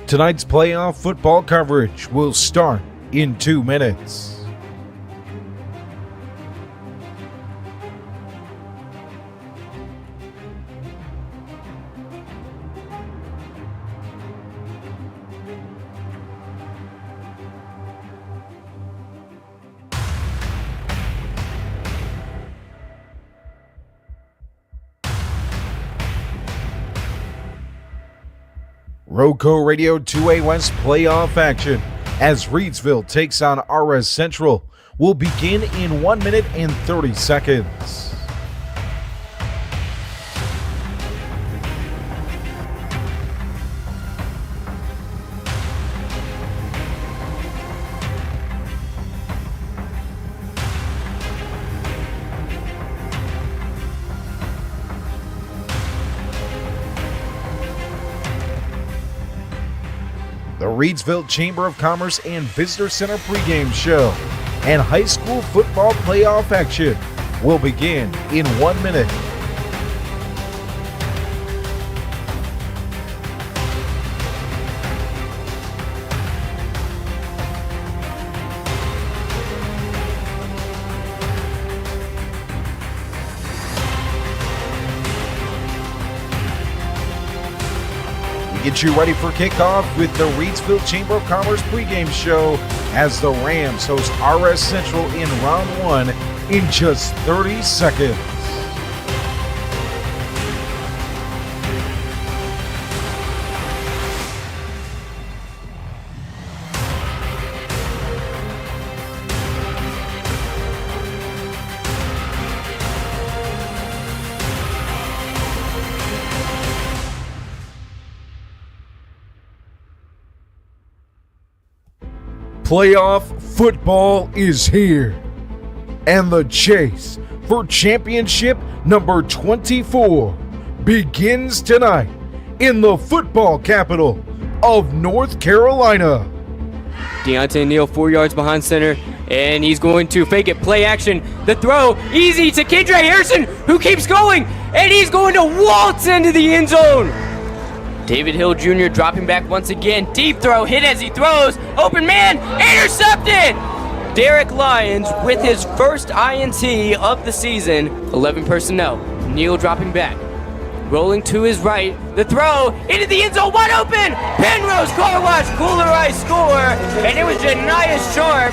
Tonight's playoff football coverage will start in 2 minutes. RoCo Radio 2A West playoff action as Reidsville takes on RS Central will begin in 1 minute and 30 seconds. The Reidsville Chamber of Commerce and Visitor Center pregame show and high school football playoff action will begin in 1 minute. Get you ready for kickoff with the Reidsville Chamber of Commerce pregame show as the Rams host RS Central in round 1 in just 30 seconds. Playoff football is here, and the chase for championship number 24 begins tonight in the football capital of North Carolina. Deontay Neal 4 yards behind center, and he's going to fake it, play action, the throw, easy to Kendra Harrison, who keeps going, and he's going to waltz into the end zone. David Hill Jr. dropping back once again. Deep throw, hit as he throws. Open man, intercepted! Derek Lyons with his first INT of the season. 11 personnel. Neal dropping back. Rolling to his right. The throw, into the end zone, wide open! Pennrose Carwash, Kooler Ice score, and it was Janias Sharp.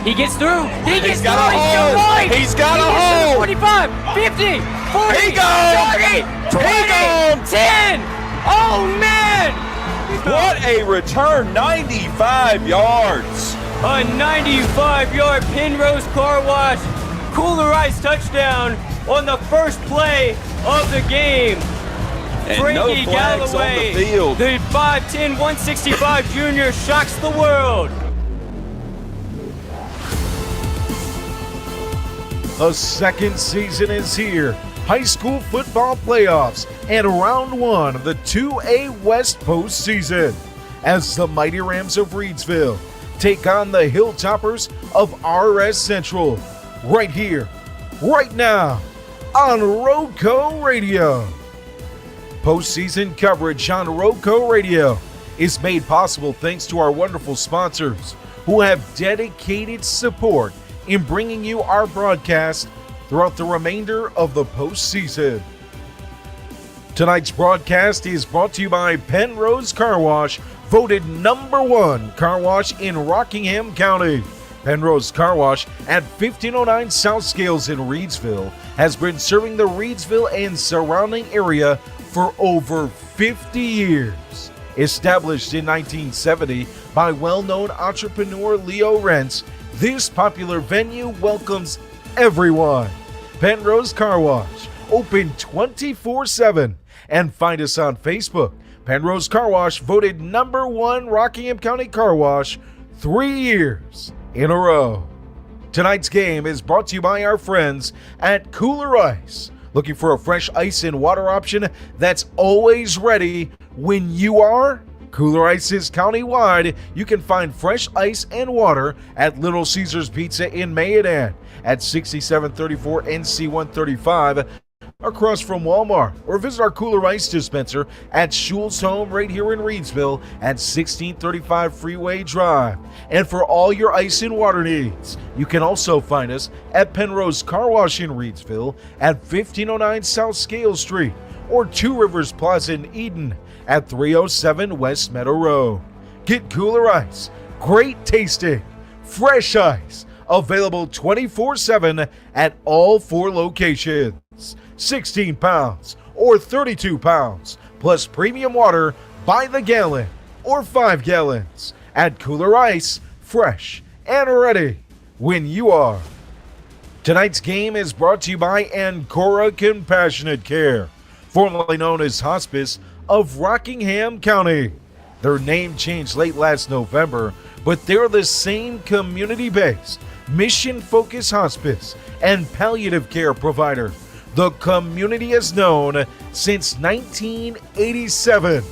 He gets through. He's got a hold. He's got a hold. 25, 50, 40, he goes. 30, 20, 10. Oh, man! What a return, 95 yards. A 95-yard Pennrose Carwash Kooler Ice touchdown on the first play of the game. And Frankie no flags Galloway, on the field. The 5'10", 165 junior shocks the world. The second season is here. High school football playoffs and round 1 of the 2A West postseason as the mighty Rams of Reidsville take on the Hilltoppers of RS Central right here, right now on RoCo Radio. Postseason coverage on RoCo Radio is made possible thanks to our wonderful sponsors who have dedicated support in bringing you our broadcast throughout the remainder of the postseason. Tonight's broadcast is brought to you by Pennrose Carwash, voted #1 car wash in Rockingham County. Pennrose Carwash at 1509 South Scales in Reidsville has been serving the Reidsville and surrounding area for over 50 years. Established in 1970 by well-known entrepreneur Leo Rentz, this popular venue welcomes everyone. Pennrose Carwash, open 24/7, and find us on Facebook. Pennrose Carwash voted #1 Rockingham County Car Wash 3 years in a row. Tonight's game is brought to you by our friends at Kooler Ice. Looking for a fresh ice and water option that's always ready when you are? Kooler Ice is countywide. You can find fresh ice and water at Little Caesars Pizza in Mayodan at 6734 NC 135, across from Walmart, or visit our Kooler Ice dispenser at Schul's home right here in Reidsville at 1635 Freeway Drive. And for all your ice and water needs, you can also find us at Pennrose Carwash in Reidsville at 1509 South Scale Street, or Two Rivers Plaza in Eden at 307 West Meadow Road. Get Kooler Ice, great tasting, fresh ice, available 24/7 at all 4 locations. 16 pounds or 32 pounds, plus premium water by the gallon or 5 gallons at Kooler Ice, fresh and ready when you are. Tonight's game is brought to you by Ancora Compassionate Care, formerly known as Hospice of Rockingham County. Their name changed late last November, but they're the same community-based, mission-focused hospice and palliative care provider the community has known since 1987,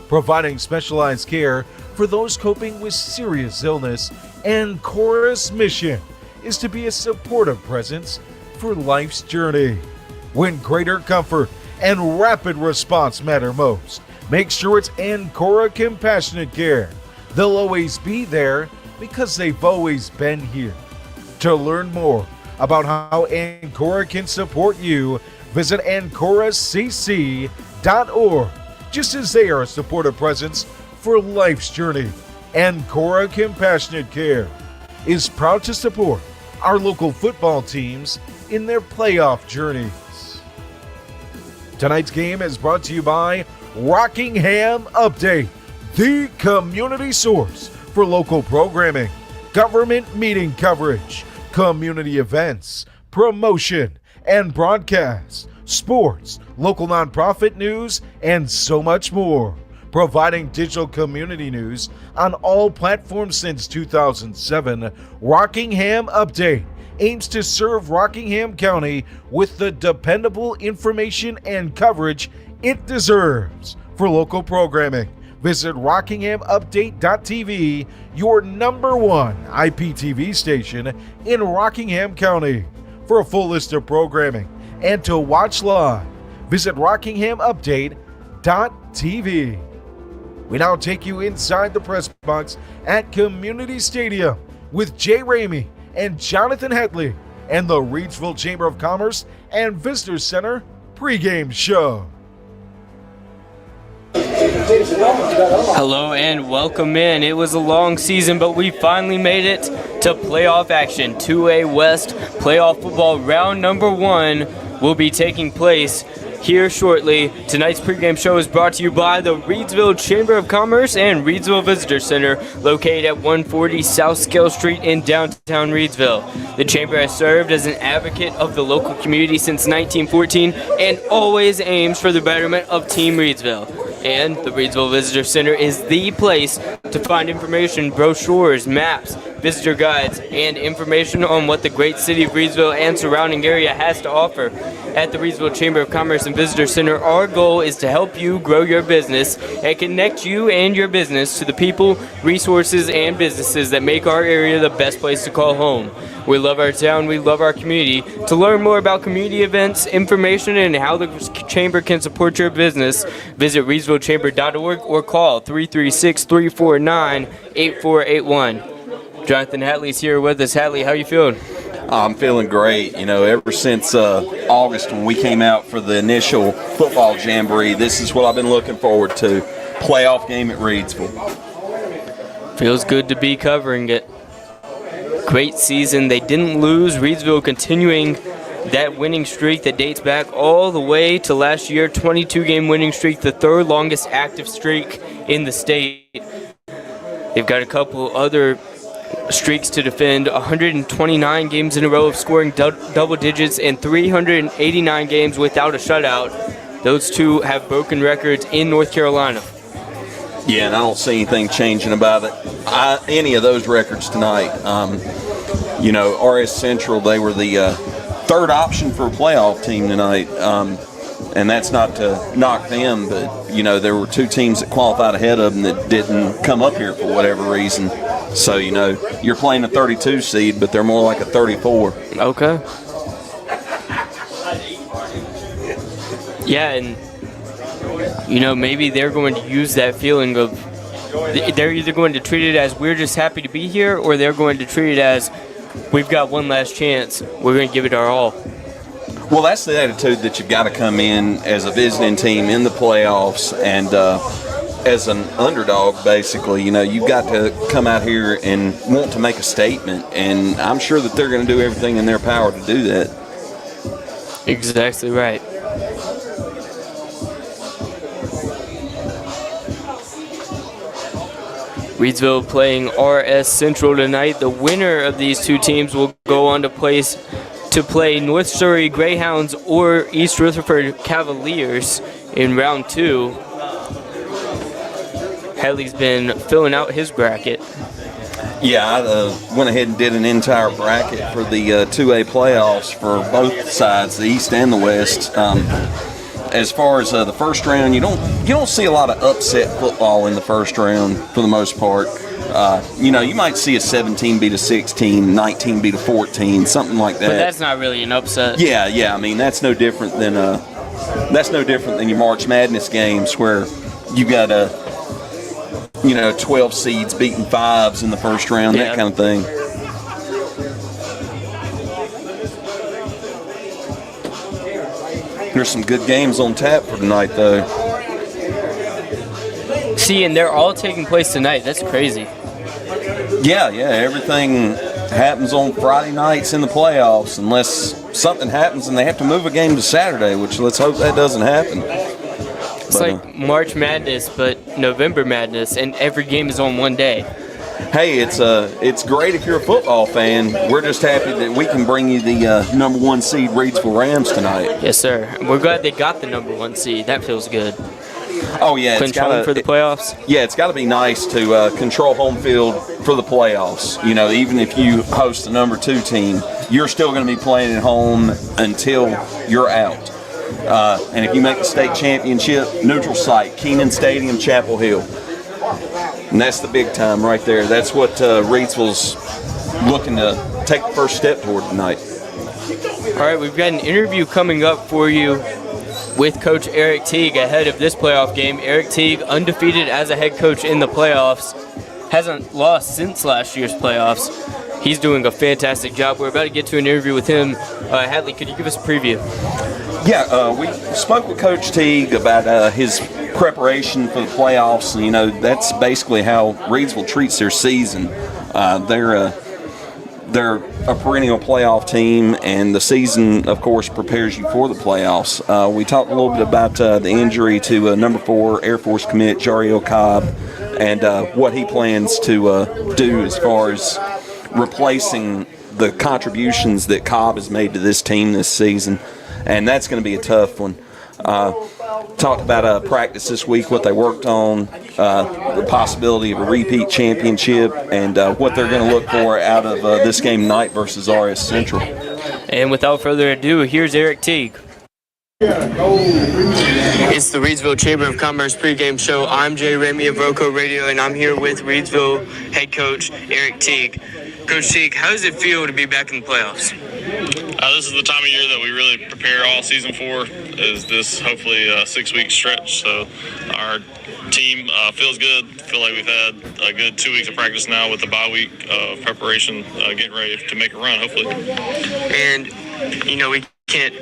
providing specialized care for those coping with serious illness. Ancora's mission is to be a supportive presence for life's journey. When greater comfort and rapid response matter most, make sure it's Ancora Compassionate Care. They'll always be there because they've always been here. To learn more about how Ancora can support you, visit AncoraCC.org, just as they are a supportive presence for life's journey. Ancora Compassionate Care is proud to support our local football teams in their playoff journeys. Tonight's game is brought to you by Rockingham Update, the community source for local programming, government meeting coverage, community events, promotion and broadcast, sports, local nonprofit news, and so much more. Providing digital community news on all platforms since 2007, Rockingham Update aims to serve Rockingham County with the dependable information and coverage it deserves. For local programming, visit RockinghamUpdate.tv, your #1 IPTV station in Rockingham County. For a full list of programming and to watch live, visit RockinghamUpdate.tv. We now take you inside the press box at Community Stadium with Jay Ramey and Jonathan Hatley and the Reidsville Chamber of Commerce and Visitors Center pregame show. Hello and welcome in. It was a long season, but we finally made it to playoff action. 2A West playoff football round number 1 will be taking place here shortly. Tonight's pregame show is brought to you by the Reidsville Chamber of Commerce and Reidsville Visitor Center, located at 140 South Scale Street in downtown Reidsville. The Chamber has served as an advocate of the local community since 1914 and always aims for the betterment of Team Reidsville. And the Reidsville Visitor Center is the place to find information, brochures, maps, visitor guides, and information on what the great city of Reidsville and surrounding area has to offer. At the Reidsville Chamber of Commerce and Visitor Center, our goal is to help you grow your business and connect you and your business to the people, resources, and businesses that make our area the best place to call home. We love our town, we love our community. To learn more about community events, information, and how the Chamber can support your business, visit ReidsvilleChamber.org or call 336-349-8481. Jonathan Hatley's here with us. Hatley, how you feeling? I'm feeling great. You know, ever since August when we came out for the initial football jamboree, this is what I've been looking forward to. Playoff game at Reidsville. Feels good to be covering it. Great season. They didn't lose. Reidsville continuing that winning streak that dates back all the way to last year. 22-game winning streak, the third longest active streak in the state. They've got a couple other streaks to defend. 129 games in a row of scoring double digits and 389 games without a shutout. Those two have broken records in North Carolina. Yeah, and I don't see anything changing about it. Any of those records tonight. You know, RS Central, they were the third option for a playoff team tonight. And that's not to knock them, but, you know, there were two teams that qualified ahead of them that didn't come up here for whatever reason. So, you know, you're playing a 32 seed, but they're more like a 34. Okay. Yeah, and maybe they're going to use that feeling of they're either going to treat it as we're just happy to be here, or they're going to treat it as we've got one last chance. We're going to give it our all. Well, that's the attitude that you've got to come in as a visiting team in the playoffs, and as an underdog, basically. You've got to come out here and want to make a statement, and I'm sure that they're going to do everything in their power to do that. Exactly right. Reidsville playing RS Central tonight. The winner of these two teams will go on to play North Surrey Greyhounds or East Rutherford Cavaliers in round 2. Hatley's been filling out his bracket. Yeah, I went ahead and did an entire bracket for the 2A playoffs for both sides, the East and the West. As far as the first round, you don't see a lot of upset football in the first round for the most part. You might see a 17 beat a 16, 19 beat a 14, something like that. But that's not really an upset. Yeah. I mean, that's no different than your March Madness games where you got 12 seeds beating 5s in the first round, that kind of thing. There's some good games on tap for tonight, though. See, and they're all taking place tonight. That's crazy. Yeah. Everything happens on Friday nights in the playoffs unless something happens and they have to move a game to Saturday, which let's hope that doesn't happen. It's like March Madness, but November Madness, and every game is on one day. Hey, it's great if you're a football fan. We're just happy that we can bring you the number 1 seed Reidsville Rams tonight. Yes, sir. We're glad they got the number 1 seed. That feels good. Oh, yeah. Clinch home for the playoffs? Yeah, it's got to be nice to control home field for the playoffs. Even if you host the number 2 team, you're still going to be playing at home until you're out. And if you make the state championship, neutral site, Keenan Stadium, Chapel Hill. And that's the big time right there. That's what Reidsville's looking to take the first step toward tonight. All right, we've got an interview coming up for you with Coach Eric Teague ahead of this playoff game. Eric Teague, undefeated as a head coach in the playoffs, hasn't lost since last year's playoffs. He's doing a fantastic job. We're about to get to an interview with him. Hatley, could you give us a preview? Yeah, we spoke with Coach Teague about his preparation for the playoffs. That's basically how Reidsville treats their season. They're a perennial playoff team, and the season, of course, prepares you for the playoffs. We talked a little bit about the injury to number 4 Air Force commit Jariel Cobb and what he plans to do as far as replacing the contributions that Cobb has made to this team this season. And that's going to be a tough one. Talked about practice this week, what they worked on, the possibility of a repeat championship, and what they're going to look for out of this game tonight versus RS Central. And without further ado, here's Eric Teague. It's the Reidsville Chamber of Commerce pregame show. I'm Jay Ramey of RoCo Radio, and I'm here with Reidsville head coach Eric Teague. Coach Teague, how does it feel to be back in the playoffs? This is the time of year that we really prepare all season for, is this hopefully 6-week stretch. So our team feels good. Feel like we've had a good 2 weeks of practice now with the bye week of preparation, getting ready to make a run, hopefully. And, we can't,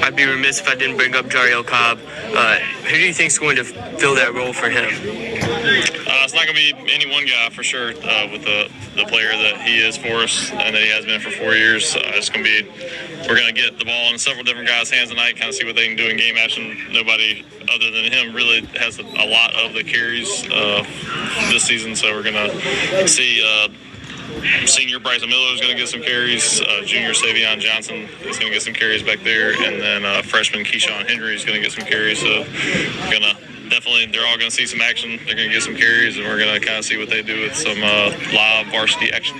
I'd be remiss if I didn't bring up Jariel Cobb. Who do you think is going to fill that role for him? It's not going to be any one guy for sure with the player that he is for us and that he has been for 4 years. It's going to be, we're going to get the ball in several different guys' hands tonight, kind of see what they can do in game action. Nobody other than him really has a lot of the carries this season, so we're going to see senior Bryson Miller is going to get some carries. Junior Savion Johnson is going to get some carries back there, and then freshman Keyshawn Henry is going to get some carries. So we're going to definitely, they're all going to see some action. They're going to get some carries, and we're going to kind of see what they do with some live varsity action.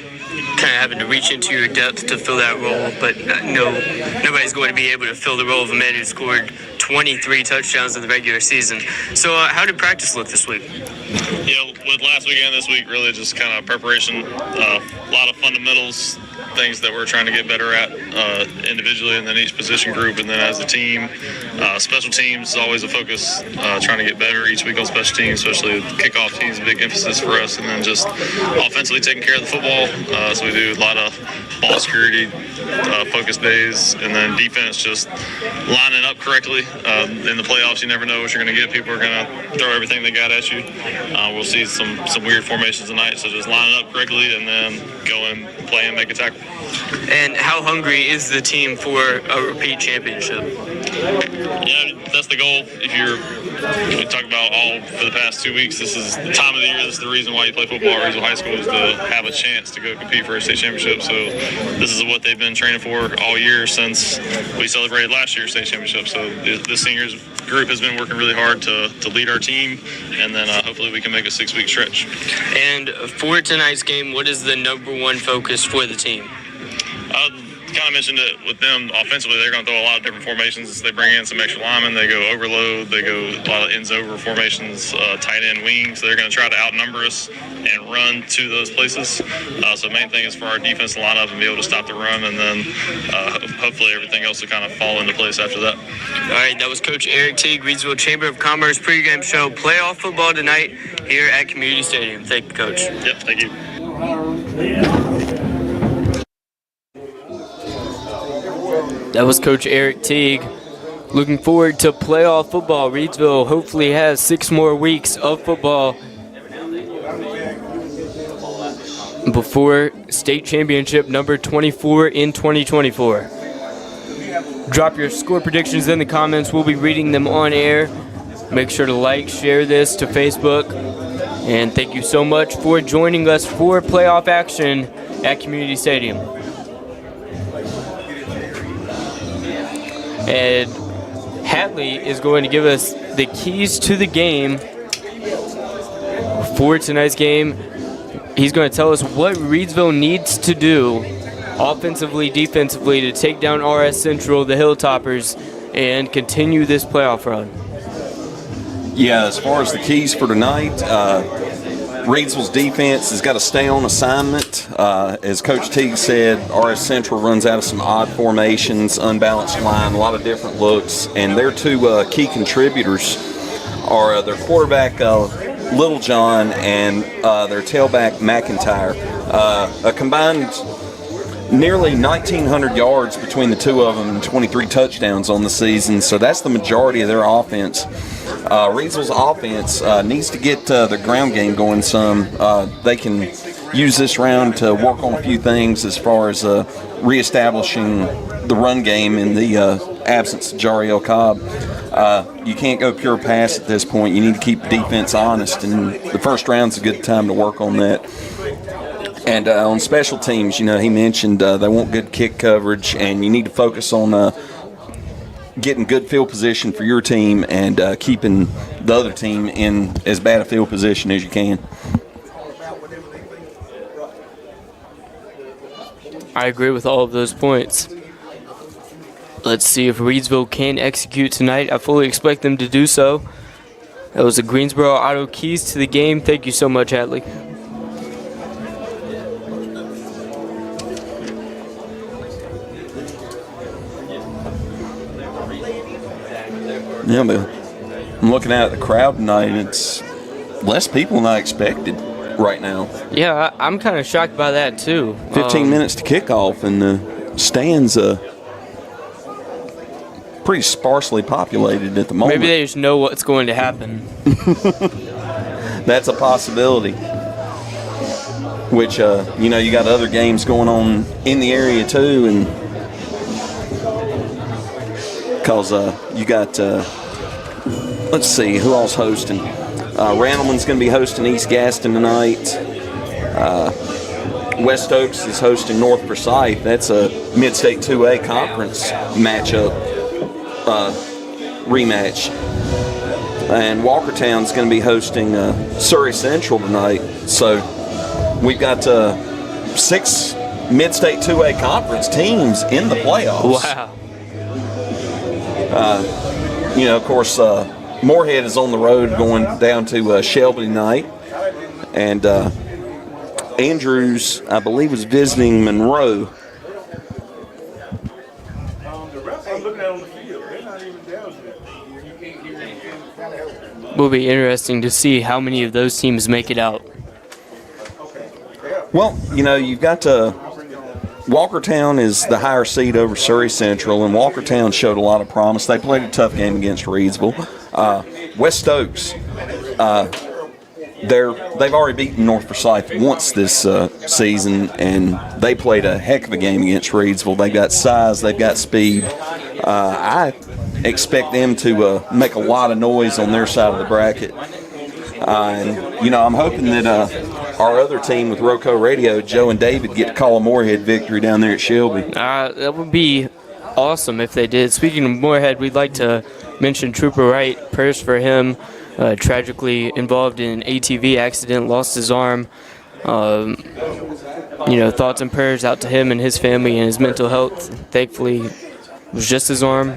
Kind of having to reach into your depth to fill that role, but nobody's going to be able to fill the role of a man who scored 23 touchdowns in the regular season. So how did practice look this week? With last week and this week, really just kind of preparation, a lot of fundamentals, things that we're trying to get better at individually, and then each position group, and then as a team. Special teams is always a focus, trying to get better each week on special teams, especially kickoff teams, a big emphasis for us, and then just offensively taking care of the football. So we do a lot of ball security focus days, and then defense just lining up correctly. In the playoffs, you never know what you're going to get. People are going to throw everything they got at you. We'll see some weird formations tonight, so just line it up correctly and then go and play and make a tackle. And how hungry is the team for a repeat championship? Yeah, that's the goal. We talk about all for the past 2 weeks. This is the time of the year. This is the reason why you play football at Reidsville High School, is to have a chance to go compete for a state championship. So this is what they've been training for all year since we celebrated last year's state championship. So this seniors group has been working really hard to lead our team, and then hopefully we can make a 6-week stretch. And for tonight's game, what is the number one focus for the team? Kind of mentioned it with them offensively. They're going to throw a lot of different formations. They bring in some extra linemen. They go overload. They go a lot of ends over formations, tight end wings. So they're going to try to outnumber us and run to those places. So the main thing is for our defense to line up and be able to stop the run, and then hopefully everything else will kind of fall into place after that. All right, that was Coach Eric Teague, Reidsville Chamber of Commerce pregame show. Playoff football tonight here at Community Stadium. Thank you, Coach. Yep, thank you. That was Coach Eric Teague. Looking forward to playoff football. Reidsville hopefully has 6 more weeks of football before state championship number 24 in 2024. Drop your score predictions in the comments. We'll be reading them on air. Make sure to like, share this to Facebook. And thank you so much for joining us for playoff action at Community Stadium. And Hatley is going to give us the keys to the game for tonight's game. He's going to tell us what Reidsville needs to do offensively, defensively to take down RS Central, the Hilltoppers, and continue this playoff run. Yeah, as far as the keys for tonight, Reidsville's defense has got to stay on assignment. As Coach Teague said, RS Central runs out of some odd formations, unbalanced line, a lot of different looks, and their 2 key contributors are their quarterback, Littlejohn, and their tailback, McIntyre. A combined nearly 1,900 yards between the 2 of them and 23 touchdowns on the season, so that's the majority of their offense. Reidsville's offense needs to get the ground game going some. They can use this round to work on a few things as far as reestablishing the run game in the absence of Jariel Cobb. You can't go pure pass at this point. You need to keep the defense honest, and the first round's a good time to work on that. And on special teams, he mentioned they want good kick coverage, and you need to focus on getting good field position for your team and keeping the other team in as bad a field position as you can. I agree with all of those points. Let's see if Reidsville can execute tonight. I fully expect them to do so. That was the Greensboro Auto keys to the game. Thank you so much, Hatley. Yeah, but I'm looking at the crowd tonight, and it's less people than I expected right now. Yeah, I'm kind of shocked by that, too. 15 minutes to kickoff, and the stands pretty sparsely populated at the moment. Maybe they just know what's going to happen. That's a possibility. Which, you got other games going on in the area, too, and because you got, let's see, who else hosting? Randleman's going to be hosting East Gaston tonight. West Oaks is hosting North Forsyth. That's a Mid-State 2A conference rematch. And Walkertown's going to be hosting Surrey Central tonight. So we've got 6 Mid-State 2A conference teams in the playoffs. Wow. Of course, Moorhead is on the road going down to Shelby tonight. And Andrews, I believe, is visiting Monroe will be interesting to see how many of those teams make it out. Well, you know, you've got Walkertown is the higher seed over Surrey Central, and Walkertown showed a lot of promise. They played a tough game against Reidsville. West Oaks, they've already beaten North Forsyth once this season, and they played a heck of a game against Reidsville. They've got size, they've got speed. I expect them to make a lot of noise on their side of the bracket. And, you know, I'm hoping that our other team with RoCo Radio, Joe and David, get to call a Moorhead victory down there at Shelby. That would be awesome if they did. Speaking of Moorhead, we'd like to mention Trooper Wright. Prayers for him. Tragically involved in an ATV accident, lost his arm. You know, thoughts and prayers out to him and his family and his mental health. Thankfully, it was just his arm.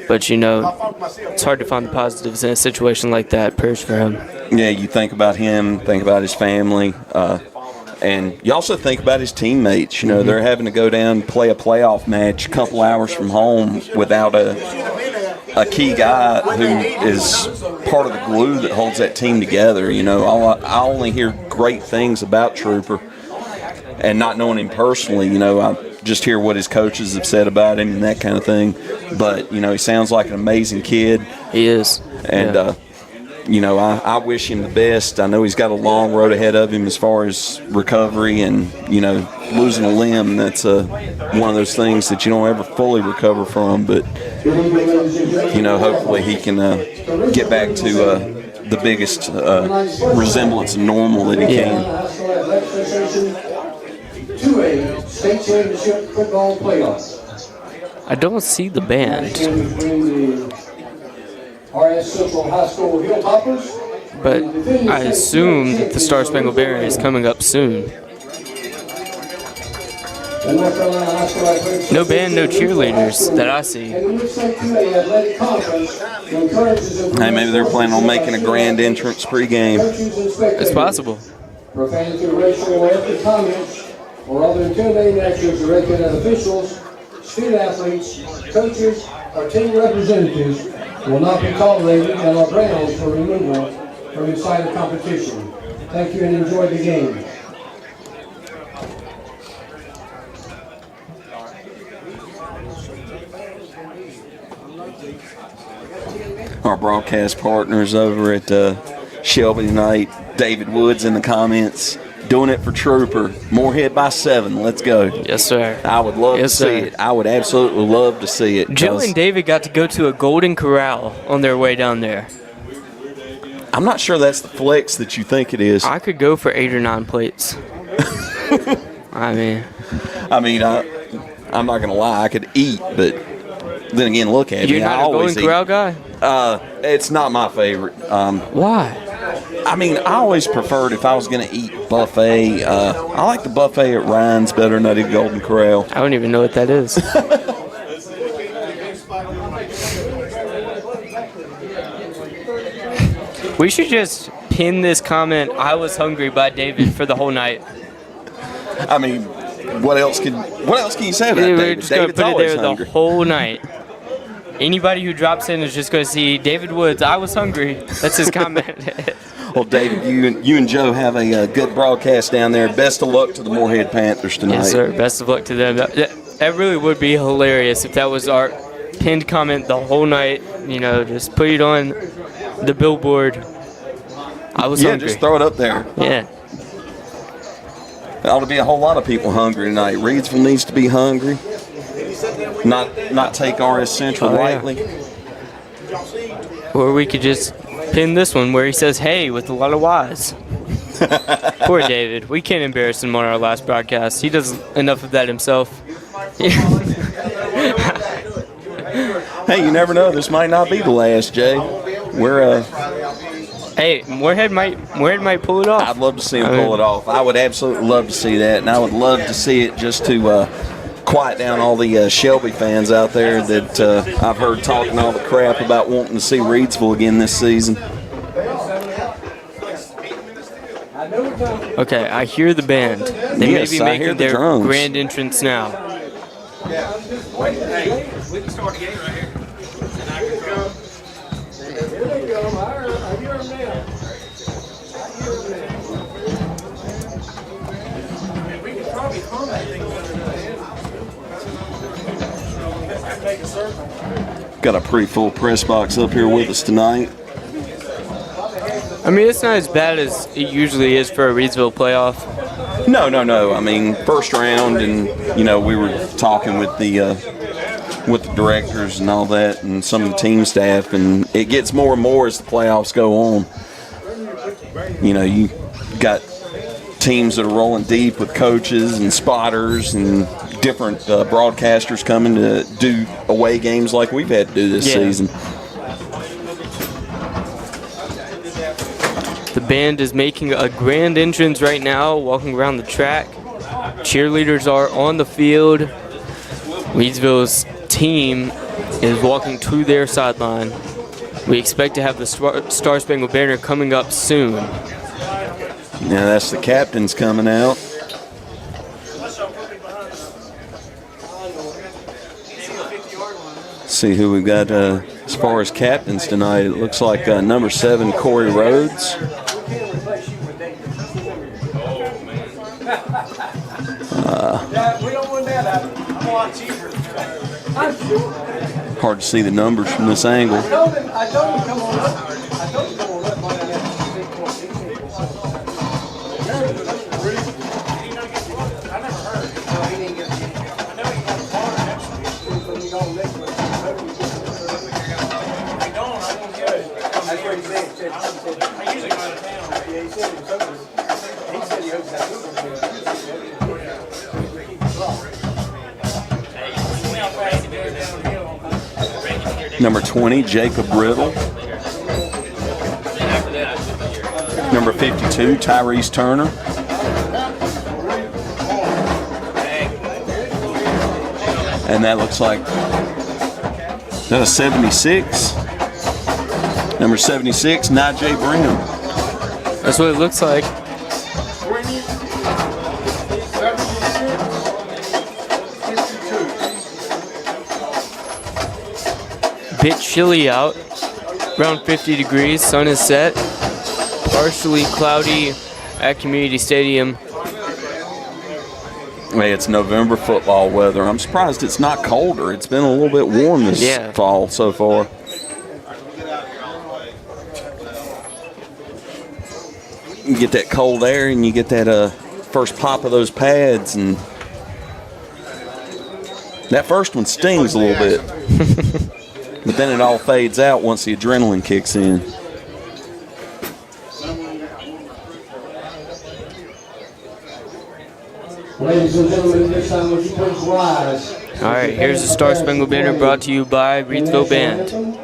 But, you know, it's hard to find the positives in a situation like that. Prayers for him. Yeah, you think about him, think about his family, and you also think about his teammates. You know, they're having to go down and play a playoff match a couple hours from home without a key guy who is part of the glue that holds that team together. You know, I only hear great things about Trooper, and not knowing him personally, you know, I just hear what his coaches have said about him and that kind of thing. But, you know, he sounds like an amazing kid. He is. And, you know, I wish him the best. I know he's got a long road ahead of him as far as recovery and, you know, losing a limb. That's one of those things that you don't ever fully recover from. But, you know, hopefully he can get back to the biggest resemblance of normal that he can. 2A state championship football playoffs. I don't see the band. RS Central High School Hill Poppers. But I assume that the Star Spangled Banner is coming up soon. No band, no cheerleaders that I see. Hey, maybe they're planning on making a grand entrance pregame. It's possible. Profanity, racial, or ethnic comments or other intimidating actions directed at officials, student athletes, coaches, or team representatives will not be tolerated and are grounds for removal from inside the competition. Thank you and enjoy the game. Our broadcast partners over at Shelby tonight, David Woods in the comments, doing it for Trooper. Moorhead by 7. Let's go. Yes, sir. I would love to see it. I would absolutely love to see it. Jill and David got to go to a Golden Corral on their way down there. I'm not sure that's the flex that you think it is. I could go for 8 or 9 plates. I mean, I'm not going to lie. I could eat, but then again, look at me. You're not a Golden Corral guy? It's not my favorite. Why? I mean, I always preferred if I was going to eat buffet. I like the buffet at Ryan's better than I did Golden Corral. I don't even know what that is. We should just pin this comment, "I was hungry" by David for the whole night. I mean, what else can you say about We're David? just going to put it there hungry. the whole night. Anybody who drops in is just going to see David Woods, "I was hungry." That's his comment. Well, David, you and Joe have a good broadcast down there. Best of luck to the Moorhead Panthers tonight. Yes, sir. Best of luck to them. That really would be hilarious if that was our pinned comment the whole night. You know, just put it on the billboard. I was hungry. Just throw it up there. Yeah. There ought to be a whole lot of people hungry tonight. Reidsville needs to be hungry. Not take RS Central lightly. Or we could just pin this one where he says "hey" with a lot of Y's. Poor David. We can't embarrass him on our last broadcast. He does enough of that himself. Hey, you never know. This might not be the last, Jay. We're Hey, Moorhead might pull it off. I'd love to see him pull it off. I would absolutely love to see that, and I would love to see it just to quiet down all the Shelby fans out there that I've heard talking all the crap about wanting to see Reidsville again this season. Okay, I hear the band. They Yes, may be I hear making the their drums. grand entrance now. got a pretty full press box up here with us tonight. I mean, it's not as bad as it usually is for a Reidsville playoff. No. I mean, first round, and we were talking with the directors and all that, and some of the team staff, and it gets more and more as the playoffs go on. You got teams that are rolling deep with coaches and spotters and different broadcasters coming to do away games like we've had to do this season. The band is making a grand entrance right now, walking around the track. Cheerleaders are on the field. Reidsville's team is walking to their sideline. We expect to have the Star Spangled Banner coming up soon. Now that's the captains coming out. See who we've got as far as captains tonight. It looks like number 7, Corey Rhodes. Hard to see the numbers from this angle. Number 20, Jacob Riddle. Number 52, Tyrese Turner. And that looks like that's a 76. Number 76, Najee Brim. That's what it looks like. Bit chilly out, around 50 degrees, sun is set, partially cloudy at Community Stadium. Hey, it's November football weather. I'm surprised it's not colder. It's been a little bit warm this fall so far. You get that cold air and you get that first pop of those pads, and that first one stings a little bit. But then it all fades out once the adrenaline kicks in. Ladies and gentlemen, this time would you please rise? All right, here's the Star Spangled Banner brought to you by Reidsville Band.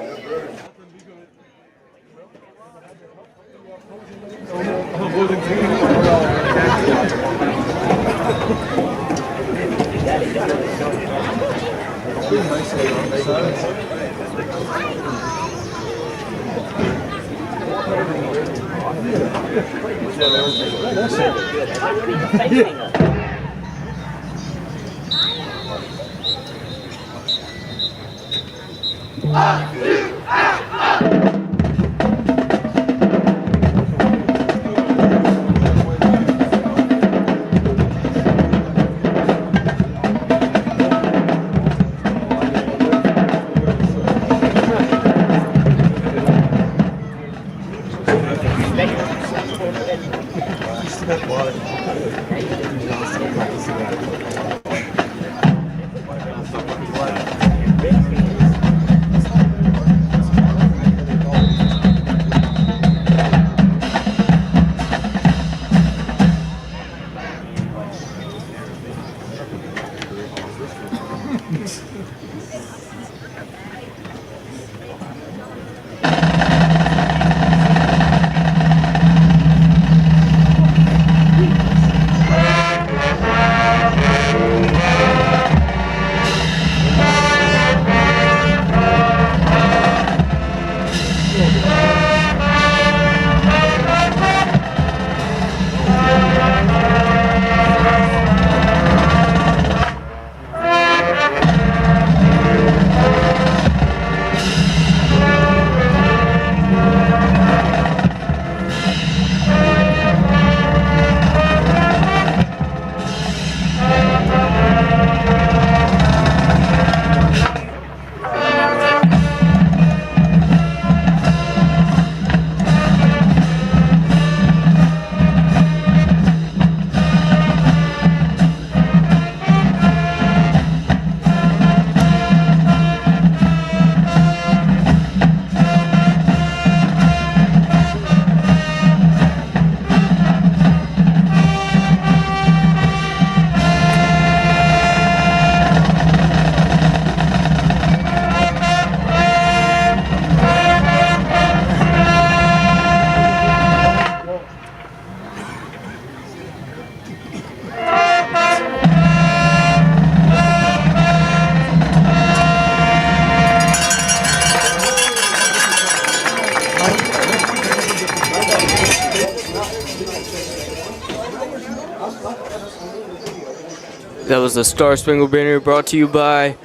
That was the Star Spangled Banner brought to you by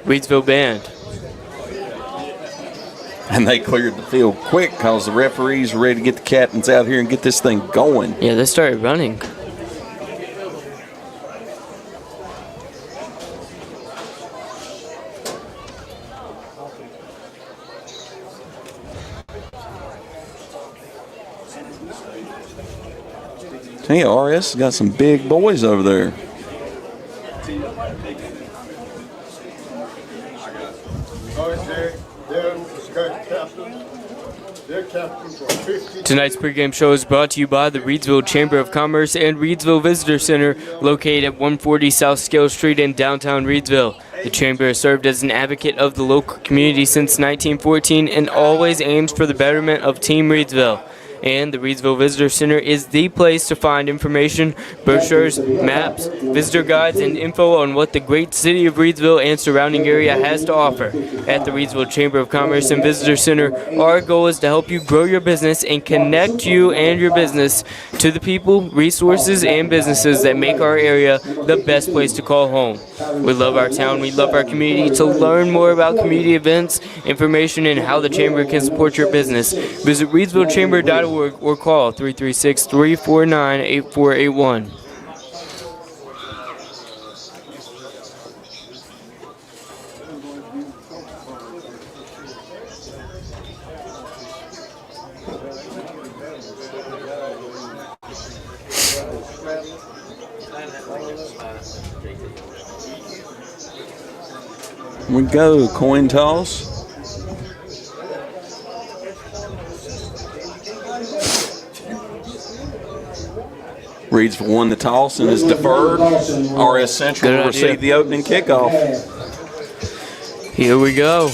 Reidsville Band. And they cleared the field quick because the referees were ready to get the captains out here and get this thing going. Yeah, they started running. Tell you, RS has got some big boys over there. Tonight's pregame show is brought to you by the Reidsville Chamber of Commerce and Reidsville Visitor Center, located at 140 South Scale Street in downtown Reidsville. The Chamber has served as an advocate of the local community since 1914 and always aims for the betterment of Team Reidsville. And the Reidsville Visitor Center is the place to find information, brochures, maps, visitor guides, and info on what the great city of Reidsville and surrounding area has to offer. At the Reidsville Chamber of Commerce and Visitor Center, our goal is to help you grow your business and connect you and your business to the people, resources, and businesses that make our area the best place to call home. We love our town, we love our community. To learn more about community events, information, and how the Chamber can support your business, visit reidsvillechamber.org or call 336-349-8481. We go, coin toss. Reidsville won the toss and is deferred. RS Central will receive the opening kickoff. Here we go.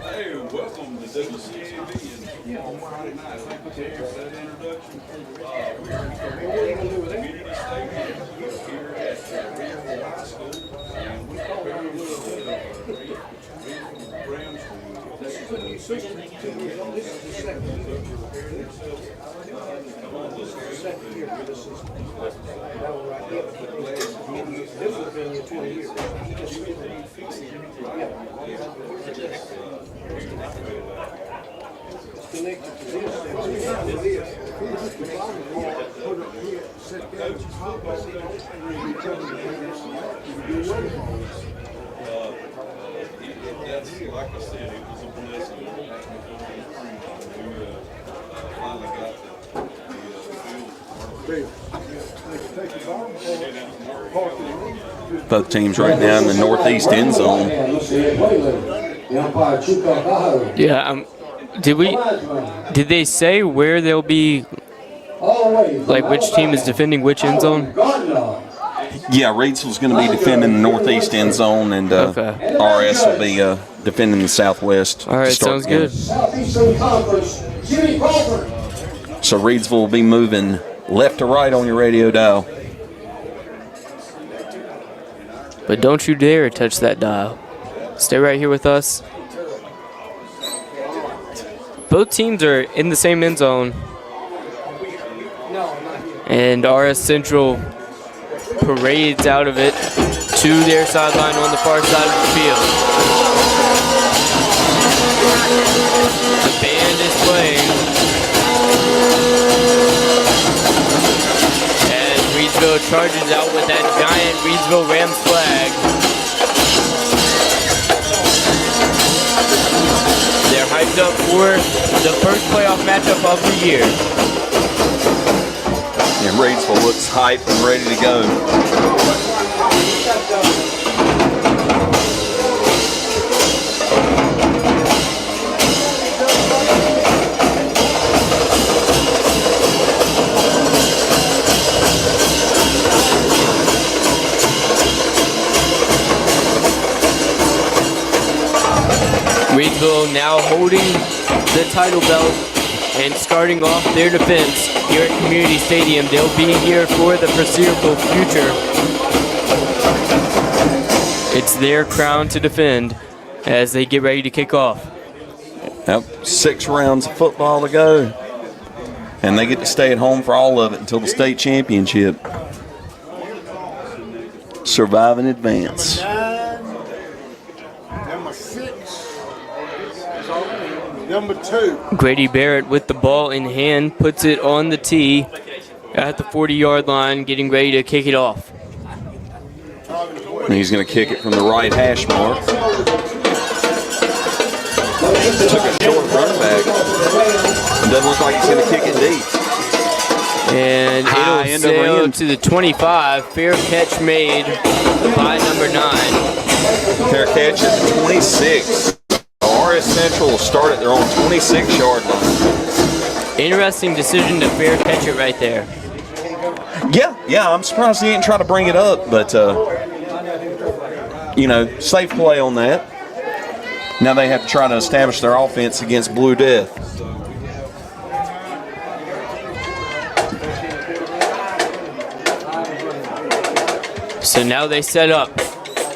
Hey, welcome to WCAB. On Friday night, thank you for that introduction. We're in community stadium here at Reidsville High School, and we call it Rams. This is a new system. This is the second year. This is the second year for this system. This has been here 20 years. Connected to this. Like I said, it was a blessing. We finally got the Both teams right now in the northeast end zone. Yeah, did they say where they'll be, like which team is defending which end zone? Yeah, Reidsville's going to be defending the northeast end zone, and RS will be defending the southwest. All right, sounds good. So Reidsville will be moving left to right on your radio dial. But don't you dare touch that dial. Stay right here with us. Both teams are in the same end zone. And RS Central parades out of it to their sideline on the far side of the field. The band is playing as Reidsville charges out with that giant Reidsville Rams flag. They're hyped up for the first playoff matchup of the year. And Reidsville looks hyped and ready to go. Reidsville now holding the title belt and starting off their defense here at Community Stadium. They'll be here for the foreseeable future. It's their crown to defend as they get ready to kick off. Yep, 6 rounds of football to go. And they get to stay at home for all of it until the state championship. Survive and advance. Number 6. Number 2. Grady Barrett with the ball in hand, puts it on the tee at the 40-yard line, getting ready to kick it off. And he's going to kick it from the right hash mark. Took a short run back. It doesn't look like he's going to kick it deep. And it'll sail to the 25. Fair catch made by number 9. Fair catch at the 26. RS Central will start at their own 26-yard line. Interesting decision to fair catch it right there. Yeah, I'm surprised he didn't try to bring it up, but, safe play on that. Now they have to try to establish their offense against Blue Death. So now they set up,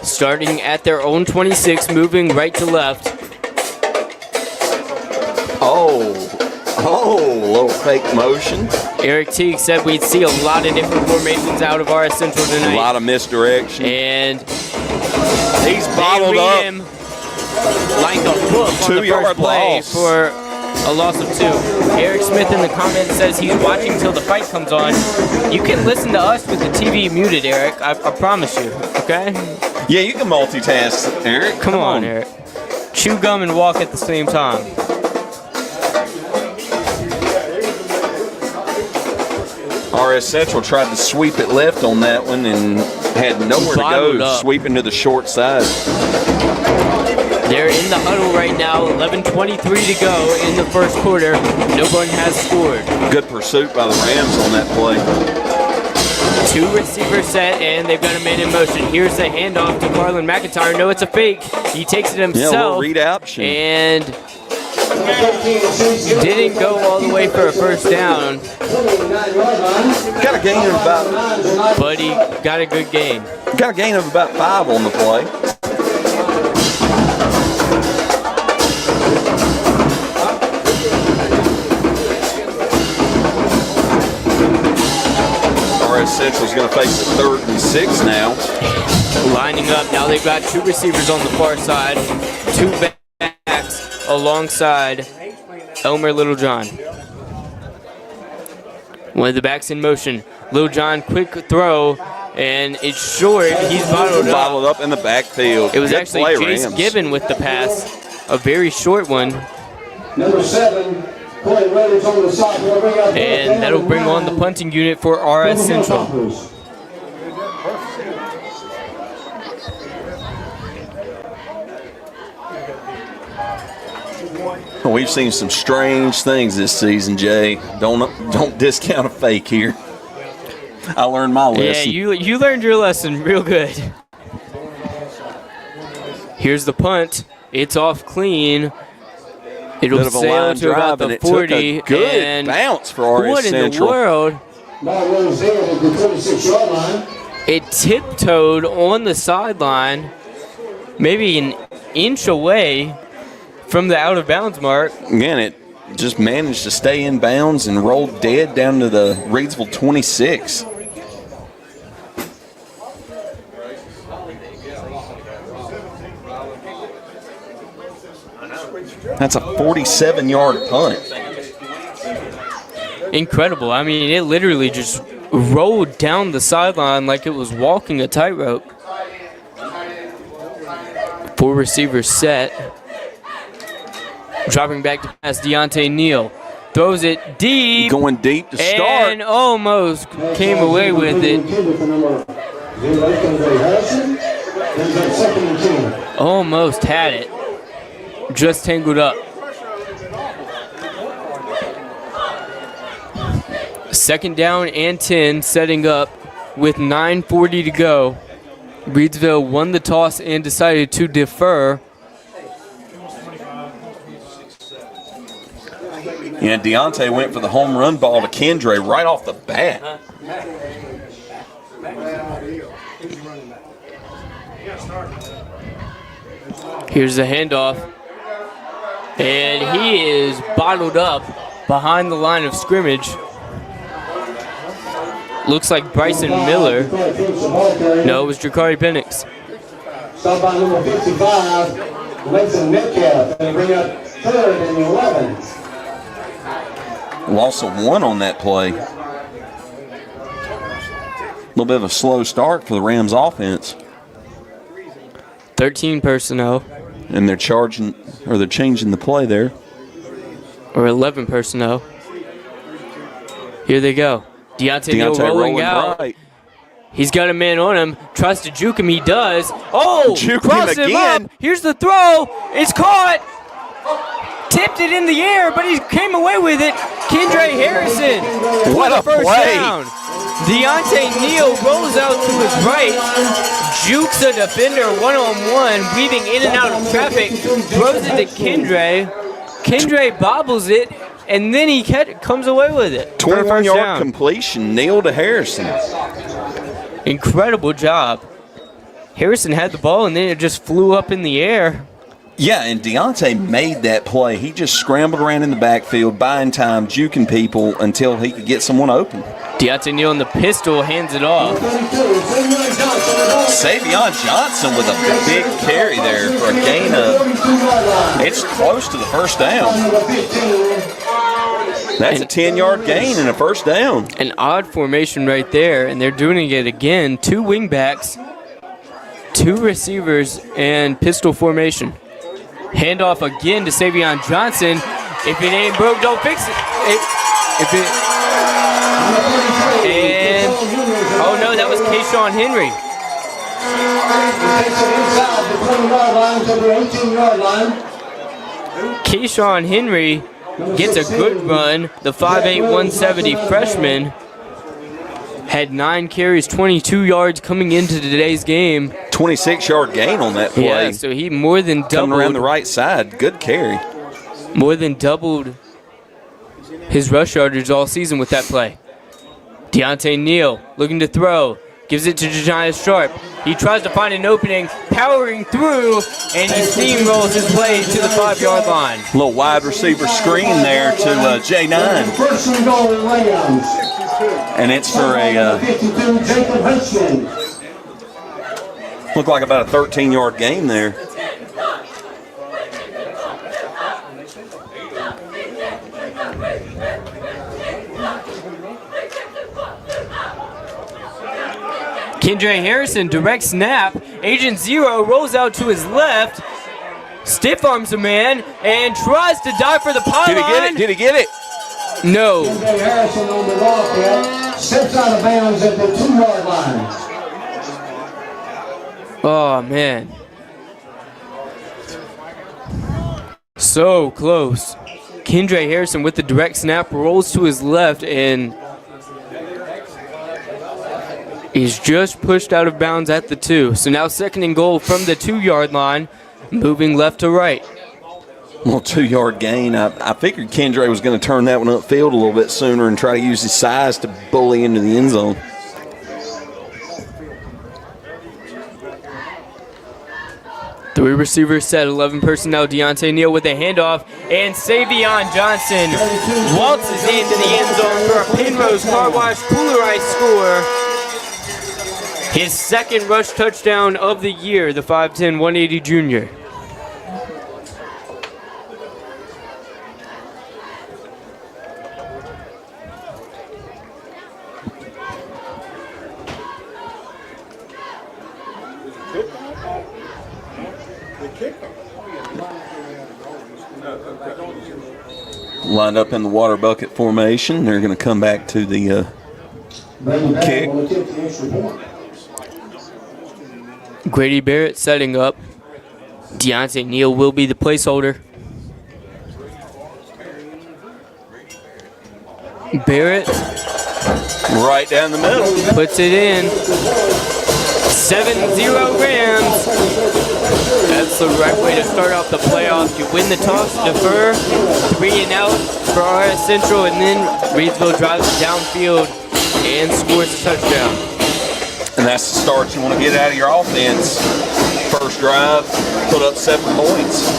starting at their own 26, moving right to left. Little fake motion. Eric Teague said we'd see a lot of different formations out of RS Central tonight. A lot of misdirection. And he's bottled up. Him like a book on the first play loss. For a loss of 2. Eric Smith in the comments says he's watching till the fight comes on. You can listen to us with the TV muted, Eric. I promise you, okay? Yeah, you can multitask, Eric. Come on, Eric. Chew gum and walk at the same time. RS Central tried to sweep it left on that one and had nowhere to go, sweeping to the short side. They're in the huddle right now, 11:23 to go in the first quarter. No one has scored. Good pursuit by the Rams on that play. 2 receivers set, and they've got a man in motion. Here's the handoff to Marlon McIntyre. No, it's a fake. He takes it himself. Yeah, a little read option. And didn't go all the way for a first down. Got a gain of about... But he got a good gain. Got a gain of about 5 on the play. RS Central's going to face a 3rd and 6 now. Lining up. Now they've got 2 receivers on the far side. 2 backs alongside Elmer Littlejohn. One of the backs in motion. Littlejohn, quick throw, and it's short. He's bottled up in the backfield. It was Good actually play, Jace Rams. Gibbon with the pass. A very short one. Number 7, Corey Raiders on the side. And that'll bring on the punting unit for RS Central. We've seen some strange things this season, Jay. Don't discount a fake here. I learned my lesson. Yeah, you learned your lesson real good. Here's the punt. It's off clean. It'll sail to about the 40. Took a good bounce for RS Central. What in the world? It tiptoed on the sideline, maybe an inch away from the out-of-bounds mark. Again, it just managed to stay in bounds and rolled dead down to the Reidsville 26. That's a 47-yard punt. Incredible. I mean, it literally just rolled down the sideline like it was walking a tightrope. 4 receivers set. Dropping back to pass, Deontay Neal. Throws it deep. Going deep to start. And almost came away with it. Almost had it. Just tangled up. 2nd down and 10, setting up with 9:40 to go. Reidsville won the toss and decided to defer. Yeah, Deontay went for the home run ball to Kendre right off the bat. Here's the handoff. And he is bottled up behind the line of scrimmage. Looks like Bryson Miller. No, it was Jakari Penix. Stop by number 55, Mason Metcalf, and bring up 3rd and 11. Loss of 1 on that play. A little bit of a slow start for the Rams offense. 13 personnel. And they're changing the play there. Or 11 personnel. Here they go. Deontay Neal rolling out. Right. He's got a man on him. Tries to juke him. He does. Oh! Juke crossed him him again. up. Here's the throw. It's caught. Tipped it in the air, but he came away with it. Kendre Harrison. What a first play. down. Deontay Neal rolls out to his right. Jukes a defender one-on-one, weaving in and out of traffic. Throws it to Kendre. Kendre bobbles it. And then he comes away with it. 21-yard completion, Neal to Harrison. Incredible job. Harrison had the ball, and then it just flew up in the air. Yeah, and Deontay made that play. He just scrambled around in the backfield, buying time, juking people until he could get someone open. Deontay Neal in the pistol hands it off. Savion Johnson with a big carry there for a gain of, it's close to the first down. That's a 10-yard gain and a first down. An odd formation right there, and they're doing it again. 2 wingbacks, 2 receivers, and pistol formation. Handoff again to Savion Johnson. If it ain't broke, don't fix it. And, oh no, that was Kayshawn Henry. Kayshawn Henry gets a good run. The 5'8", 170 freshman had 9 carries, 22 yards coming into today's game. 26-yard gain on that play. Yeah, so he more than doubled. Coming around the right side, good carry. More than doubled his rush yardage all season with that play. Deontay Neal looking to throw. Gives it to Janiah Sharp. He tries to find an opening, powering through, and he steamrolls his way to the 5-yard line. Little wide receiver screen there to J9. First and goal, Rams. And it's for a, looked like about a 13-yard gain there. Kendre Harrison, direct snap. Agent Zero rolls out to his left. Stiff arms a man and tries to dive for the pylon. Did he get it? No. Kendre Harrison on the walk, steps out of bounds at the 2-yard line. Oh, man. So close. Kendre Harrison with the direct snap rolls to his left and he's just pushed out of bounds at the 2. So now 2nd and goal from the 2-yard line, moving left to right. Little 2-yard gain. I figured Kendre was going to turn that one upfield a little bit sooner and try to use his size to bully into the end zone. Three receivers set, 11 personnel. Deontay Neal with a handoff, and Savion Johnson waltzes into the end zone for a Pennrose Carwash Kooler Ice score. His 2nd rush touchdown of the year, the 5'10", 180 junior. Lined up in the water bucket formation. They're going to come back to the kick. Grady Barrett setting up. Deontay Neal will be the placeholder. Barrett Right down the middle. puts it in. 7-0 Rams. That's the right way to start off the playoffs. You win the toss, defer, 3 and out for RS Central, and then Reidsville drives it downfield and scores a touchdown. And that's the start you want to get out of your offense. First drive, put up 7 points.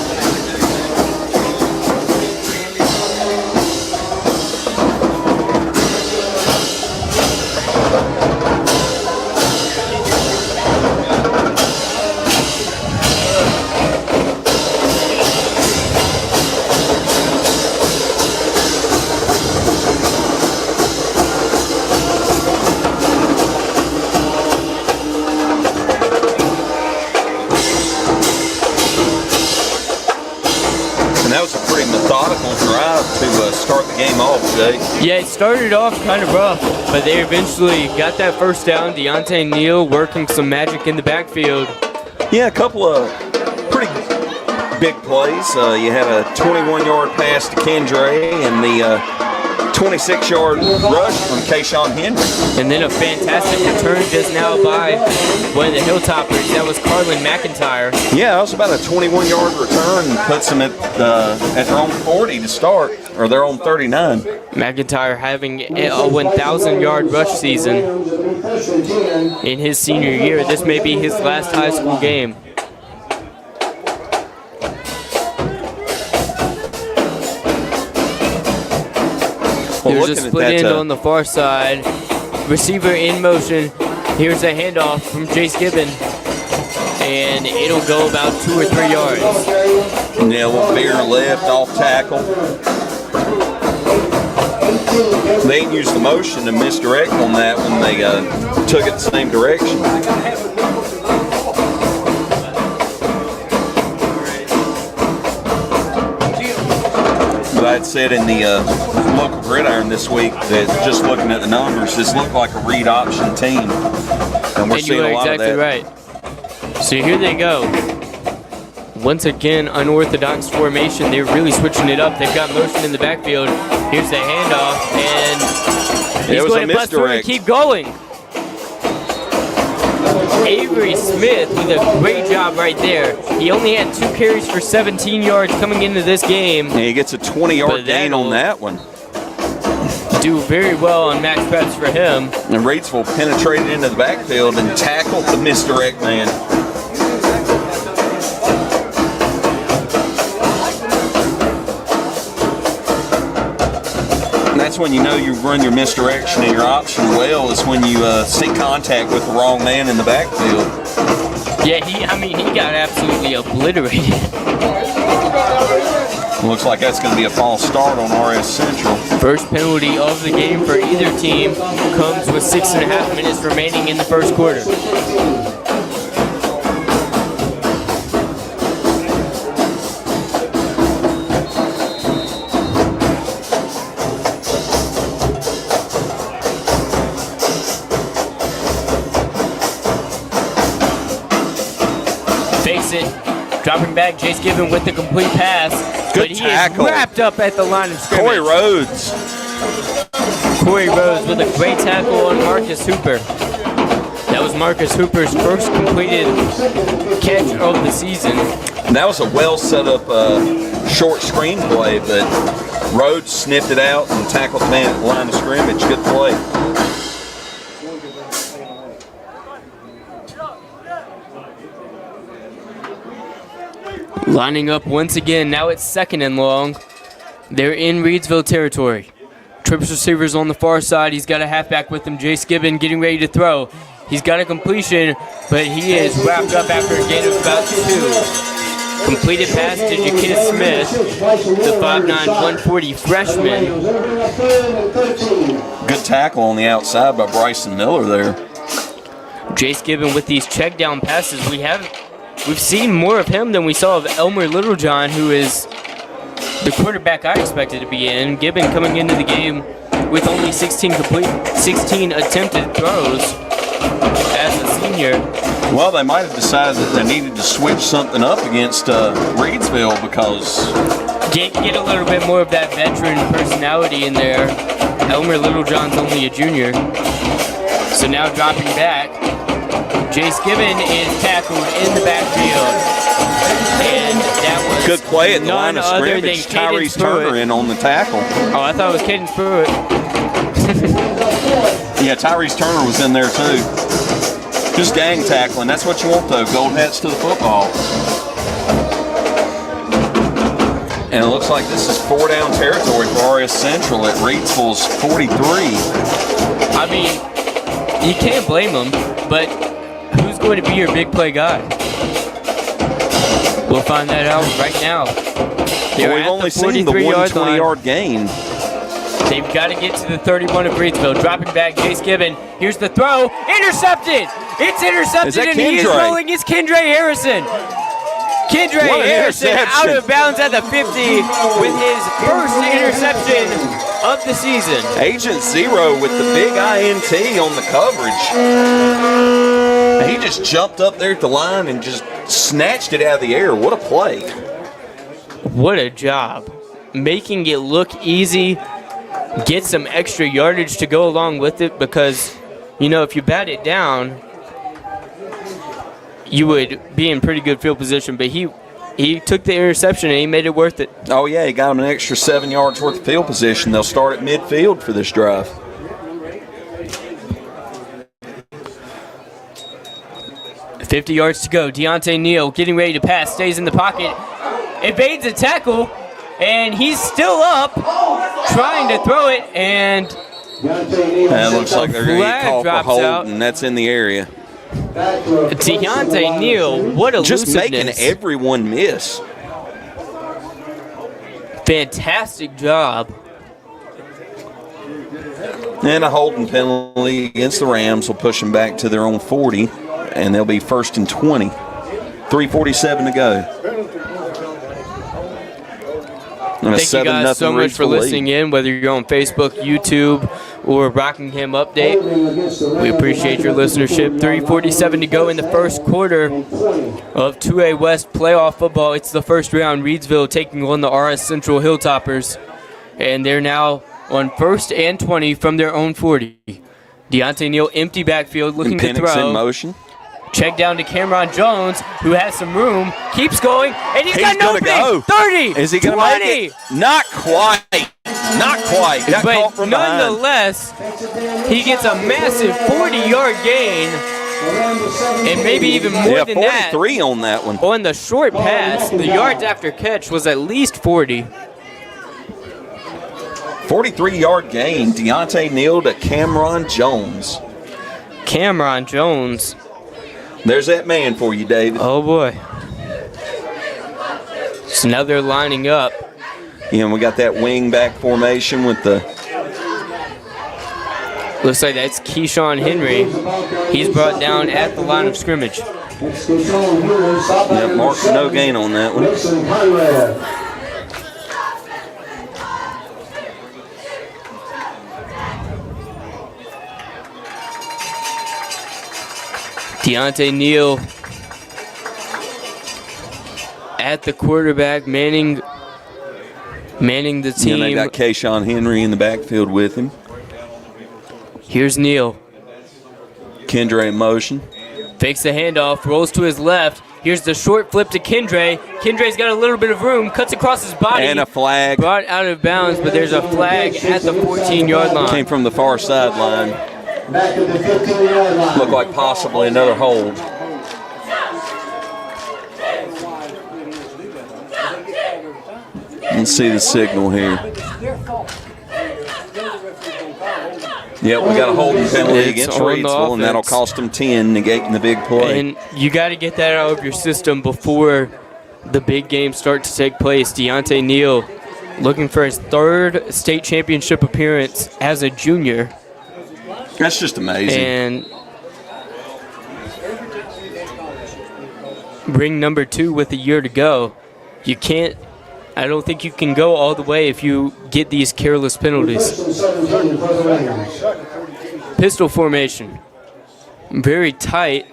And that was a pretty methodical drive to start the game off, Jay. Yeah, it started off kind of rough, but they eventually got that first down. Deontay Neal working some magic in the backfield. Yeah, a couple of pretty big plays. You had a 21-yard pass to Kendre and the 26-yard rush from Kayshawn Henry. And then a fantastic return just now by one of the Hilltoppers. That was Carlin McIntyre. Yeah, that was about a 21-yard return and puts them at their own 40 to start, or their own 39. McIntyre having a 1,000-yard rush season in his senior year. This may be his last high school game. Well, there's a split end on the far side. Receiver in motion. Here's a handoff from Jace Gibbon. And it'll go about 2 or 3 yards. Yeah, well, Bear left off tackle. They didn't use the motion to misdirect on that when they took it the same direction. But I'd said in the local gridiron this week that just looking at the numbers, this looked like a read option team. And we're seeing a lot of that. You are exactly right. So here they go. Once again, unorthodox formation. They're really switching it up. They've got motion in the backfield. Here's the handoff, and he's going to bust through and keep going. Avery Smith with a great job right there. He only had 2 carries for 17 yards coming into this game. And he gets a 20-yard gain on that one. Do very well on max preps for him. And Reidsville penetrated into the backfield and tackled the misdirect man. That's when you know you run your misdirection and your option well, is when you see contact with the wrong man in the backfield. Yeah, he got absolutely obliterated. Looks like that's going to be a false start on RS Central. First penalty of the game for either team comes with 6.5 minutes remaining in the first quarter. Dropping back, Jace Gibbon with the complete pass. Good but tackle. He is wrapped up at the line of scrimmage. Corey Rhodes with a great tackle on Marcus Hooper. That was Marcus Hooper's first completed catch of the season. And that was a well set up short screen play, but Rhodes sniffed it out and tackled the man at the line of scrimmage. Good play. Lining up once again. Now it's 2nd and long. They're in Reidsville territory. Trips receivers on the far side. He's got a halfback with him, Jace Gibbon, getting ready to throw. He's got a completion, but he is wrapped up after a gain of about 2. Completed pass to Jaquita Smith, the 5'9", 140 freshman. Good tackle on the outside by Bryson Miller there. Jace Gibbon with these check down passes. We've seen more of him than we saw of Elmer Littlejohn, who is the quarterback I expected to be in. Gibbon coming into the game with only 16 attempted throws as a senior. Well, they might have decided that they needed to switch something up against Reidsville because... Get a little bit more of that veteran personality in there. Elmer Littlejohn's only a junior. So now dropping back. Jace Gibbon is tackled in the backfield. And that was good play at the line of scrimmage. Tyrese Turner in on the tackle. Oh, I thought it was Caden Pruitt. Yeah, Tyrese Turner was in there too. Just gang tackling. That's what you want though. Gold hats to the football. And it looks like this is 4-down territory for RS Central at Reidsville's 43. I mean, you can't blame them, but who's going to be your big play guy? We'll find that out right now. Well, we've only seen the 120-yard gain. They've got to get to the 31 of Reidsville. Dropping back, Jace Gibbon. Here's the throw. Intercepted! It's intercepted, and he is rolling. It's Kendre Harrison. Kendre What an Harrison out interception. of bounds at the 50 with his first interception of the season. Agent Zero with the big INT on the coverage. He just jumped up there at the line and just snatched it out of the air. What a play. What a job. Making it look easy, get some extra yardage to go along with it because, you know, if you bat it down, you would be in pretty good field position, but he took the interception and he made it worth it. Oh, yeah, he got him an extra 7 yards worth of field position. They'll start at midfield for this drive. $50 yards to go. Deontay Neal getting ready to pass, stays in the pocket, evades a tackle, and he's still up, trying to throw it, and It looks like they're going to get called for drops hold, out. and that's in the area. Deontay Neal, what elusiveness. Just making everyone miss. Fantastic job. And a holding penalty against the Rams will push them back to their own 40, and they'll be 1st and 20. 3:47 to go. And Thank you guys so much for listening in, whether you're on Facebook, YouTube, or Rockingham Update. We appreciate your listenership. 3:47 to go in the first quarter of 2A West playoff football. It's the first round. Reidsville taking on the RS Central Hilltoppers. And they're now on 1st and 20 from their own 40. Deontay Neal, empty backfield, looking to Penix throw. in motion. Check down to Cameron Jones, who has some room, keeps going, and he's got an gonna opening. go. 30, Is he going to 20. make it? Not quite. Not quite. Got caught But from behind. nonetheless, he gets a massive 40-yard gain, and maybe even more Yeah, than that. 43 on that one. On the short pass, the yards after catch was at least 40. 43-yard gain. Deontay Neal to Cameron Jones. Cameron Jones. There's that man for you, David. Oh, boy. So now they're lining up. Yeah, and we got that wing back formation with the... Looks like that's Keyshawn Henry. He's brought down at the line of scrimmage. Yeah, Mark, no gain on that one. Deontay Neal at the quarterback, manning the team. And they got Keyshawn Henry in the backfield with him. Here's Neal. Kendre in motion. Fakes the handoff, rolls to his left. Here's the short flip to Kendre. Kendre's got a little bit of room, cuts across his body. And a flag. Brought out of bounds, but there's a flag at the 14-yard line. Came from the far sideline. Back at the 15-yard line. Looked like possibly another hold. Let's see the signal here. Yeah, we got a holding penalty It's against on the Reidsville, and that'll offense. cost them 10, negating the big play. And you got to get that out of your system before the big games start to take place. Deontay Neal looking for his 3rd state championship appearance as a junior. That's just amazing. And ring number 2 with a year to go. I don't think you can go all the way if you get these careless penalties. Pistol formation. Very tight.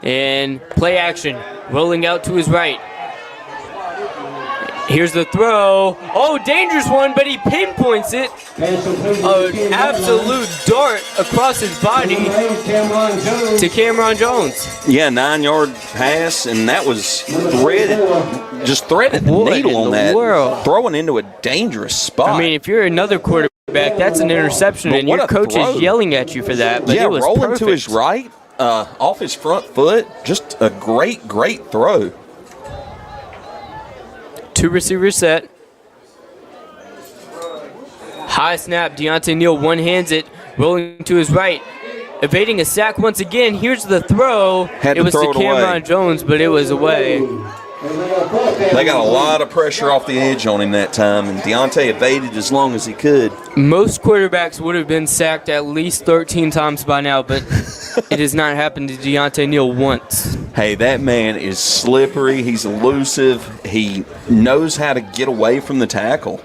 And play action. Rolling out to his right. Here's the throw. Oh, dangerous one, but he pinpoints it. An absolute dart across his body to Cameron Jones. Yeah, 9-yard pass, and that was threaded. Just threaded the What needle in on the that. world? Throwing into a dangerous spot. I mean, if you're another quarterback, that's an interception, But and what your a coach throw. is yelling at you for that. But yeah, it was rolling perfect. to his right, off his front foot. Just a great throw. 2 receivers set. High snap. Deontay Neal one-hands it, rolling to his right. Evading a sack once again. Here's the throw. Had to it was throw to it Cameron away. Jones, but it was away. They got a lot of pressure off the edge on him that time, and Deontay evaded as long as he could. Most quarterbacks would have been sacked at least 13 times by now, but it has not happened to Deontay Neal once. Hey, that man is slippery. He's elusive. He knows how to get away from the tackle.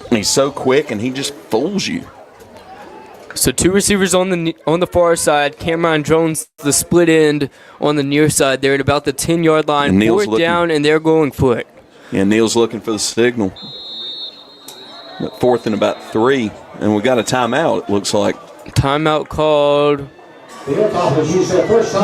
And he's so quick, and he just fools you. So 2 receivers on the far side. Cameron Jones, the split end on the near side. They're at about the 10-yard line. Fourth down, and they're going for it. Yeah, Neal's looking for the signal. But 4th and about 3, and we got a timeout, it looks like. Timeout called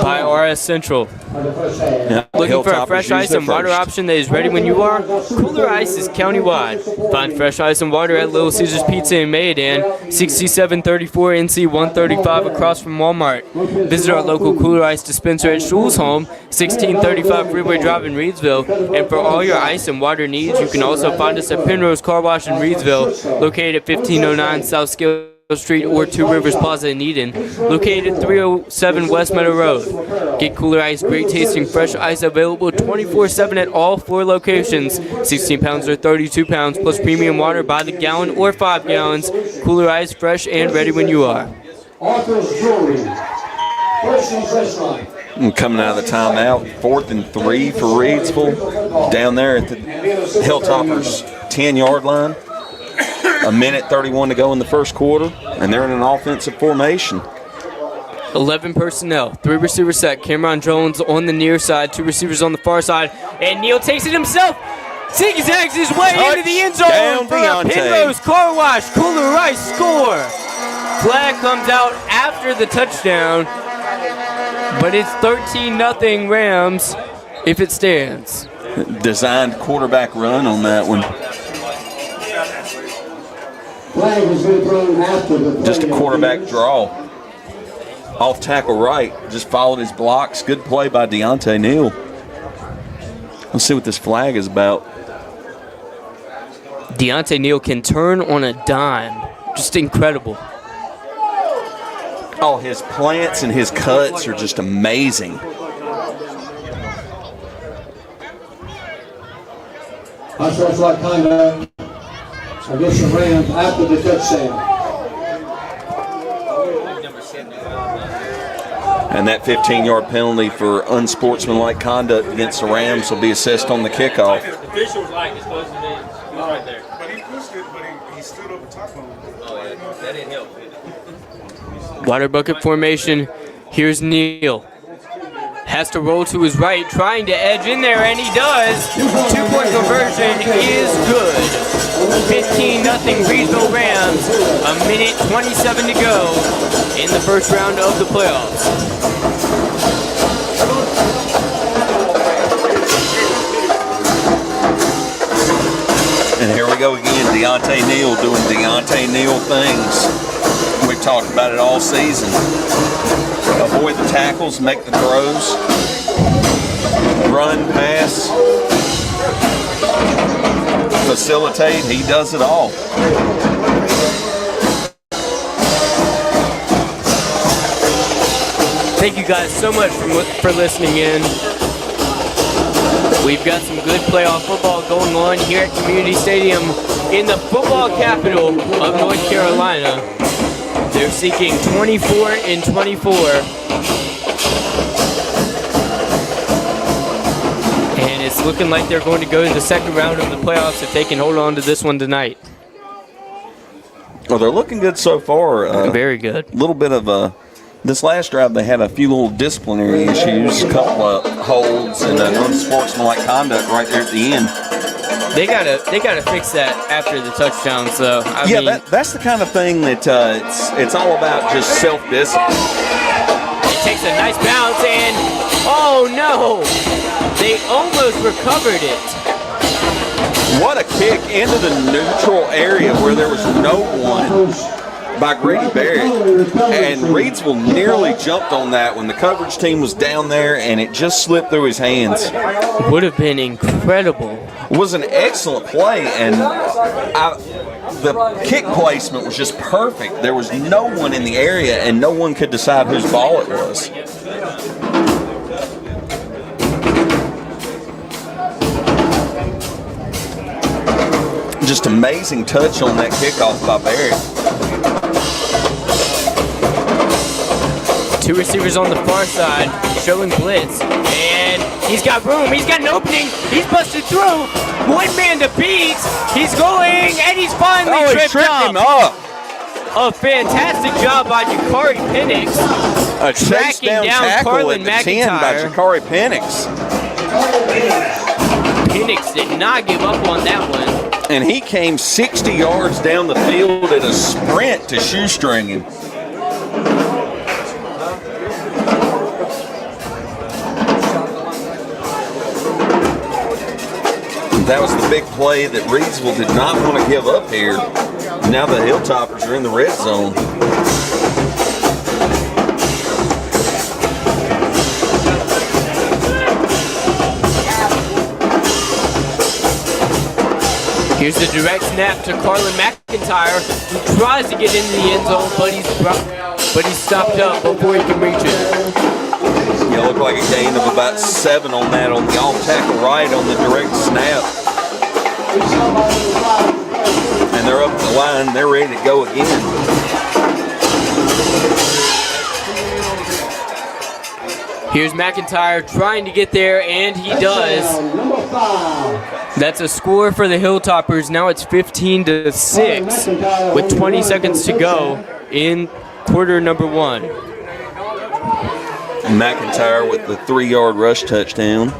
by RS Central. Yeah, Looking for a fresh ice and water option that is ready when you are? Kooler Ice is countywide. Find fresh ice and water at Little Caesars Pizza in Mayodan, 6734 NC 135 across from Walmart. Visit our local Kooler Ice dispenser at Schul's Home, 1635 Freeway Drive in Reidsville. And for all your ice and water needs, you can also find us at Pennrose Carwash in Reidsville, located at 1509 South Scale Street or Two Rivers Plaza in Eden, located at 307 West Meadow Road. Get Kooler Ice, great tasting fresh ice available 24/7 at all 4 locations. 16 pounds or 32 pounds plus premium water by the gallon or 5 gallons. Kooler Ice, fresh and ready when you are. And coming out of the timeout, 4th and 3 for Reidsville. Down there at the Hilltoppers 10-yard line. 1:31 to go in the first quarter, and they're in an offensive formation. 11 personnel, 3 receiver set. Cameron Jones on the near side, 2 receivers on the far side, and Neal takes it himself. Zigzags his way into the end zone for a Pennrose Carwash. Kooler Ice score. Flag comes out after the touchdown, but it's 13-0 Rams if it stands. Designed quarterback run on that one. Just a quarterback draw. Off tackle right. Just followed his blocks. Good play by Deontay Neal. Let's see what this flag is about. Deontay Neal can turn on a dime. Just incredible. Oh, his plants and his cuts are just amazing. That's like kind of against the Rams after the touchdown. And that 15-yard penalty for unsportsmanlike conduct against the Rams will be assessed on the kickoff. The official's like it's supposed to be. He's right there. But he pushed it, but he stood over top of him. Oh, yeah. That didn't help. Water bucket formation. Here's Neal. Has to roll to his right, trying to edge in there, and he does. 2-point conversion is good. 15-0 Reidsville Rams. 1:27 to go in the first round of the playoffs. And here we go again, Deontay Neal doing Deontay Neal things. We've talked about it all season. Avoid the tackles, make the throws, run, pass, facilitate. He does it all. Thank you guys so much for listening in. We've got some good playoff football going on here at Community Stadium in the football capital of North Carolina. They're seeking 24-24. And it's looking like they're going to go to the second round of the playoffs if they can hold on to this one tonight. Well, they're looking good so far. Very good. A little bit of this last drive, they had a few little disciplinary issues, a couple of holds, and unsportsmanlike conduct right there at the end. They gotta fix that after the touchdown. So I mean, that's the kind of thing that it's all about, just self-discipline. It takes a nice bounce, and oh no, they almost recovered it. What a kick into the neutral area where there was no one by Grady Barrett, and Reidsville nearly jumped on that when the coverage team was down there, and it just slipped through his hands. Would have been incredible. It was an excellent play, and the kick placement was just perfect. There was no one in the area, and no one could decide whose ball it was. Just amazing touch on that kickoff by Barrett. Two receivers on the far side showing blitz, and he's got room, he's got an opening, he's busted through, one man to beat, he's going, and he's finally tripped him up. A fantastic job by Jakari Penix. A chase down tackle Carlin at the 10 by Jakari Penix. Penix did not give up on that one. And he came 60 yards down the field at a sprint to shoestringing. That was the big play that Reidsville did not want to give up here. Now the Hilltoppers are in the red zone. Here's the direct snap to Carlin McIntyre, who tries to get into the end zone, but he's stopped up before he can reach it. Yeah, looked like a gain of about 7 on that on the off tackle right on the direct snap. And they're up the line. They're ready to go again. Here's McIntyre trying to get there, and he does. That's a score for the Hilltoppers. Now it's 15-6 with 20 seconds to go in quarter number 1. McIntyre with the 3-yard rush touchdown.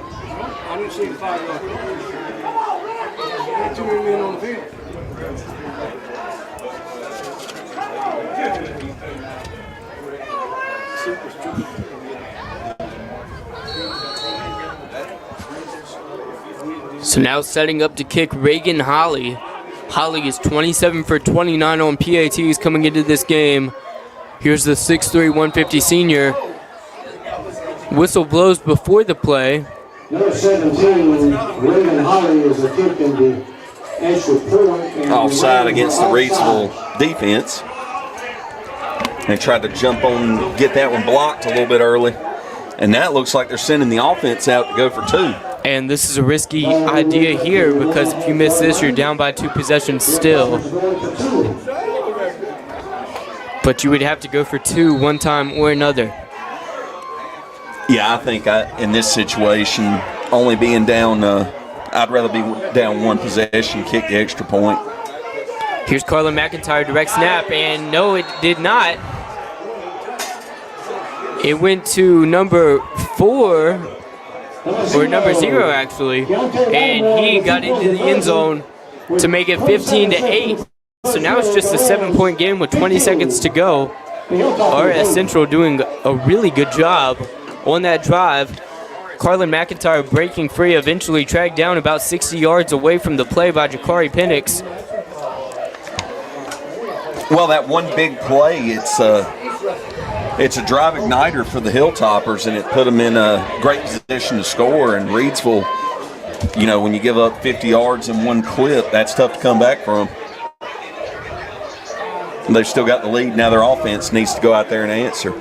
So now setting up to kick Reagan Holly. Holly is 27 for 29 on PATs coming into this game. Here's the 6'3", 150 senior. Whistle blows before the play. Number 17, Reagan Holly is a kick in the extra point. Offside against the Reidsville defense. They tried to jump on, get that one blocked a little bit early. And now it looks like they're sending the offense out to go for 2. And this is a risky idea here because if you miss this, you're down by 2 possessions still. But you would have to go for 2 one time or another. Yeah, I think in this situation, only being down, I'd rather be down 1 possession, kick the extra point. Here's Carlin McIntyre, direct snap, and no, it did not. It went to number 4, or number 0 actually, and he got into the end zone to make it 15-8. So now it's just a 7-point game with 20 seconds to go. RS Central doing a really good job on that drive. Carlin McIntyre breaking free, eventually tracked down about 60 yards away from the play by Jakari Penix. Well, that one big play, it's a drive igniter for the Hilltoppers, and it put them in a great position to score. And Reidsville, you know, when you give up 50 yards in one clip, that's tough to come back from. And they've still got the lead. Now their offense needs to go out there and answer.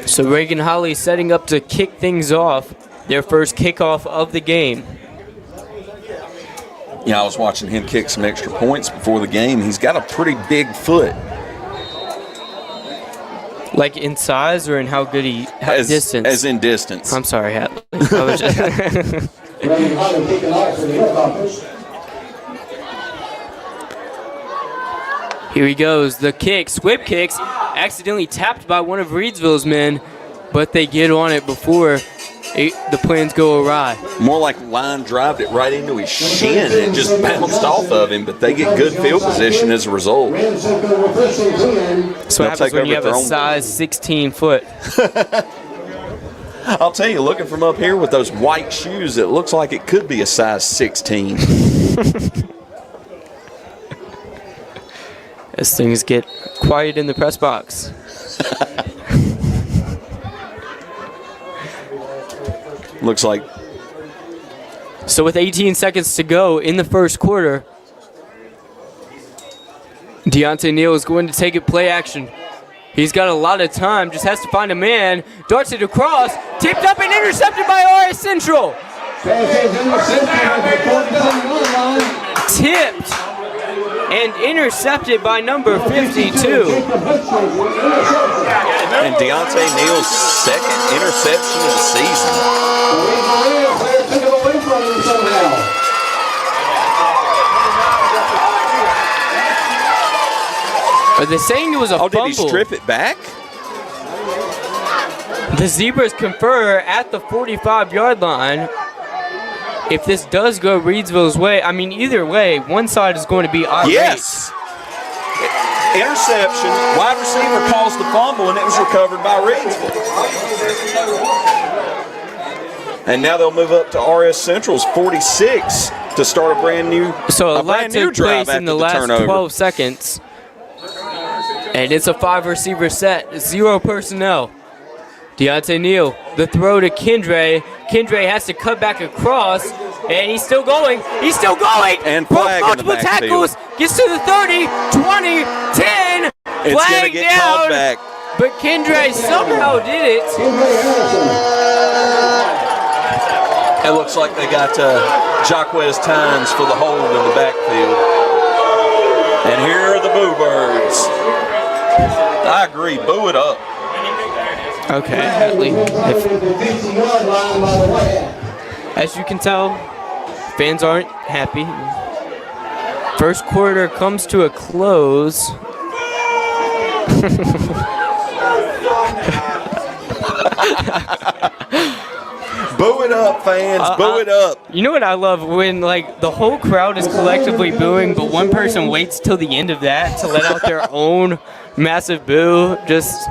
So Reagan Holly setting up to kick things off, their first kickoff of the game. Yeah, I was watching him kick some extra points before the game. He's got a pretty big foot. Like in size or in how good he has distance? As in distance. I'm sorry, Hatley. I was just Reagan Holly kicking off for the Hilltoppers. Here he goes, the kick, squib kicks, accidentally tapped by one of Reidsville's men, but they get on it before the plans go awry. More like line drive it right into his shin and it just bounced off of him, but they get good field position as a result. That's what happens when you have a size 16 foot. I'll tell you, looking from up here with those white shoes, it looks like it could be a size 16. As things get quiet in the press box. Looks like. So with 18 seconds to go in the first quarter, Deontay Neal is going to take it play action. He's got a lot of time, just has to find a man. Darts it across, tipped up and intercepted by RS Central. Tipped and intercepted by number 52. And Deontay Neal's second interception of the season. Are they saying it was a fumble? Did he strip it back? The Zebras confer at the 45-yard line. If this does go Reidsville's way, I mean, either way, one side is going to be irate. Yes. Interception. Wide receiver calls the fumble, and it was recovered by Reidsville. And now they'll move up to RS Central's 46 to start a brand new drive. So a lot took place in the last 12 seconds. And it's a 5-receiver set, 0 personnel. Deontay Neal, the throw to Kendre. Kendre has to cut back across, and he's still going. He's still going. And flag broke multiple in the backfield. tackles. Gets to the 30, 20, 10. It's flag going to get down. called back. But Kendre somehow did it. It looks like they got Jacquez Tynes for the hold in the backfield. And here are the Boo Birds. I agree. Boo it up. Okay, Hatley. As you can tell, fans aren't happy. First quarter comes to a close. Boo it up, fans. Boo it up. You know what I love? When, like, the whole crowd is collectively booing, but one person waits till the end of that to let out their own massive boo. Just...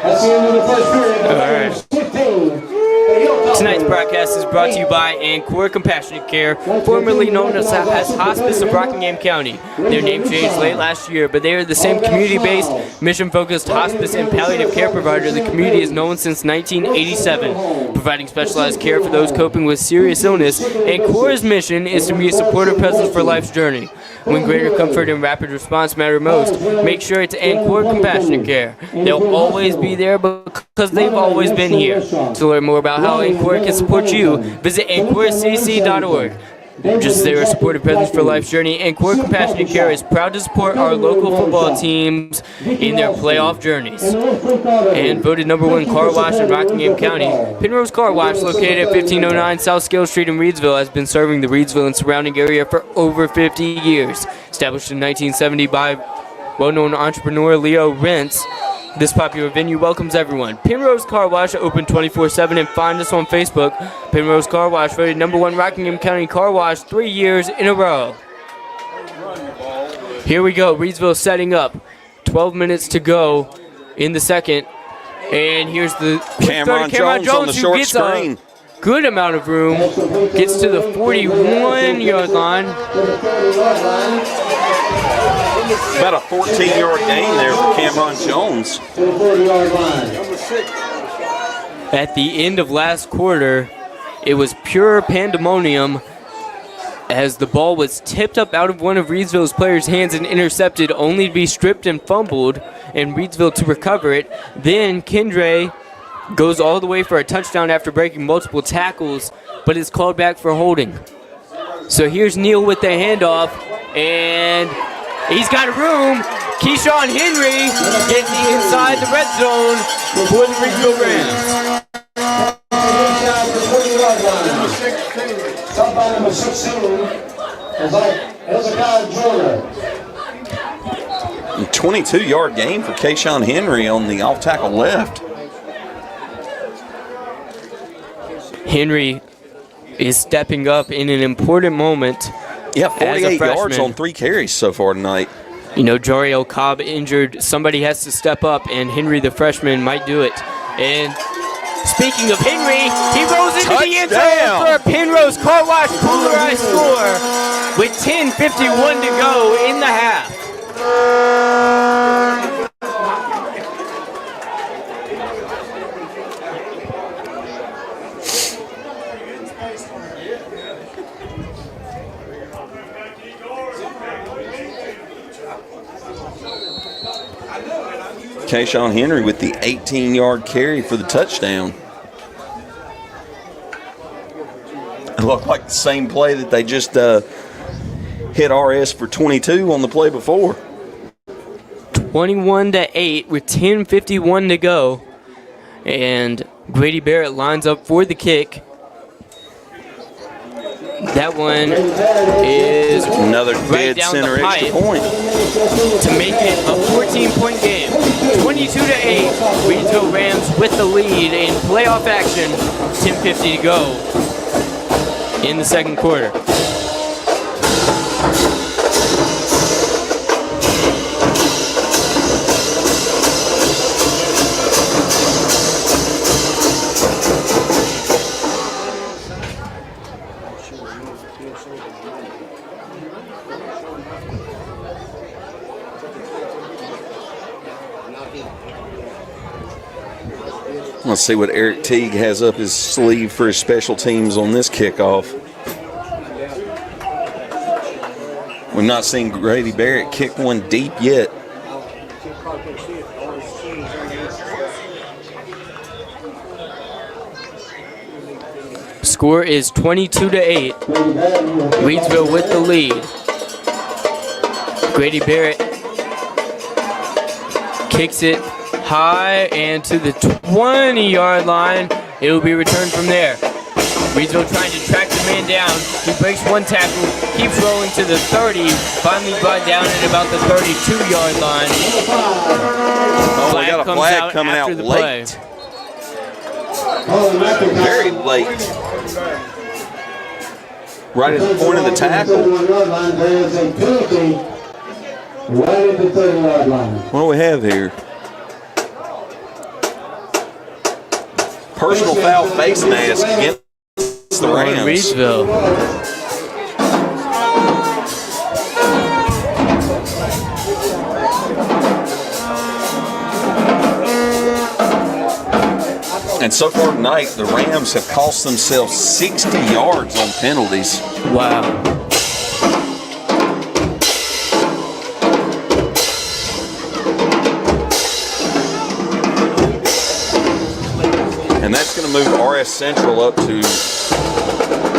That's the end of the first period. All right. 15. Tonight's broadcast is brought to you by Ancora Compassionate Care, formerly known as Hospice of Rockingham County. Their name changed late last year, but they are the same community-based, mission-focused hospice and palliative care provider the community has known since 1987. Providing specialized care for those coping with serious illness, Ancora's mission is to be a supportive presence for life's journey. When greater comfort and rapid response matter most, make sure it's Ancora Compassionate Care. They'll always be there because they've always been here. To learn more about how Ancora can support you, visit AncoraCC.org. Just as they are a supportive presence for life's journey, Ancora Compassionate Care is proud to support our local football teams in their playoff journeys. And voted #1 car wash in Rockingham County, Pennrose Carwash, located at 1509 South Scale Street in Reidsville, has been serving the Reidsville and surrounding area for over 50 years. Established in 1970 by well-known entrepreneur Leo Rentz, this popular venue welcomes everyone. Pennrose Carwash, open 24/7, and find us on Facebook. Pennrose Carwash, voted #1 Rockingham County Car Wash 3 years in a row. Here we go. Reidsville setting up. 12 minutes to go in the second. And here's the Cameron Jones on the short screen. Good amount of room. Gets to the 41-yard line. About a 14-yard gain there for Cameron Jones. At the end of last quarter, it was pure pandemonium as the ball was tipped up out of one of Reidsville's players' hands and intercepted, only to be stripped and fumbled, and Reidsville to recover it. Then Kendre goes all the way for a touchdown after breaking multiple tackles, but is called back for holding. So here's Neal with the handoff, and he's got room. Keyshawn Henry gets inside the red zone for the Reidsville Rams. Number 16 is like Hezekiah Jordan. 22-yard gain for Keyshawn Henry on the off-tackle left. Henry is stepping up in an important moment. Yeah, 48 yards on 3 carries so far tonight. You know, Jariel Cobb injured. Somebody has to step up, and Henry, the freshman, might do it. And speaking of Henry, he rolls into the end zone for a Pennrose Carwash Kooler Ice score with 10:51 to go in the half. Kayshawn Henry with the 18-yard carry for the touchdown. It looked like the same play that they just hit RS for 22 on the play before. 21-8 with 10:51 to go. And Grady Barrett lines up for the kick. That one is another right dead down center the pipe extra point to make it a 14-point game. 22-8, Reidsville Rams with the lead in playoff action. 10:50 to go in the second quarter. Let's see what Eric Teague has up his sleeve for his special teams on this kickoff. We've not seen Grady Barrett kick one deep yet. Score is 22-8. Reidsville with the lead. Grady Barrett kicks it high and to the 20-yard line. It will be returned from there. Reidsville trying to track the man down. He breaks one tackle, keeps rolling to the 30, finally brought down at about the 32-yard line. Oh, we got a flag coming out late. Very late. Right at the point of the tackle. What do we have here? Personal foul face mask against the Rams. Reidsville. And so far tonight, the Rams have cost themselves 60 yards on penalties. Wow. And that's going to move RS Central up to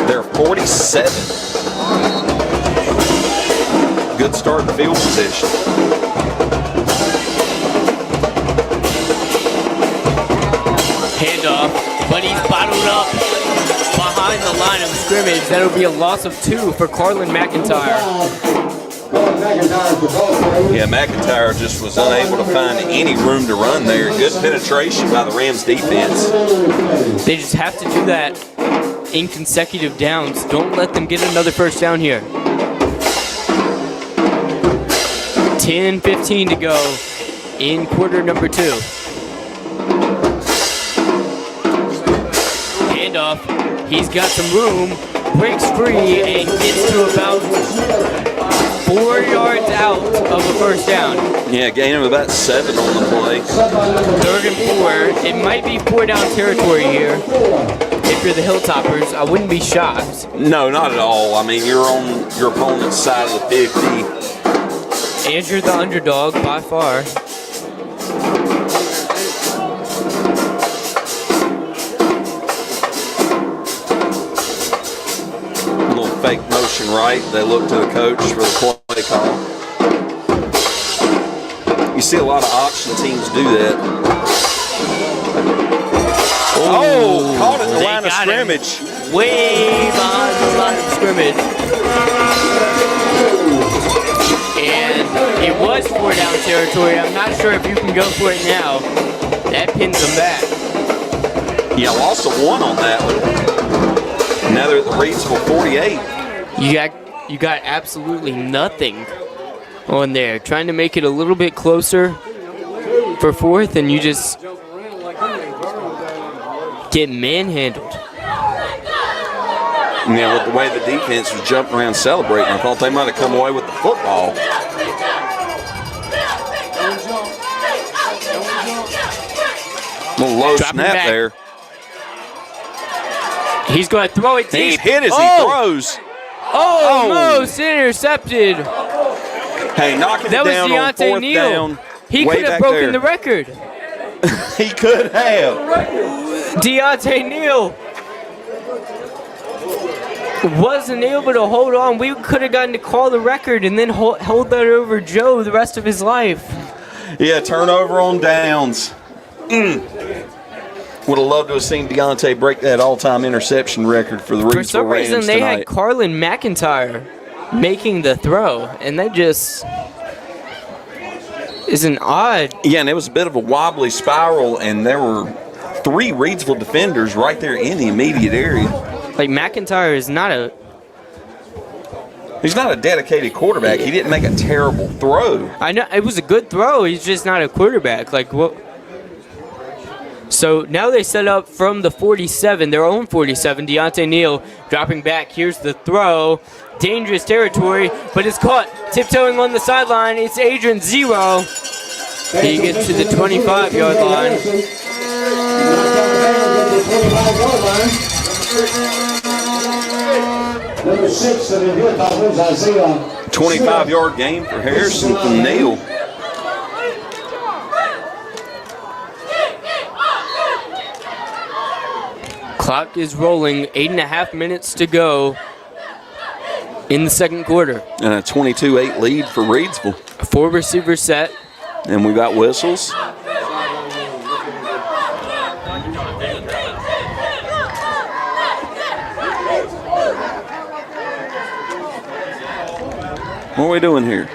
their 47. Good start in field position. Handoff, but he's bottled up behind the line of scrimmage. That'll be a loss of 2 for Carlin McIntyre. Yeah, McIntyre just was unable to find any room to run there. Good penetration by the Rams defense. They just have to do that in consecutive downs. Don't let them get another first down here. 10:15 to go in quarter number 2. Handoff, he's got some room, breaks free and gets to about 4 yards out of a first down. Yeah, gain of about 7 on the play. 3rd and 4. It might be 4 down territory here. If you're the Hilltoppers, I wouldn't be shocked. No, not at all. I mean, you're on your opponent's side of the 50. And you're the underdog by far. Fake motion right. They look to the coach for the play call. You see a lot of option teams do that. Oh, caught it in the line of scrimmage. Way behind the line of scrimmage. And it was 4 down territory. I'm not sure if you can go for it now. That pins them back. Yeah, loss of 1 on that one. Now they're at the Reidsville 48. You got absolutely nothing on there. Trying to make it a little bit closer for 4th, and you just get manhandled. Now, with the way the defense was jumping around celebrating, I thought they might have come away with the football. A little low snap there. He's going to throw it deep. He's hit as he throws. Almost intercepted. Hey, knocking it down on 4th down He Way could have back broken there. the record. He could have. Deontay Neal wasn't able to hold on. We could have gotten to call the record and then hold that over Joe the rest of his life. Yeah, turnover on downs. Would have loved to have seen Deontay break that all-time interception record for the Reidsville For some Rams reason, they tonight. had Carlin McIntyre making the throw, and that just is an odd. Yeah, and it was a bit of a wobbly spiral, and there were 3 Reidsville defenders right there in the immediate area. Like, McIntyre is not a. He's not a dedicated quarterback. He didn't make a terrible throw. I know it was a good throw. He's just not a quarterback. Like what? So now they set up from the 47, their own 47. Deontay Neal dropping back. Here's the throw. Dangerous territory, but it's caught. Tiptoeing on the sideline. It's Adrian Zero. He gets to the 25-yard line. Number 6 for the Hilltoppers, Isaiah. 25-yard gain for Harrison from Neal. Clock is rolling. 8.5 minutes to go in the second quarter. And a 22-8 lead for Reidsville. 4 receivers set. And we got whistles. What are we doing here?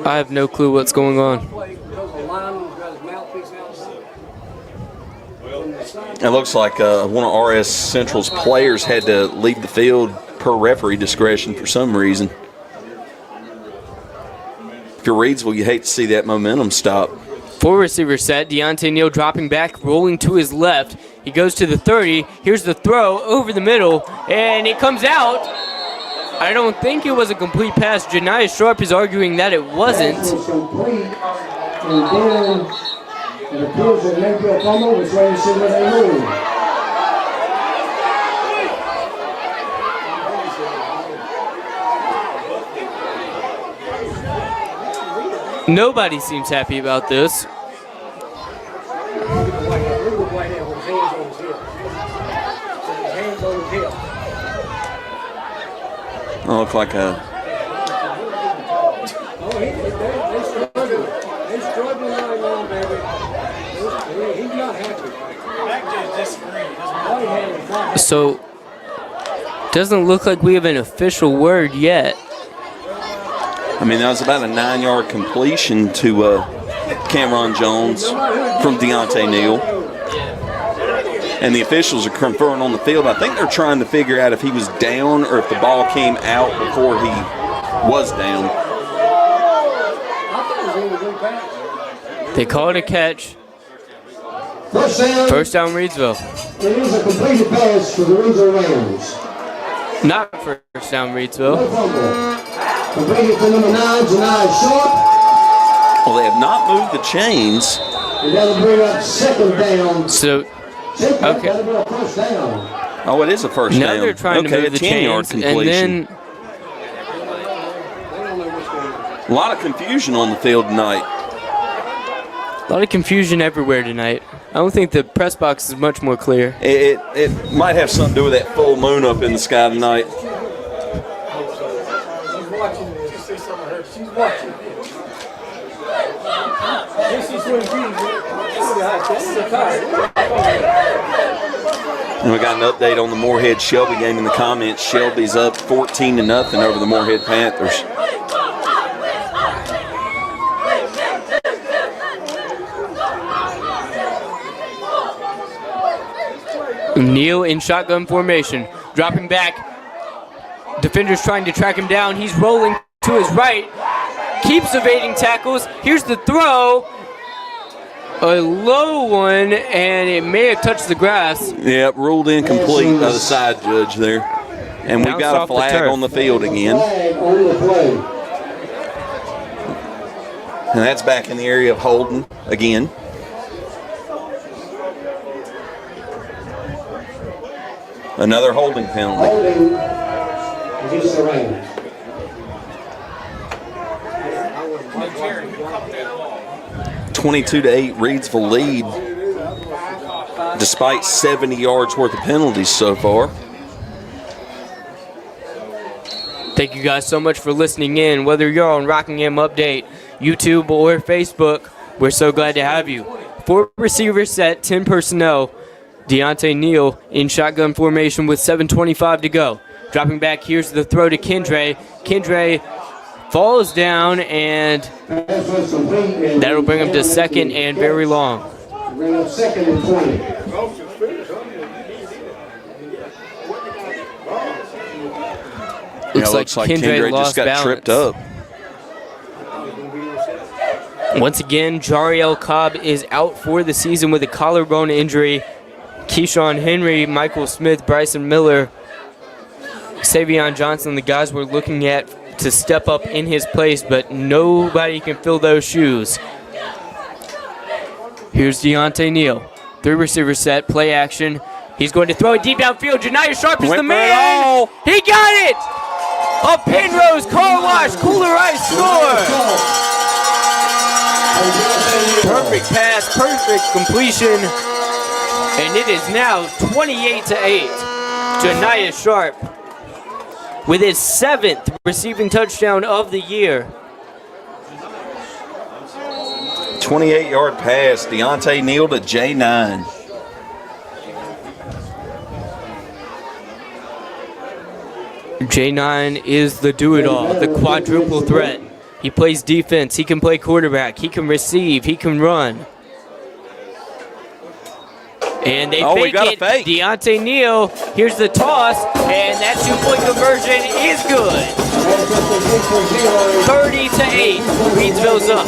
I have no clue what's going on. It looks like one of RS Central's players had to leave the field per referee discretion for some reason. If you're Reidsville, you hate to see that momentum stop. 4 receivers set. Deontay Neal dropping back, rolling to his left. He goes to the 30. Here's the throw over the middle, and it comes out. I don't think it was a complete pass. Janiah Sharp is arguing that it wasn't. It appears that Mayfield Palmer was ready to see where they move. Nobody seems happy about this. Look like a. They're struggling right now, baby. He's not happy. So, doesn't look like we have an official word yet. I mean, that was about a 9-yard completion to Cameron Jones from Deontay Neal. And the officials are conferring on the field. I think they're trying to figure out if he was down or if the ball came out before he was down. They call it a catch. First down, Reidsville. It is a completed pass for the Reidsville Rams. Not first down, Reidsville. No fumble. Completed to number 9, Janiah Sharp. Well, they have not moved the chains. And that'll bring up second down. So, Okay. That'll be a first down. Oh, it is a first down. Now they're trying to move the 10-yard chains, completion. and then A lot of confusion on the field tonight. a lot of confusion everywhere tonight. I don't think the press box is much more clear. It might have something to do with that full moon up in the sky tonight. She's watching this. You see some of her. She's watching this. This is when And we got an update on the Moorhead Shelby game in the comments. Shelby's up 14-0 over the Moorhead Panthers. Neal in shotgun formation, dropping back. Defenders trying to track him down. He's rolling to his right, keeps evading tackles. Here's the throw. A low one, and it may have touched the grass. Yep, ruled incomplete by the side judge there. And we've got a flag on the field again. And that's back in the area of holding again. Another holding penalty. Holding against the Rams. 22-8 Reidsville lead, despite 70 yards worth of penalties so far. Thank you guys so much for listening in. Whether you're on Rockingham Update, YouTube, or Facebook, we're so glad to have you. 4 receivers set, 10 personnel. Deontay Neal in shotgun formation with 7:25 to go. Dropping back, here's the throw to Kendre. Kendre falls down, and that'll bring him to second and very long. Bring up second and 20. Looks like Kendre just got tripped up. Once again, Jariel Cobb is out for the season with a collarbone injury. Keyshawn Henry, Michael Smith, Bryson Miller, Savion Johnson, the guys we're looking at to step up in his place, but nobody can fill those shoes. Here's Deontay Neal. 3 receiver set, play action. He's going to throw it deep downfield. Janiah Sharp is the man. He got it! A Pennrose Carwash, Kooler Ice score! Perfect pass, perfect completion. And it is now 28-8. Janiah Sharp with his 7th receiving touchdown of the year. 28-yard pass, Deontay Neal to J9. J9 is the do-it-all, the quadruple threat. He plays defense, he can play quarterback, he can receive, he can run. And they fake it. Deontay Neal, here's the toss, and that 2-point conversion is good. 30-8, Reidsville's up.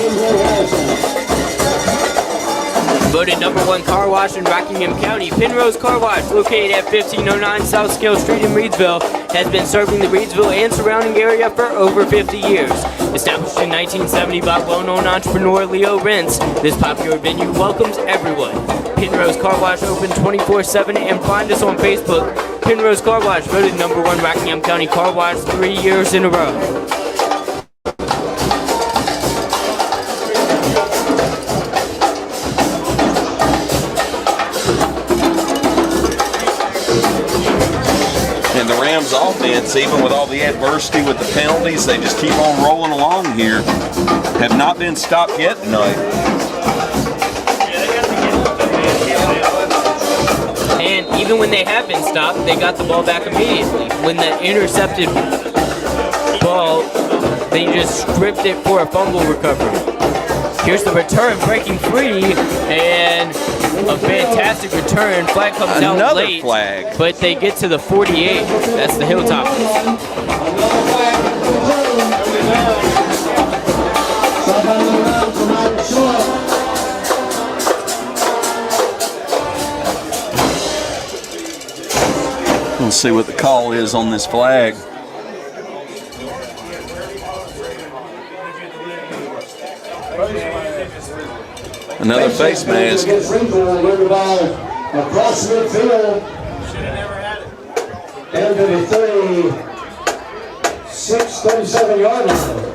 Voted #1 car wash in Rockingham County, Pennrose Carwash, located at 1509 South Scale Street in Reidsville, has been serving the Reidsville and surrounding area for over 50 years. Established in 1970 by well-known entrepreneur Leo Rentz, this popular venue welcomes everyone. Pennrose Carwash open 24/7, and find us on Facebook. Pennrose Carwash, voted #1 Rockingham County Car Wash 3 years in a row. And the Rams offense, even with all the adversity with the penalties, they just keep on rolling along here. Have not been stopped yet tonight. And even when they have been stopped, they got the ball back immediately. When that intercepted ball, they just stripped it for a fumble recovery. Here's the return, breaking free, and a fantastic return. Flag comes out late, flag. But they get to the 48. That's the Hilltoppers. Let's see what the call is on this flag. Another face mask. Across midfield. Into the 36, 37-yard line.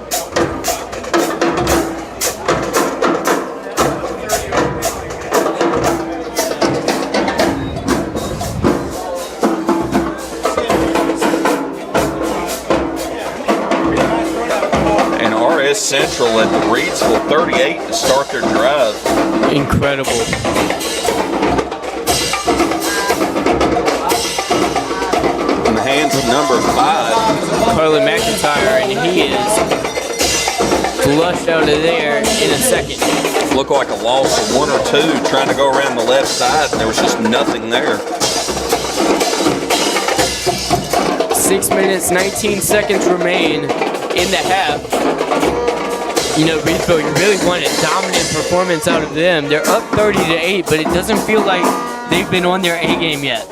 Central at the Reidsville 38 to start their drive. Incredible. In the hands of number 5. Carlin McIntyre, and he is flushed out of there in a second. Looked like a loss of 1 or 2 trying to go around the left side, and there was just nothing there. 6 minutes, 19 seconds remain in the half. You know, Reidsville, you really want a dominant performance out of them. They're up 30-8, but it doesn't feel like they've been on their A game yet.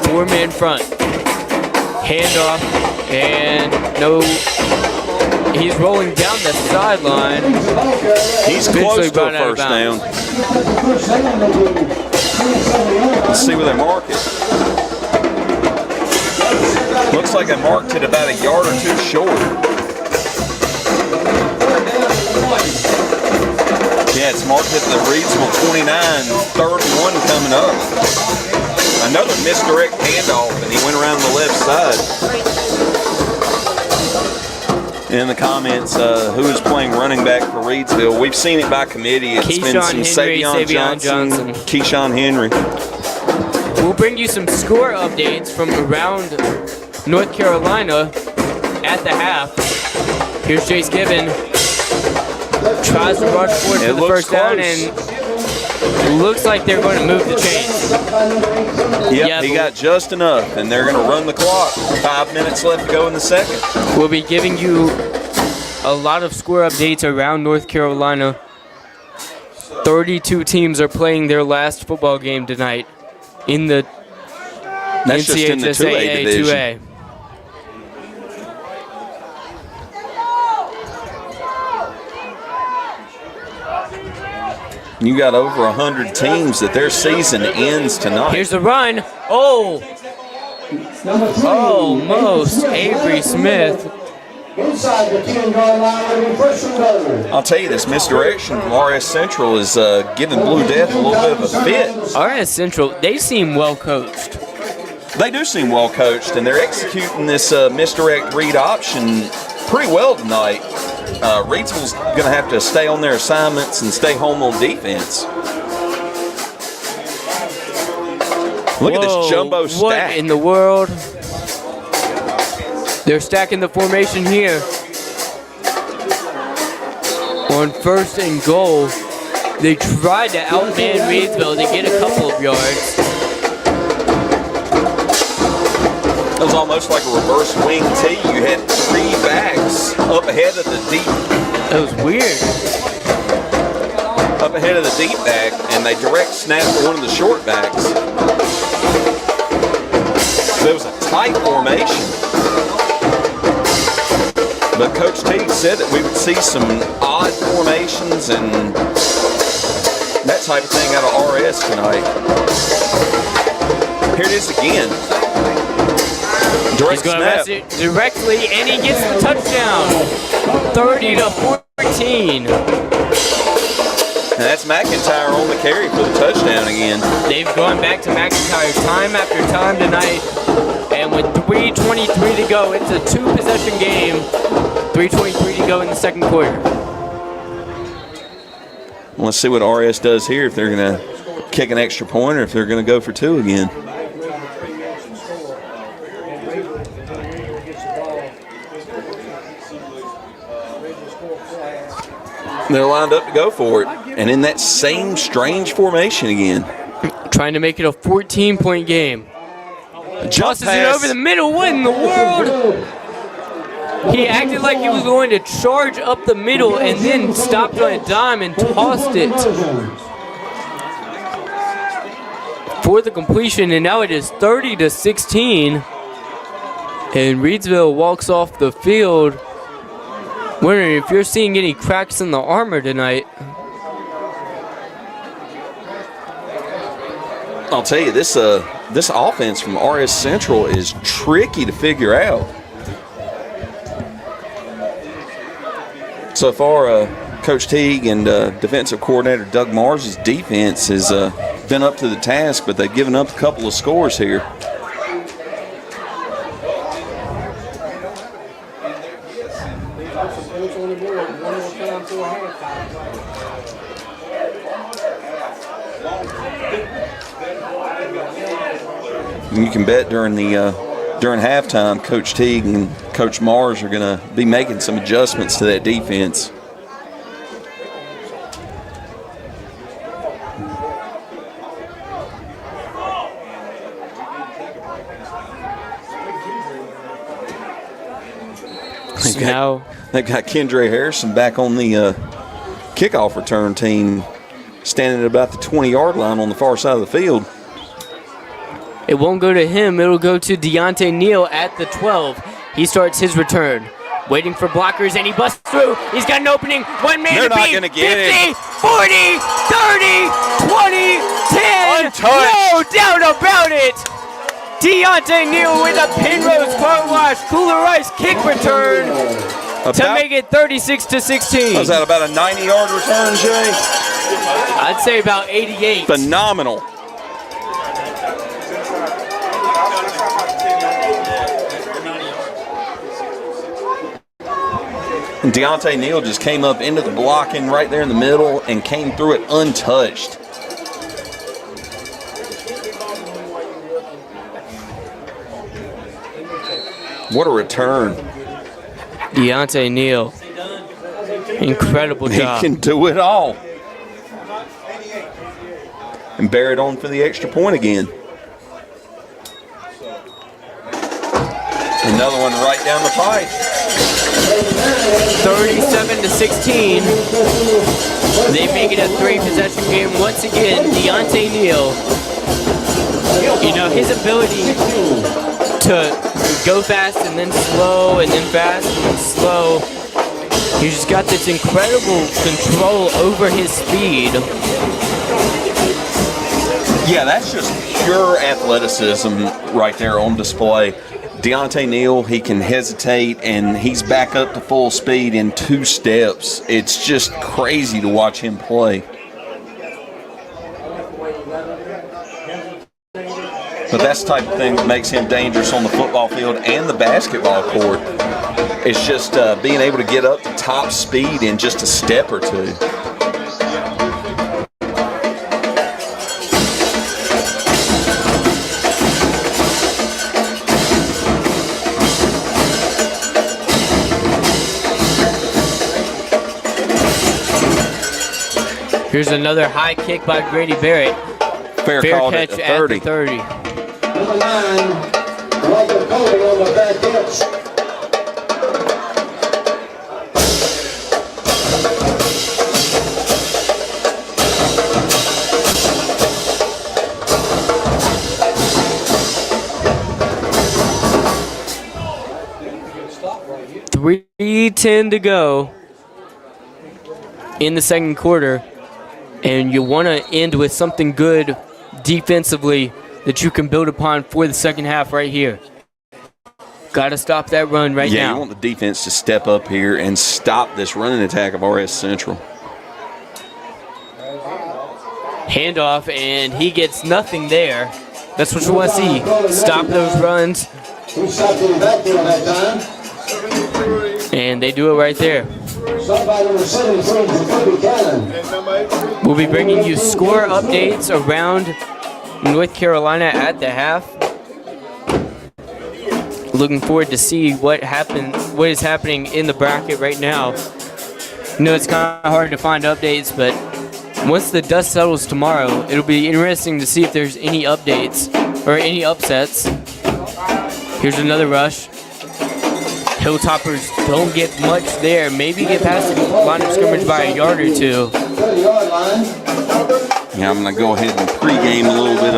Four-man front. Handoff, and no he's rolling down the sideline. He's close to a first down. Let's see where they mark it. Looks like they marked it about a yard or two short. Yeah, it's marked at the Reidsville 29, 3rd and 1 coming up. Another misdirect handoff, and he went around the left side. In the comments, who is playing running back for Reidsville? We've seen it by committee. It's been some Savion Johnson, Keyshawn Henry. We'll bring you some score updates from around North Carolina at the half. Here's Chase Gibbon. Tries to rush forward for the first down, and it looks like they're going to move the chains. Yep, he got just enough, and they're going to run the clock. 5 minutes left to go in the second. We'll be giving you a lot of score updates around North Carolina. 32 teams are playing their last football game tonight in the NCHSAA 2A. You got over 100 teams that their season ends tonight. Here's the run. Oh! Almost Avery Smith. Inside the 10-yard line, first and goal. I'll tell you, this misdirection from RS Central is giving Blue Death a little bit of a fit. RS Central, they seem well coached. They do seem well coached, and they're executing this misdirect read option pretty well tonight. Reidsville's going to have to stay on their assignments and stay home on defense. Look at this jumbo stack. What in the world? They're stacking the formation here. On 1st and goal, they tried to outman Reidsville to get a couple of yards. It was almost like a reverse wing tee. You had 3 backs up ahead of the deep. That was weird. Up ahead of the deep back, and they direct snapped one of the short backs. There was a tight formation. But Coach Teague said that we would see some odd formations and that type of thing out of RS tonight. Here it is again. Direct He's going to rest it directly, and he gets the touchdown. 30-14. And that's McIntyre on the carry for the touchdown again. They've gone back to McIntyre time after time tonight. And with 3:23 to go, it's a 2-possession game. 3:23 to go in the second quarter. Well, let's see what RS does here, if they're going to kick an extra point or if they're going to go for 2 again. They're lined up to go for it. And in that same strange formation again. Trying to make it a 14-point game. Tosses it over the middle. What in the world? He acted like he was going to charge up the middle and then stopped on a dime and tossed it for the completion. And now it is 30-16. And Reidsville walks off the field. Wondering if you're seeing any cracks in the armor tonight. I'll tell you, this offense from RS Central is tricky to figure out. So far, Coach Teague and defensive coordinator Doug Mars' defense has been up to the task, but they've given up a couple of scores here. You can bet during halftime, Coach Teague and Coach Mars are going to be making some adjustments to that defense. They've got Kendra Harrison back on the kickoff return team, standing at about the 20-yard line on the far side of the field. It won't go to him. It'll go to Deontay Neal at the 12. He starts his return. waiting for blockers, and he busts through. He's got an opening. One man They're to not beat. gonna get 50, it. 40, 30, 20, 10. Untouched. No doubt about it. Deontay Neal with a Pennrose Carwash Kooler Ice kick return to make it 36-16. Was that about a 90-yard return, Jay? I'd say about 88. Phenomenal. And Deontay Neal just came up into the blocking right there in the middle and came through it untouched. What a return. Deontay Neal. Incredible job. He can do it all. And bear it on for the extra point again. Another one right down the pipe. 37-16. They make it a 3-possession game once again. Deontay Neal. You know, his ability to go fast and then slow and then fast and then slow. He's just got this incredible control over his speed. Yeah, that's just pure athleticism right there on display. Deontay Neal, he can hesitate, and he's back up to full speed in 2 steps. It's just crazy to watch him play. But that's the type of thing that makes him dangerous on the football field and the basketball court. It's just being able to get up to top speed in just a step or two. Here's another high kick by Grady Barrett. Fair call at the 30. At the 30. Number 9, Michael Cody on the back catch. .310 to go in the second quarter, and you want to end with something good defensively that you can build upon for the second half right here. Got to stop that run right now. Yeah, you want the defense to step up here and stop this running attack of RS Central. Handoff, and he gets nothing there. That's what you want to see. Stop those runs. He stopped in the backfield that time. And they do it right there. Somebody number 73 is Kobe Cannon. We'll be bringing you score updates around North Carolina at the half. Looking forward to see what is happening in the bracket right now. You know, it's kind of hard to find updates, but once the dust settles tomorrow, it'll be interesting to see if there's any updates or any upsets. Here's another rush. Hilltoppers don't get much there. Maybe get past the line of scrimmage by a yard or two. 30-yard line. Yeah, I'm going to go ahead and pregame a little bit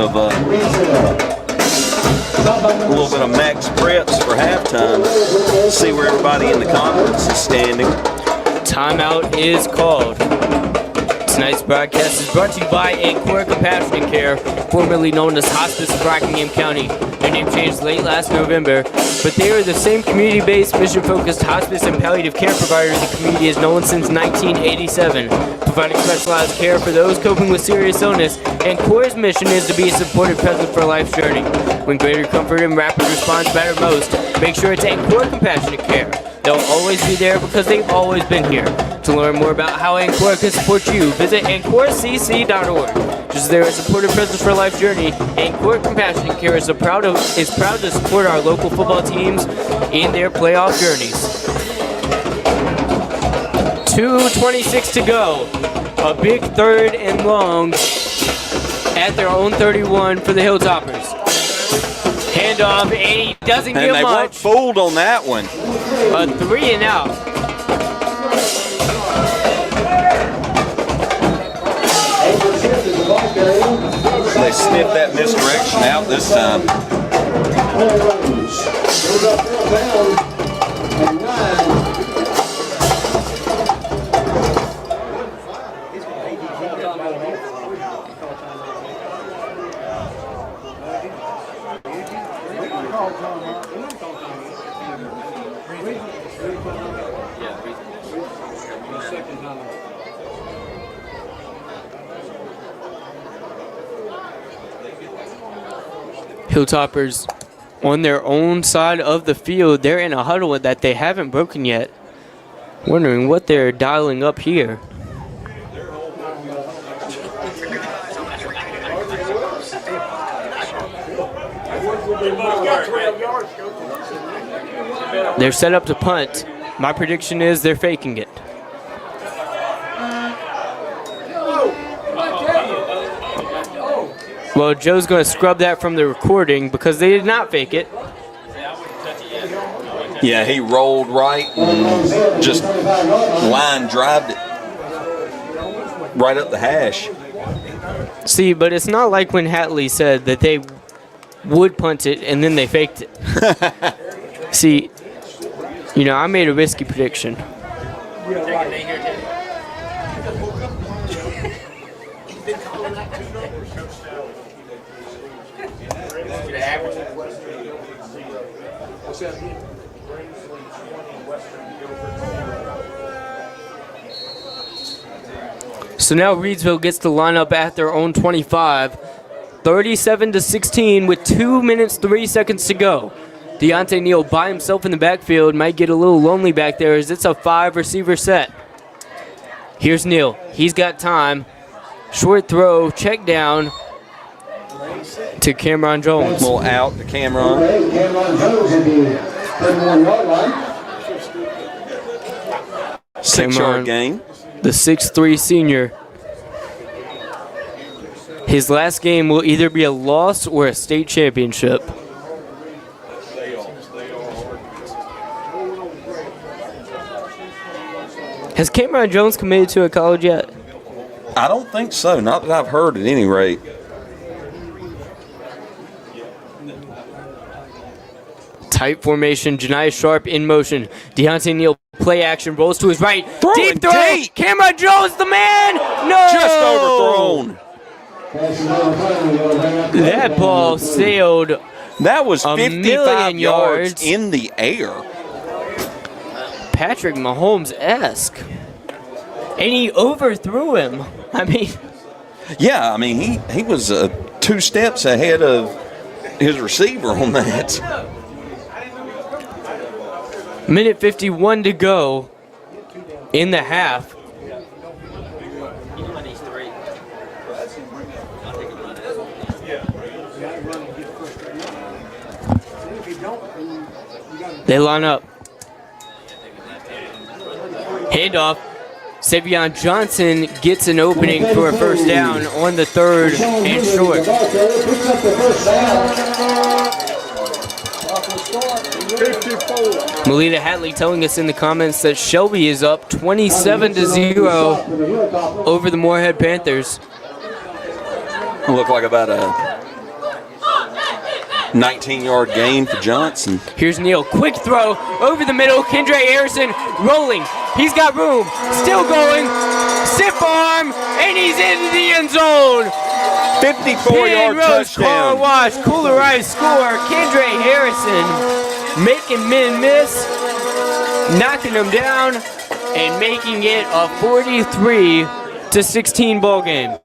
of max preps for halftime. See where everybody in the conference is standing. Timeout is called. Tonight's broadcast is brought to you by Ancora Compassionate Care, formerly known as Hospice of Pregame County. Their name changed late last November, but they are the same community-based, mission-focused hospice and palliative care provider the community has known since 1987. Providing specialized care for those coping with serious illness, Ancora's mission is to be a supportive presence for life's journey. When greater comfort and rapid response matter most, make sure it's Ancora Compassionate Care. They'll always be there because they've always been here. To learn more about how Ancora can support you, visit AncoraCC.org. Just there a supportive presence for life's journey, Ancora Compassionate Care is proud to support our local football teams in their playoff journeys. 2:26 to go. A big 3rd and long at their own 31 for the Hilltoppers. Handoff, and he doesn't And get they weren't much. fooled on that one. A 3 and out. They sniffed that misdirection out this time. Goes up down, and 9. Hilltoppers on their own side of the field. They're in a huddle that they haven't broken yet. Wondering what they're dialing up here. They're set up to punt. My prediction is they're faking it. Well, Joe's going to scrub that from the recording because they did not fake it. Yeah, he rolled right and just line drived it right up the hash. See, but it's not like when Hatley said that they would punt it and then they faked it. See, you know, I made a risky prediction. So now Reidsville gets to line up at their own 25, 37-16 with 2 minutes, 3 seconds to go. Deontay Neal by himself in the backfield might get a little lonely back there as it's a 5-receiver set. Here's Neal. He's got time. Short throw, check down to Cameron Jones. Little out to Cameron. Cameron Jones in the 31-yard line. 6-yard gain. The 6'3" senior. His last game will either be a loss or a state championship. Has Cameron Jones committed to a college yet? I don't think so. Not that I've heard at any rate. Tight formation. Janiah Sharp in motion. Deontay Neal play action. Rolls to his right. Deep throw. Deep. Cameron Jones, the man. No. Just overthrown. That ball sailed That was a 55 million yards in the air. Patrick Mahomes-esque. And he overthrew him. I mean. Yeah, I mean, he was 2 steps ahead of his receiver on that. Minute 51 to go in the half. They line up. Handoff. Savion Johnson gets an opening for a first down on the 3rd and short. Melita Hatley telling us in the comments that Shelby is up 27-0 over the Moorhead Panthers. Looked like about a 19-yard gain for Johnson. Here's Neal. Quick throw over the middle. Kendra Harrison rolling. He's got room. Still going. Stiff arm. And he's into the end zone. 54-yard Pennrose touchdown. Carwash. Kooler Ice score. Kendra Harrison making men miss. Knocking them down. And making it a 43-16 ball game.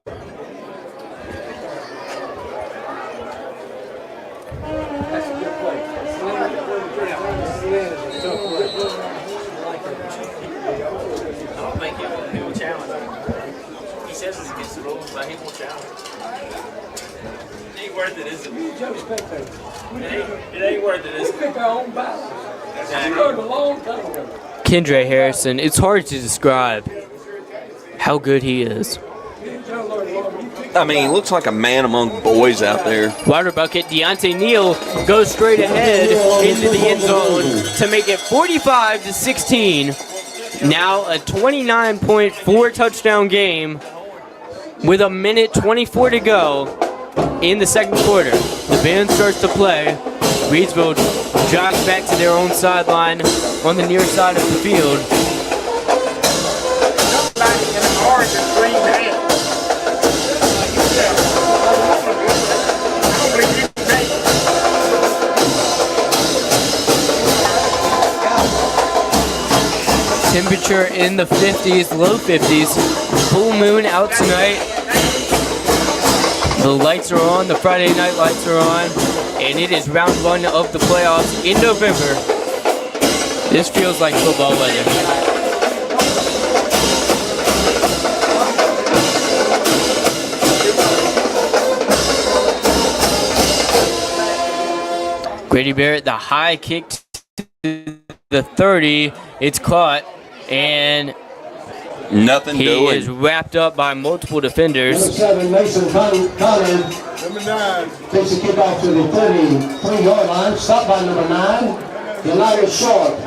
Kendra Harrison, it's hard to describe how good he is. I mean, he looks like a man among boys out there. Water bucket, Deontay Neal goes straight ahead into the end zone to make it 45-16. Now a 29.4 touchdown game with a minute 24 to go in the second quarter. The band starts to play. Reidsville jogs back to their own sideline on the near side of the field. Temperature in the 50s, low 50s. Full moon out tonight. The lights are on, the Friday night lights are on. and it is round 1 of the playoffs in November. This feels like football weather. Grady Barrett, the high kick to the 30. It's caught, and nothing he doing. is wrapped up by multiple defenders. Number 7, Mason Connor. Number 9 takes the kick off to the 33-yard line. Stopped by number 9, Elias Sharp.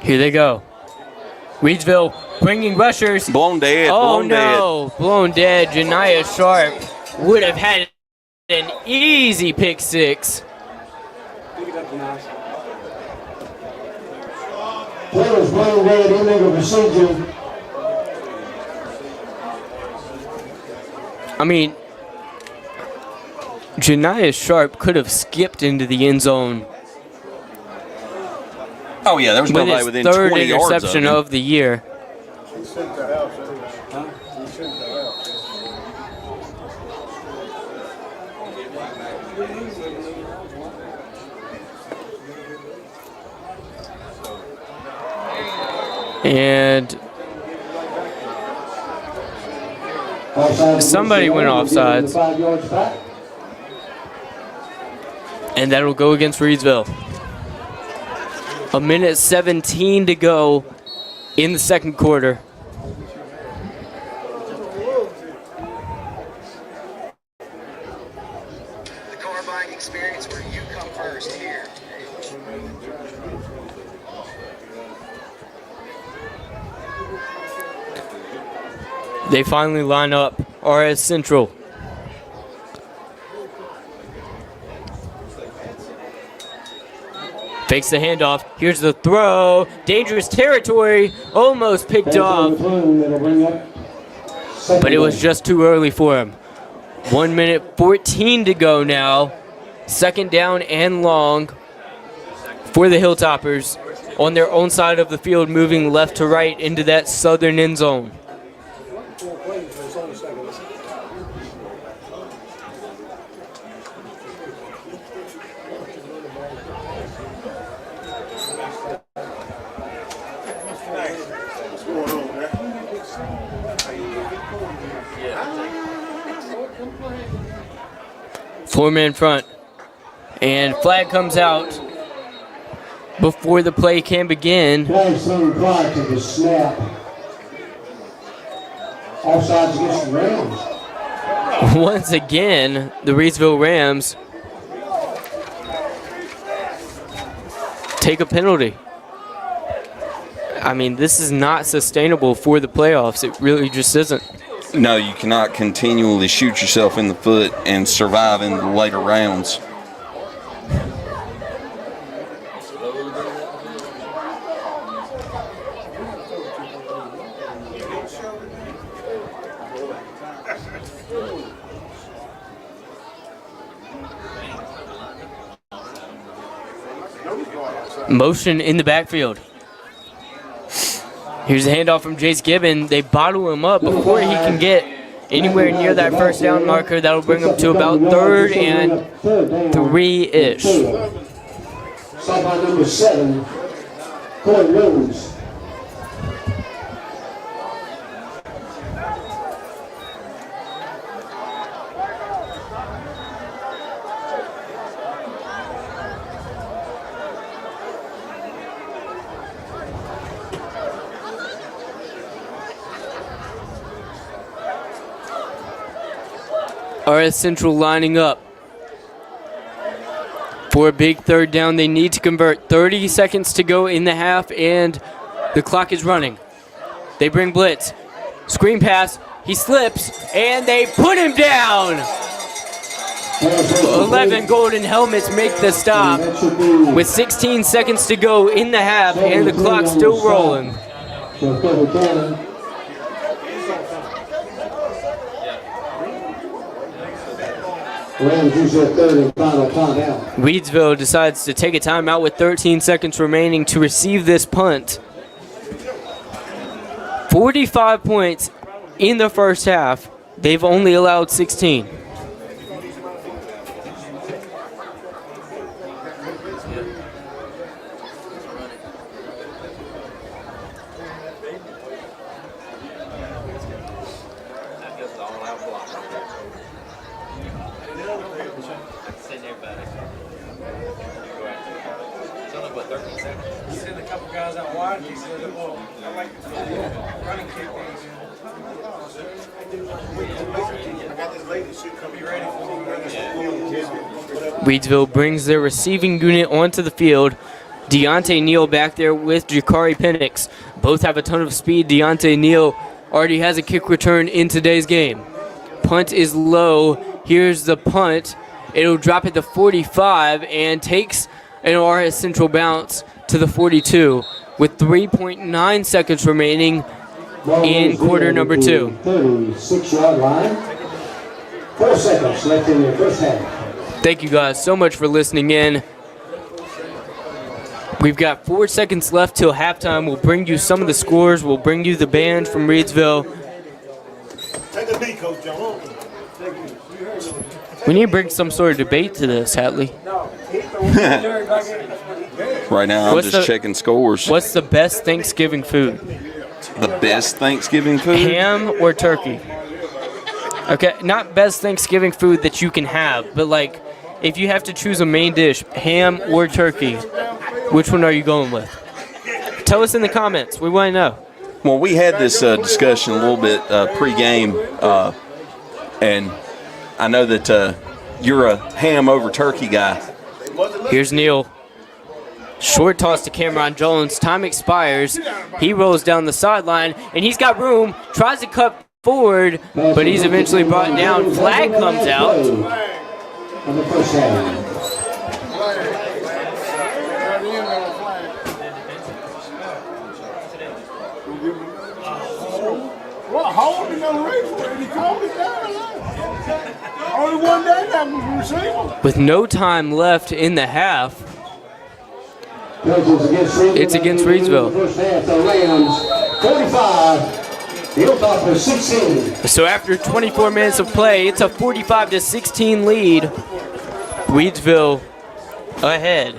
Here they go. Reidsville bringing rushers. Blown dead. Oh blown no, blown dead. Janiah Sharp would have had an easy pick 6. Players blown dead, illegal procedure. I mean, Janiah Sharp could have skipped into the end zone. Oh yeah, there was with nobody his within third 20 yards of interception him. of the year. He sent that out, huh? He sent that out. And somebody went offsides. 5 yards back. And that'll go against Reidsville. 1:17 to go in the second quarter. The car buying experience where you come first here. They finally line up. RS Central. Fakes the handoff. Here's the throw. Dangerous territory. Almost picked off. But it was just too early for him. 1:14 to go now. Second down and long for the Hilltoppers on their own side of the field, moving left to right into that southern end zone. Four-man front, and flag comes out before the play can begin. Flag thrown prior to the snap. Offsides against the Rams. Once again, the Reidsville Rams take a penalty. I mean, this is not sustainable for the playoffs. It really just isn't. No, you cannot continually shoot yourself in the foot and survive in the later rounds. Motion in the backfield. Here's a handoff from Jace Gibbon. They bottle him up before he can get anywhere near that first down marker. That'll bring him to about 3rd and 3-ish. Stop by number 7, Corey Rose. RS Central lining up for a big third down. They need to convert. 30 seconds to go in the half, and the clock is running. They bring blitz. Screen pass. He slips, and they put him down. 11 golden helmets make the stop with 16 seconds to go in the half, and the clock still rolling. So Kevin Cannon. Rams use their third and final timeout. Reidsville decides to take a timeout with 13 seconds remaining to receive this punt. 45 points in the first half. They've only allowed 16. Reidsville brings their receiving unit onto the field. Deontay Neal back there with Jakari Penix. Both have a ton of speed. Deontay Neal already has a kick return in today's game. Punt is low. Here's the punt. It'll drop at the 45 and takes an RS Central bounce to the 42 with 3.9 seconds remaining in quarter number 2. 36-yard line. 4 seconds left in the first half. Thank you guys so much for listening in. We've got 4 seconds left till halftime. We'll bring you some of the scores. We'll bring you the band from Reidsville. Take a beat, Coach John. We need to bring some sort of debate to this, Hatley. Right now, I'm just checking scores. What's the best Thanksgiving food? The best Thanksgiving food? Ham or turkey? Okay, not best Thanksgiving food that you can have, but like if you have to choose a main dish, ham or turkey, which one are you going with? Tell us in the comments. We want to know. Well, we had this discussion a little bit pre-game, and I know that you're a ham over turkey guy. Here's Neal. Short toss to Cameron Jones. Time expires. He rolls down the sideline, and he's got room. Tries to cut forward, but he's eventually brought down. Flag comes out. On the first half. Well, hold him on the race for it. He called it down. Only one day that was receivable. With no time left in the half, it's against Reidsville. First half, the Rams 45. Hilltop was 16. So after 24 minutes of play, it's a 45-16 lead. Reidsville ahead.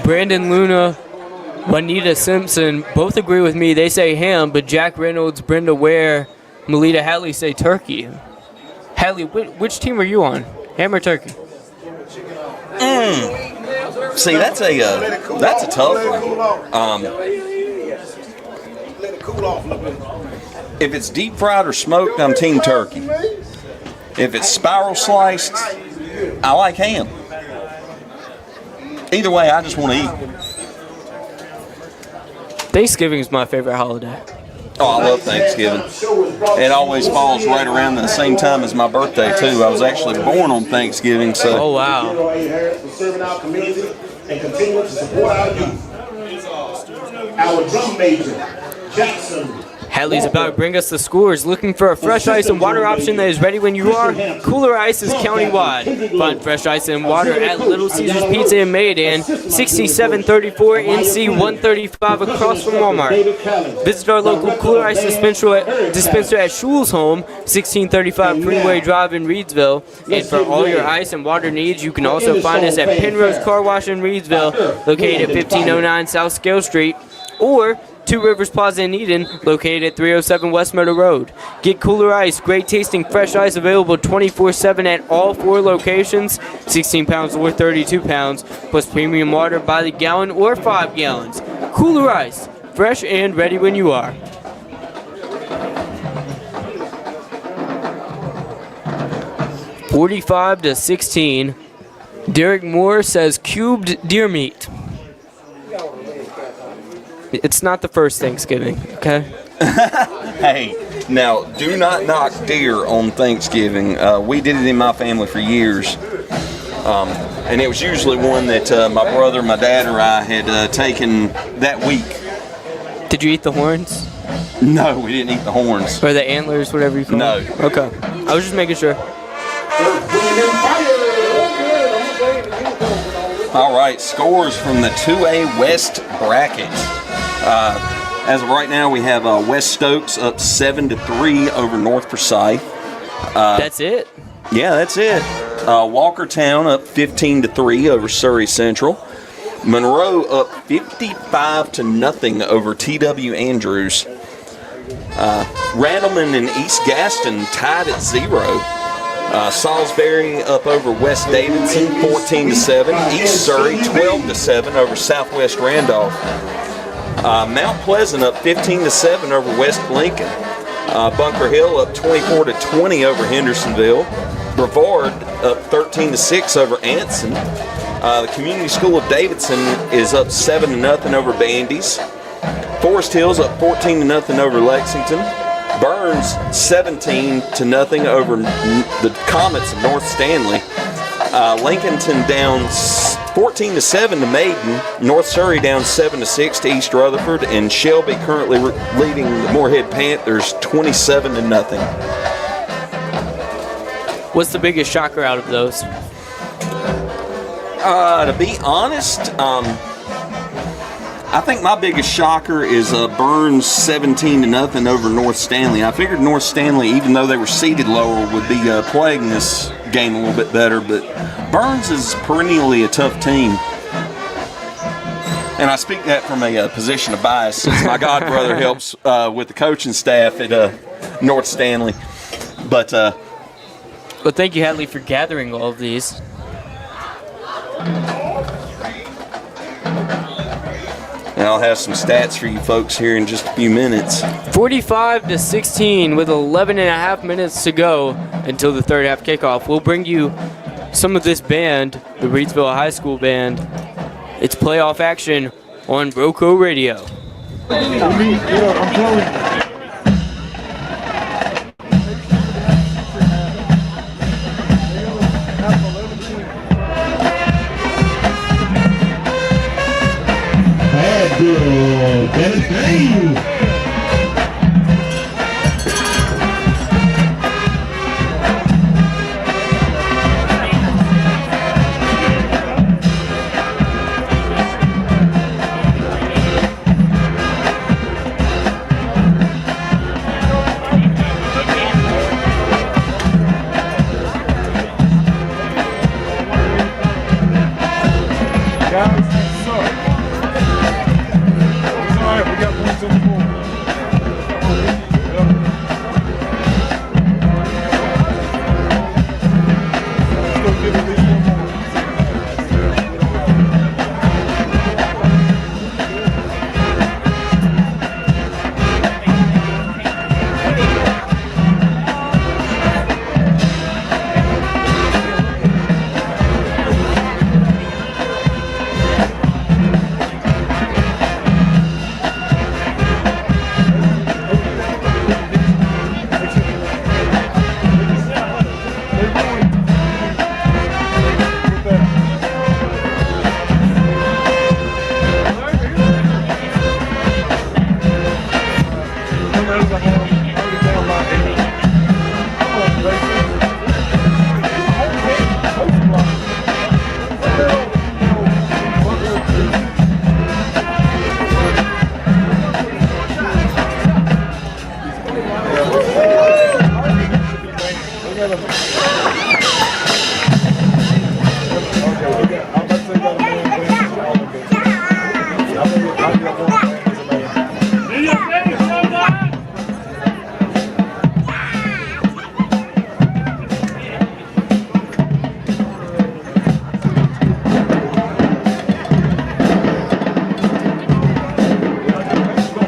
Brandon Luna, Juanita Simpson both agree with me. They say ham, but Jack Reynolds, Brenda Ware, Melita Hatley say turkey. Hatley, which team are you on? Ham or turkey? See, that's a tough one. Let it cool off a little bit. If it's deep fried or smoked, I'm team turkey. If it's spiral sliced, I like ham. Either way, I just want to eat. Thanksgiving is my favorite holiday. Oh, I love Thanksgiving. It always falls right around the same time as my birthday, too. I was actually born on Thanksgiving, so. Oh, wow. For serving our community and continue to support our youth. Our drum major, Jackson. Hatley's about to bring us the scores. Looking for a fresh ice and water option that is ready when you are? Kooler Ice is countywide. Find fresh ice and water at Little Caesars Pizza in Mayodan, 6734 NC 135 across from Walmart. Visit our local Kooler Ice dispenser at Schul's Home, 1635 Freeway Drive in Reidsville. And for all your ice and water needs, you can also find us at Pennrose Carwash in Reidsville, located at 1509 South Scale Street, or Two Rivers Plaza in Eden, located at 307 West Meadow Road. Get Kooler Ice, great tasting fresh ice available 24/7 at all 4 locations, 16 pounds or 32 pounds, plus premium water by the gallon or 5 gallons. Kooler Ice, fresh and ready when you are. (45-16). Derek Moore says cubed deer meat. It's not the first Thanksgiving, okay? Hey, now, do not knock deer on Thanksgiving. We did it in my family for years. And it was usually one that my brother, my dad, or I had taken that week. Did you eat the horns? No, we didn't eat the horns. Or the antlers, whatever you call No. them? Okay. I was just making sure. All right, scores from the 2A West bracket. As of right now, we have West Stokes up 7-3 over North Forsyth. That's it? Yeah, that's it. Walkertown up 15-3 over Surrey Central. Monroe up 55-0 over TW Andrews. Randleman and East Gaston tied at 0. Salisbury up over West Davidson 14-7. East Surrey 12-7 over Southwest Randolph. Mount Pleasant up 15-7 over West Lincoln. Bunker Hill up 24-20 over Hendersonville. Brevard up 13-6 over Anson. The Community School of Davidson is up 7-0 over Bandy's. Forest Hills up 14-0 over Lexington. Burns 17-0 over the Comets of North Stanley. Lincolnton down 14-7 to Maiden. North Surrey down 7-6 to East Rutherford, and Shelby currently leading the Moorhead Panthers 27-0. What's the biggest shocker out of those? To be honest, I think my biggest shocker is Burns 17-0 over North Stanley. I figured North Stanley, even though they were seated lower, would be playing this game a little bit better, but Burns is perennially a tough team. And I speak that from a position of bias, since my godbrother helps with the coaching staff at North Stanley. But Well, thank you, Hatley, for gathering all of these. And I'll have some stats for you folks here in just a few minutes. 45-16 with 11.5 minutes to go until the third half kickoff. We'll bring you some of this band, the Reidsville High School band. It's playoff action on RoCo Radio.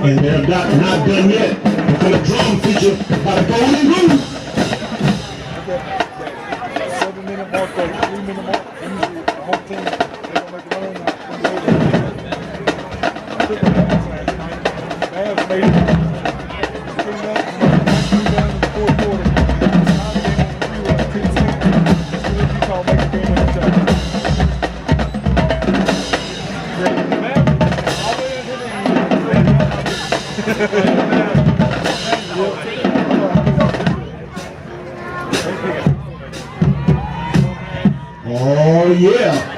And they're not done yet. We're going to drum feature by the Golden Goose. 7-minute mark, 3-minute mark. Usually the whole team, they're going to make a run. Babs made it. Rebound in the fourth quarter. Oh, yeah.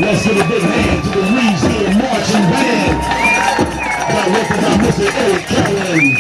Let's give a big hand to the Reidsville Marching Band, directed by Mr. Eric Collins.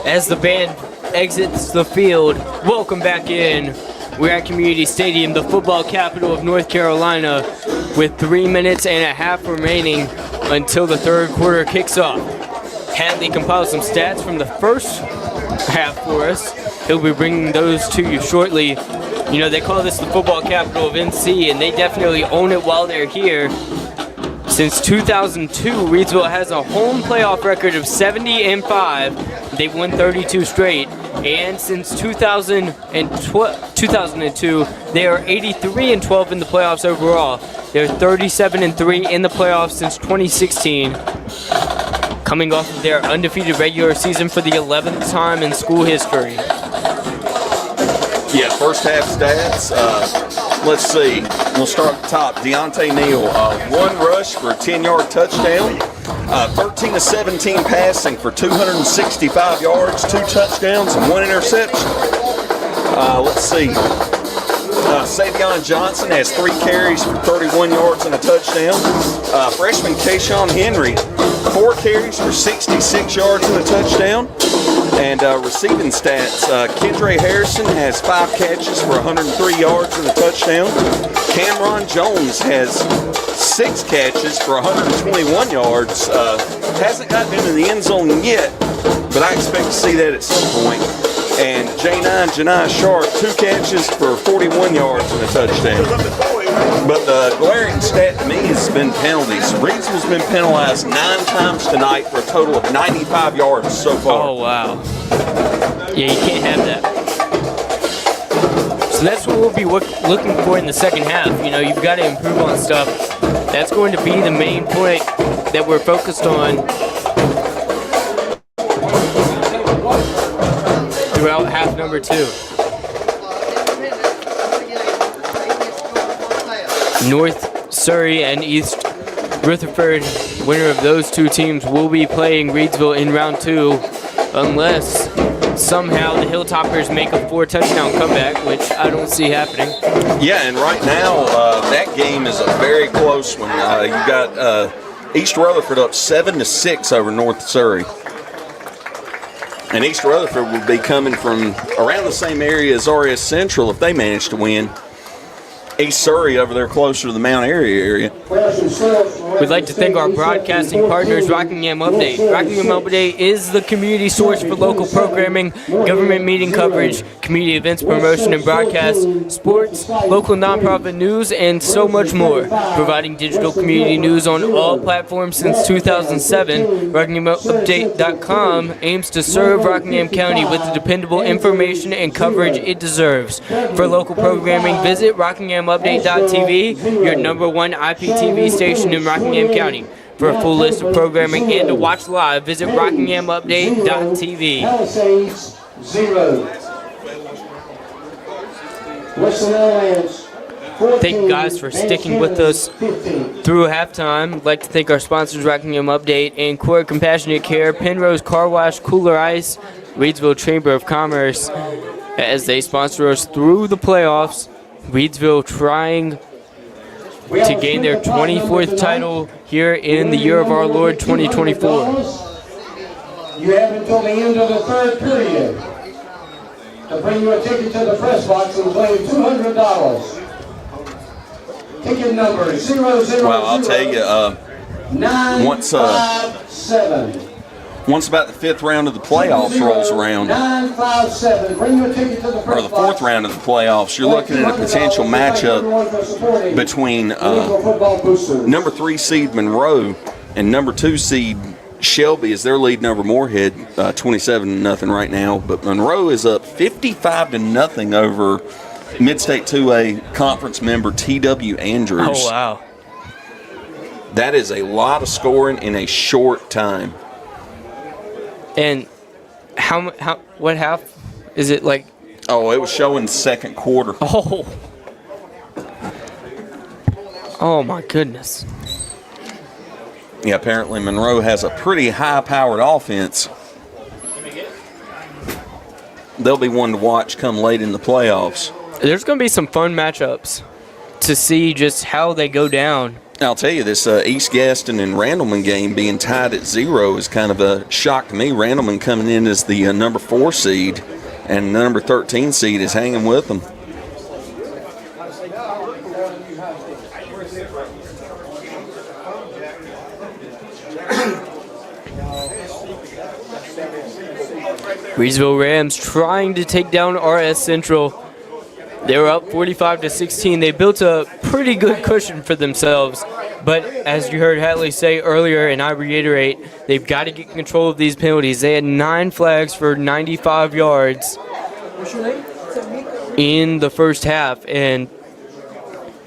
As the band exits the field, welcome back in We're at Community Stadium, the football capital of North Carolina, with 3 minutes and a half remaining until the third quarter kicks off. Hatley compiled some stats from the first half for us. He'll be bringing those to you shortly. You know, they call this the football capital of NC, and they definitely own it while they're here. Since 2002, Reidsville has a home playoff record of 70-5. They've won 32 straight. And since 2002, they are 83-12 in the playoffs overall. They're 37-3 in the playoffs since 2016. Coming off of their undefeated regular season for the 11th time in school history. Yeah, first half stats. Let's see. We'll start at the top. Deontay Neal, 1 rush for a 10-yard touchdown. 13 of 17 passing for 265 yards, 2 touchdowns, and 1 interception. Let's see. Savion Johnson has 3 carries for 31 yards and a touchdown. Freshman Kayshawn Henry, 4 carries for 66 yards and a touchdown. And receiving stats, Kendra Harrison has 5 catches for 103 yards and a touchdown. Cameron Jones has 6 catches for 121 yards. Hasn't gotten into the end zone yet, but I expect to see that at some point. And J9 Janai Sharp, 2 catches for 41 yards and a touchdown. But the glaring stat to me has been penalties. Reidsville's been penalized 9 times tonight for a total of 95 yards so far. Oh, wow. Yeah, you can't have that. So that's what we'll be looking for in the second half. You know, you've got to improve on stuff. That's going to be the main point that we're focused on throughout half number 2. North Surrey and East Rutherford, winner of those 2 teams, will be playing Reidsville in round 2 unless somehow the Hilltoppers make a 4-touchdown comeback, which I don't see happening. Yeah, and right now that game is a very close one. You got East Rutherford up 7-6 over North Surrey. And East Rutherford will be coming from around the same area as RS Central if they manage to win. East Surrey over there closer to the Mount Airy area. We'd like to thank our broadcasting partners, Rockingham Update. Rockingham Update is the community source for local programming, government meeting coverage, community events promotion and broadcast, sports, local nonprofit news, and so much more. Providing digital community news on all platforms since 2007, RockinghamUpdate.com aims to serve Rockingham County with the dependable information and coverage it deserves. For local programming, visit RockinghamUpdate.tv, your #1 IPTV station in Rockingham County. For a full list of programming and to watch live, visit RockinghamUpdate.tv. Palisades, 0. Western Alliance, 14. Thank you guys for sticking with us through halftime. I'd like to thank our sponsors, Rockingham Update, Ancora Compassionate Care, Pennrose Carwash, Kooler Ice, Reidsville Chamber of Commerce, as they sponsor us through the playoffs. Reidsville trying to gain their 24th title here in the year of our Lord 2024. You have until the end of the third period to bring you a ticket to the press box and claim $200. Ticket number 000. Well, I'll tell you, once about the 5th round of the playoffs rolls around, 957. Bring you a ticket to the press or the 4th round of the playoffs, you're looking at a potential matchup between number 3 seed Monroe and number 2 seed Shelby, as they're leading over Moorhead 27-0 right now. But Monroe is up 55-0 over Mid-State 2A conference member T.W. Andrews. Oh, wow. That is a lot of scoring in a short time. And what half is it like? Oh, it was showing second quarter. Oh my goodness. Yeah, apparently Monroe has a pretty high-powered offense. They'll be one to watch come late in the playoffs. There's going to be some fun matchups to see just how they go down. I'll tell you, this East Gaston and Randleman game being tied at 0 is kind of a shock to me. Randleman coming in as the number 4 seed, and the number 13 seed is hanging with them. Reidsville Rams trying to take down RS Central. They were up 45-16. They built a pretty good cushion for themselves. But as you heard Hatley say earlier, and I reiterate, they've got to get control of these penalties. They had 9 flags for 95 yards in the first half. And,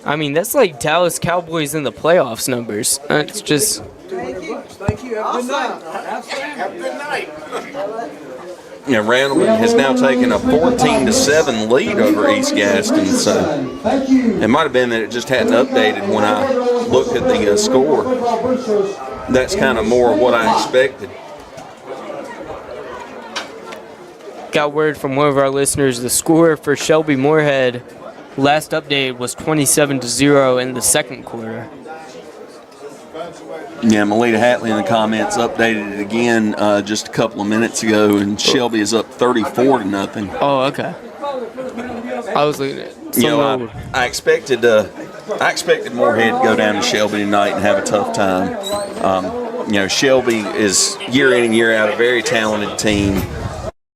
I mean, that's like Dallas Cowboys in the playoffs numbers. It's just... Thank you. Have a good night. Have a good night. Yeah, Randleman has now taken a 14-7 lead over East Gaston. So it might have been that it just hadn't updated when I looked at the score. That's kind of more what I expected. Got word from one of our listeners, the score for Shelby Moorhead last update was 27-0 in the second quarter. Yeah, Melita Hatley in the comments updated it again just a couple of minutes ago, and Shelby is up 34-0. Oh, okay. I was looking at I expected Moorhead to go down to Shelby tonight and have a tough time. Shelby is year in and year out a very talented team.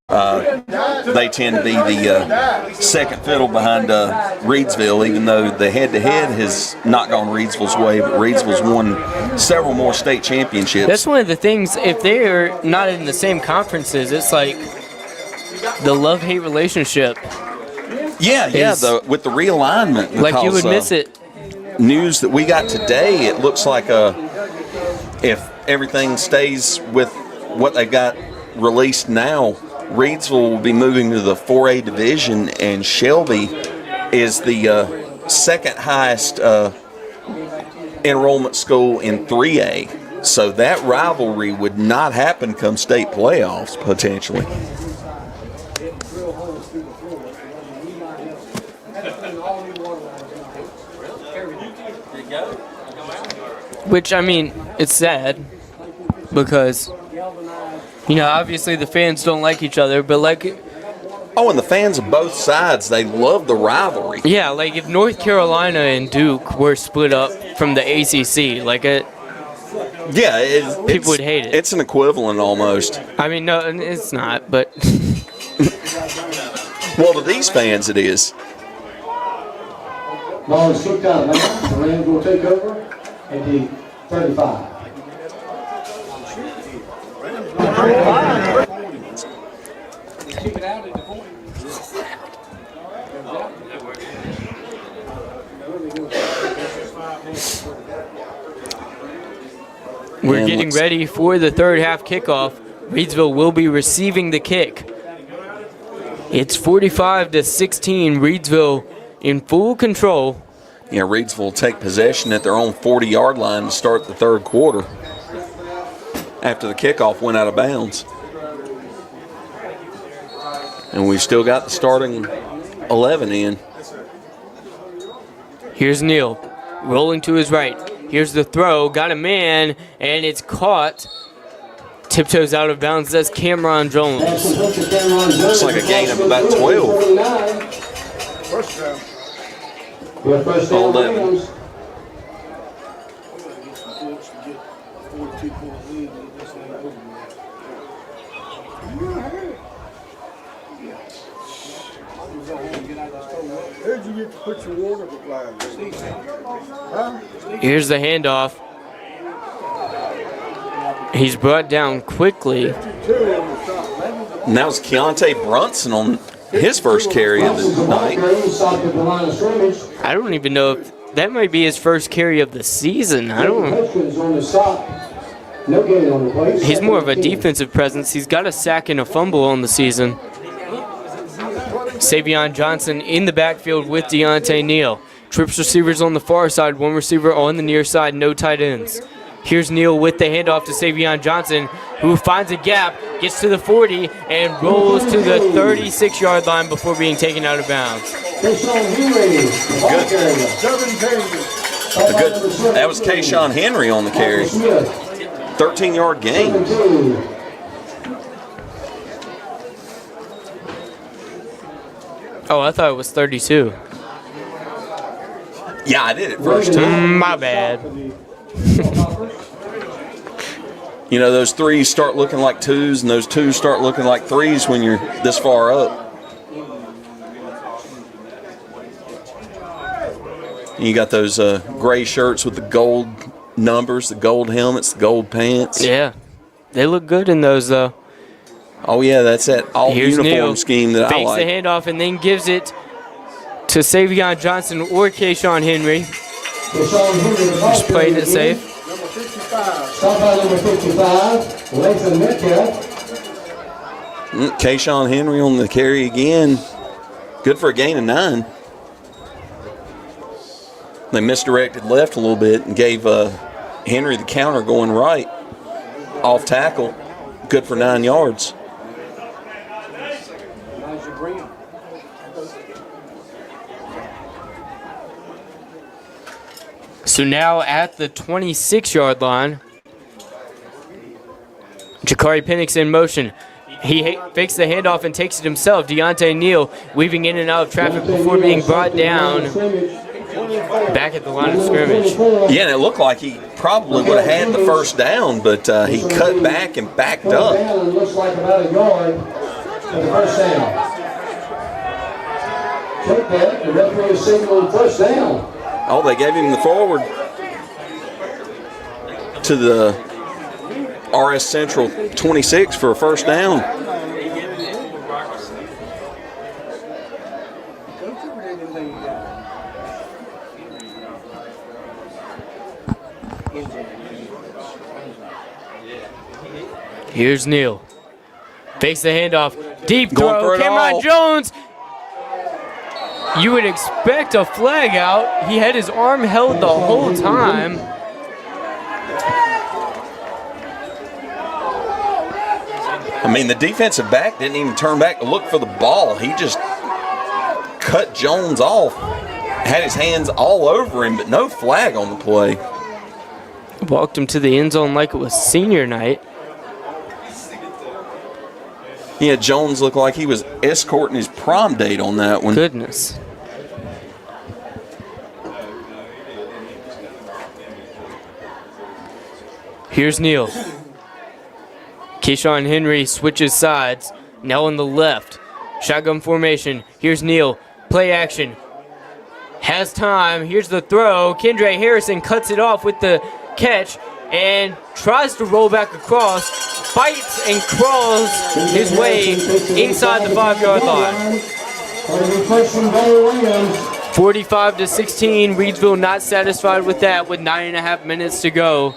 They tend to be the second fiddle behind Reidsville, even though the head-to-head has not gone Reidsville's way, but Reidsville's won several more state championships. That's one of the things, if they're not in the same conferences, it's like the love-hate relationship. With the realignment. Because, like you would miss it. News that we got today, it looks like if everything stays with what they got released now, Reidsville will be moving to the 4A division, and Shelby is the second highest enrollment school in 3A. So that rivalry would not happen come state playoffs, potentially. Which, I mean, it's sad because... obviously the fans don't like each other, but like... Oh, and the fans of both sides, they love the rivalry. Yeah, like if North Carolina and Duke were split up from the ACC, people would hate it. It's an equivalent almost. I mean, no, it's not, but... Well, to these fans it is. Ball is kicked out of bounds. The Rams will take over at the 35. We're getting ready for the third half kickoff. Reidsville will be receiving the kick. It's 45-16. Reidsville in full control. Yeah, Reidsville will take possession at their own 40-yard line to start the third quarter after the kickoff went out of bounds. And we've still got the starting 11 in. Here's Neal rolling to his right. Here's the throw. Got a man, and it's caught. Tiptoes out of bounds. That's Cameron Jones. Looks like a gain of about 12. First down. 11. Where'd you get to put your water supply? Huh? Here's the handoff. He's brought down quickly. And that was Keontae Brunson on his first carry of the night. I don't even know if that might be his first carry of the season. I don't. He's more of a defensive presence. He's got a sack and a fumble on the season. Savion Johnson in the backfield with Deontay Neal. Trips receivers on the far side, one receiver on the near side, no tight ends. Here's Neal with the handoff to Savion Johnson, who finds a gap, gets to the 40, and rolls to the 36-yard line before being taken out of bounds. Good. That was Kayshawn Henry on the carry. 13-yard gain. Oh, I thought it was 32. Yeah, I did it first too. My bad. You know, those threes start looking like twos, and those twos start looking like threes when you're this far up. And you got those gray shirts with the gold numbers, the gold helmets, the gold pants. Yeah, they look good in those though. Oh yeah, that's that all-uniform Neil. scheme that I like. Fakes the handoff and then gives it to Savion Johnson or Kayshawn Henry. Just playing it safe. Number 55. Stop by number 55, Lathan Metcalf. Kayshawn Henry on the carry again. Good for a gain of 9. They misdirected left a little bit and gave Henry the counter going right. Off tackle. Good for 9 yards. So now at the 26-yard line, Jakari Penix in motion. He fakes the handoff and takes it himself. Deontay Neal weaving in and out of traffic before being brought down back at the line of scrimmage. Yeah, and it looked like he probably would have had the first down, but he cut back and backed up. Looks like about a yard for the first down. Take that, the referee signaled first down. Oh, they gave him the forward to the RS Central 26 for a first down. Here's Neal. Fakes the handoff. Deep Going for throw. it Cameron all. Jones. You would expect a flag out. He had his arm held the whole time. I mean, the defensive back didn't even turn back to look for the ball. He just cut Jones off. Had his hands all over him, but no flag on the play. Walked him to the end zone like it was senior night. Yeah, Jones looked like he was escorting his prom date on that one. Goodness. Here's Neal. Kayshawn Henry switches sides. Now on the left. Shotgun formation. Here's Neal. Play action. Has time. Here's the throw. Kendra Harrison cuts it off with the catch and tries to roll back across. Fights and crawls his way inside the 5-yard line. 45-16. Reidsville not satisfied with that with 9.5 minutes to go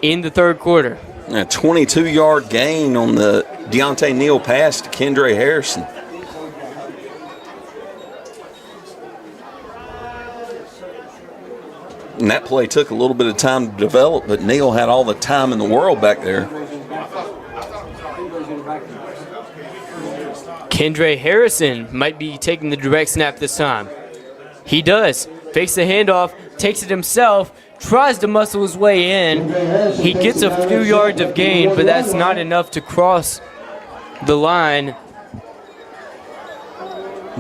in the third quarter. A 22-yard gain on the Deontay Neal pass to Kendra Harrison. And that play took a little bit of time to develop, but Neal had all the time in the world back there. Kendra Harrison might be taking the direct snap this time. He does. Fakes the handoff, takes it himself, tries to muscle his way in. He gets a few yards of gain, but that's not enough to cross the line.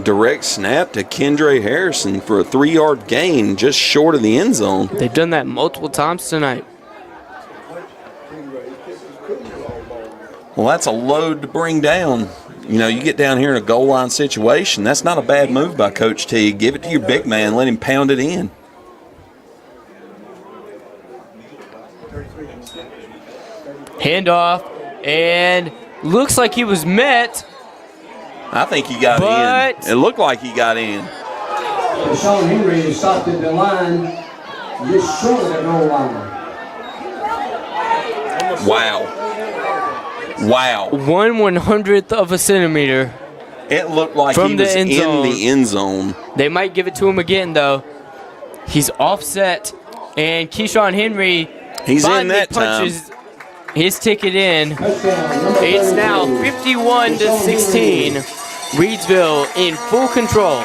Direct snap to Kendra Harrison for a 3-yard gain just short of the end zone. They've done that multiple times tonight. Well, that's a load to bring down. You know, you get down here in a goal line situation, that's not a bad move by Coach T. Give it to your big man, let him pound it in. Handoff, and looks like he was met. I think he got in. It looked like he got in. Sean Henry stopped at the line just short of the goal line. Wow. Wow. 1/100th of a centimeter. It looked like from he the was end in zone. the end zone. They might give it to him again, though. He's offset, and Keyshawn Henry He's in finally that time. punches his ticket in. It's now 51-16. Reidsville in full control.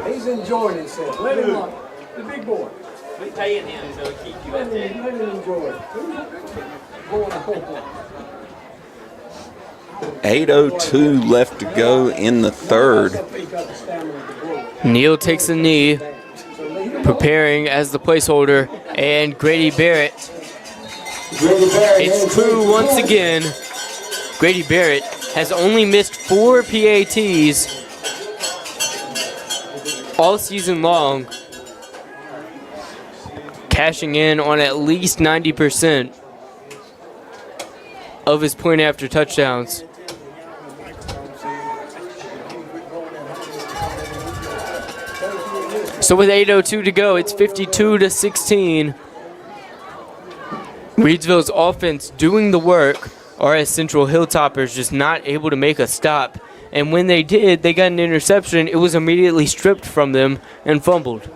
He's enjoying himself. Let him up. The big boy. We're paying him, so keep you at Let him enjoy it. 8:02 left to go in the third. Neal takes a knee, preparing as the placeholder, and Grady Barrett. It's true once again. Grady Barrett has only missed 4 PATs all season long, cashing in on at least 90% of his point after touchdowns. So with 8:02 to go, it's 52-16. Reidsville's offense doing the work. RS Central Hilltoppers just not able to make a stop. And when they did, they got an interception. It was immediately stripped from them and fumbled.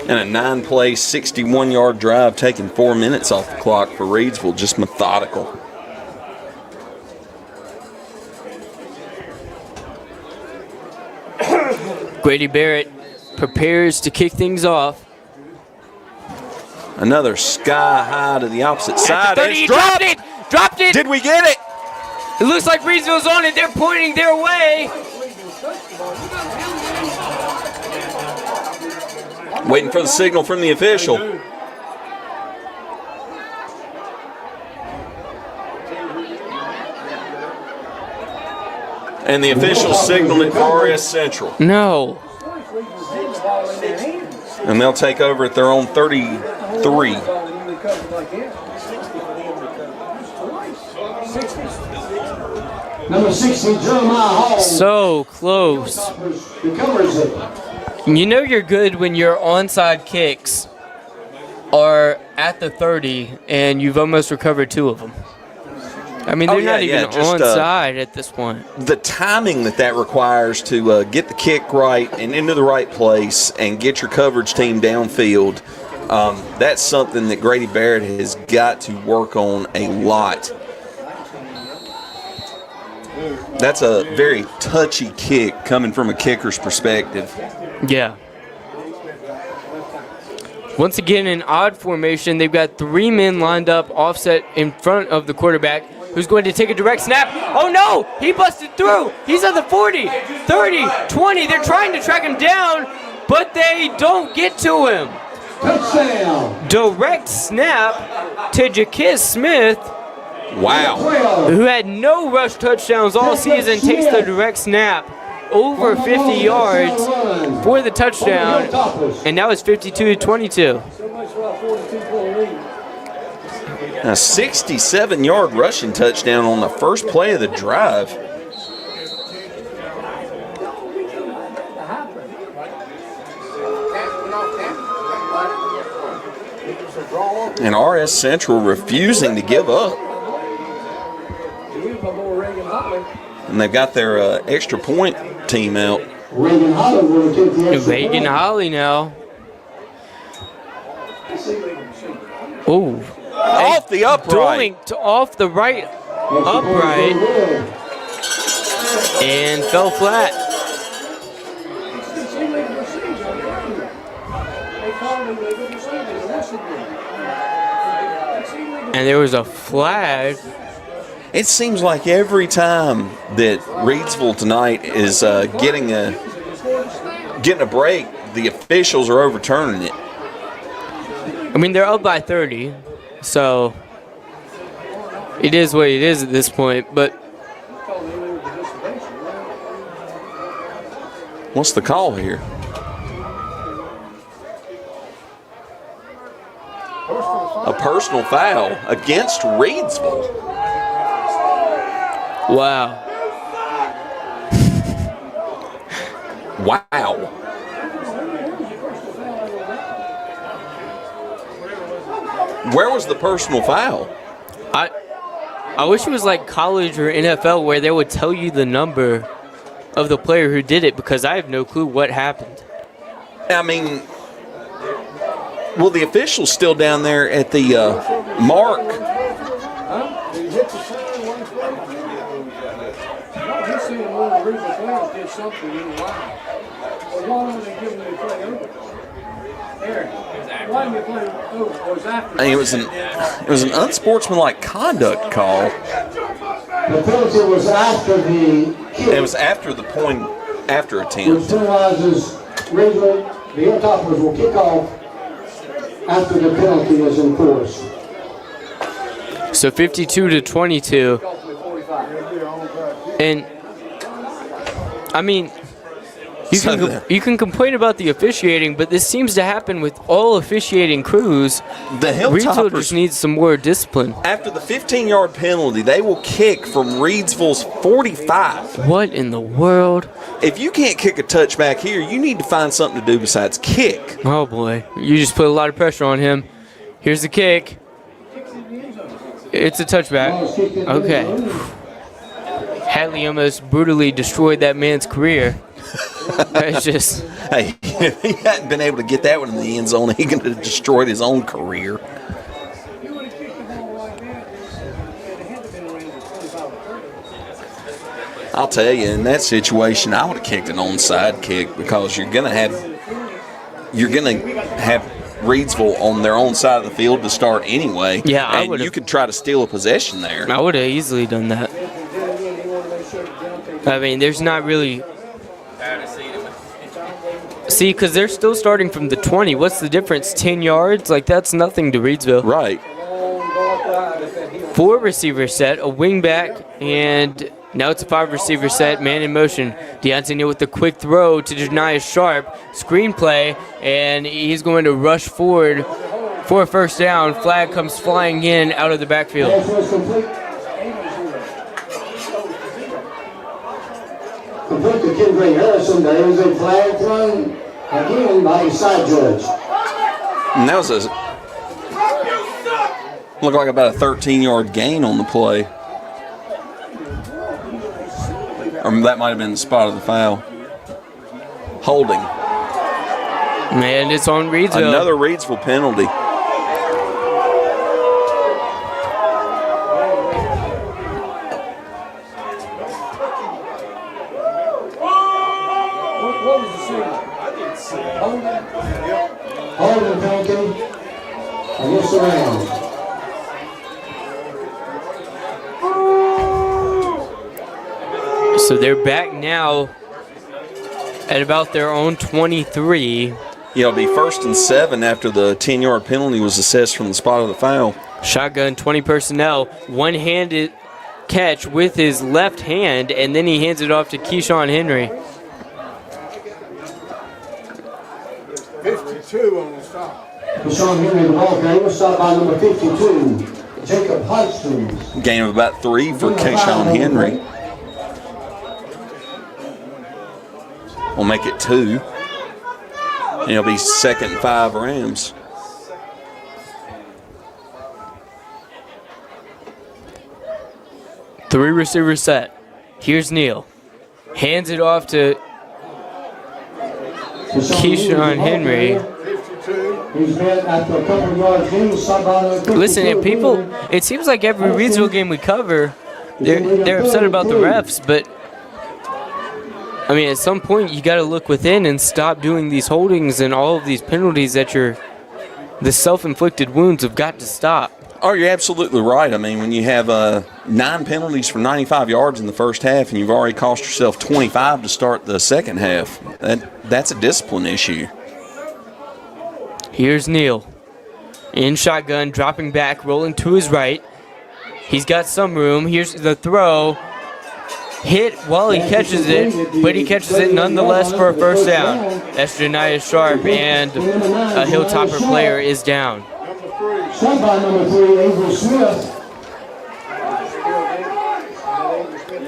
And a 9-play, 61-yard drive taking 4 minutes off the clock for Reidsville, just methodical. Grady Barrett prepares to kick things off. Another sky high to the opposite side. 30, dropped it! Dropped it! Did we get it? It looks like Reidsville's on it. They're pointing their way. Waiting for the signal from the official. And the official signaled it for RS Central. No. And they'll take over at their own 33. Number 60, Jeremiah Hall. So close. You know you're good when your onside kicks are at the 30 and you've almost recovered 2 of them. I mean, they're not even onside at this point. The timing that requires to get the kick right and into the right place and get your coverage team downfield, that's something that Grady Barrett has got to work on a lot. That's a very touchy kick coming from a kicker's perspective. Yeah. Once again, in odd formation, they've got 3 men lined up offset in front of the quarterback, who's going to take a direct snap. Oh no, he busted through. He's at the 40, 30, 20. They're trying to track him down, but they don't get to him. Touchdown. Direct snap to Jaquiz Smith. Wow. Who had no rush touchdowns all season, takes the direct snap over 50 yards for the touchdown, and now it's 52-22. A 67-yard rushing touchdown on the first play of the drive. And RS Central refusing to give up. And they've got their extra point team out. Reagan Holly now. Oh. Off the upright. Off the right upright. And fell flat. And there was a flag. It seems like every time that Reidsville tonight is getting a break, the officials are overturning it. I mean, they're up by 30, so it is what it is at this point. But what's the call here? A personal foul against Reidsville. Wow. Wow. Where was the personal foul? I wish it was like college or NFL where they would tell you the number of the player who did it, because I have no clue what happened. I mean, well, the official's still down there at the mark. It was an unsportsmanlike conduct call. The penalty was after the kick. It was after the point after attempt. Which penalizes Reidsville. The Hilltoppers will kick off after the penalty is enforced. So 52-22. And I mean, you can complain about the officiating, but this seems to happen with all officiating crews. The Reidsville just Hilltoppers, needs some more discipline. after the 15-yard penalty, they will kick from Reidsville's 45. What in the world? If you can't kick a touchback here, you need to find something to do besides kick. Oh boy, you just put a lot of pressure on him. Here's the kick. It's a touchback. Okay. Hatley almost brutally destroyed that man's career. It's just... Hey, if he hadn't been able to get that one in the end zone, he could have destroyed his own career. I'll tell you, in that situation, I would have kicked an onside kick because you're gonna have Reidsville on their own side of the field to start anyway. Yeah, I and would've- you could try to steal a possession there. I would have easily done that. I mean, there's not really... See, because they're still starting from the 20. What's the difference? 10 yards? Like, that's nothing to Reidsville. Right. 4 receiver set, a wing back, and now it's a 5 receiver set, man in motion. Deontay Neal with the quick throw to Janiah Sharp. Screen play, and he's going to rush forward for a first down. Flag comes flying in out of the backfield. Complete to Kendra Harrison. There is a flag thrown again by the side judge. And that was looked like about a 13-yard gain on the play. Or that might have been the spot of the foul. Holding. And it's on Reidsville. Another Reidsville penalty. Holding penalty against the Rams. So they're back now at about their own 23. Yeah, it'll be 1st and 7 after the 10-yard penalty was assessed from the spot of the foul. Shotgun, 20 personnel, one-handed catch with his left hand, and then he hands it off to Keyshawn Henry. 52 on the stop. Keyshawn Henry, the ball game was stopped by number 52, Jacob Hodgson. Gain of about 3 for Keyshawn Henry. We'll make it 2. And it'll be 2nd and 5 Rams. Three receiver set. Here's Neal. Hands it off to Keyshawn Henry. Listen, it seems like every Reidsville game we cover, they're upset about the refs, but I mean, at some point you got to look within and stop doing these holdings and all of these penalties that the self-inflicted wounds have got to stop. Oh, you're absolutely right. I mean, when you have 9 penalties for 95 yards in the first half and you've already cost yourself 25 to start the second half, that's a discipline issue. Here's Neal. In shotgun, dropping back, rolling to his right. He's got some room. Here's the throw. Hit while he catches it, but he catches it nonetheless for a first down. That's Janiah Sharp, and a Hilltopper player is down. Stop by number 3, Avery Smith.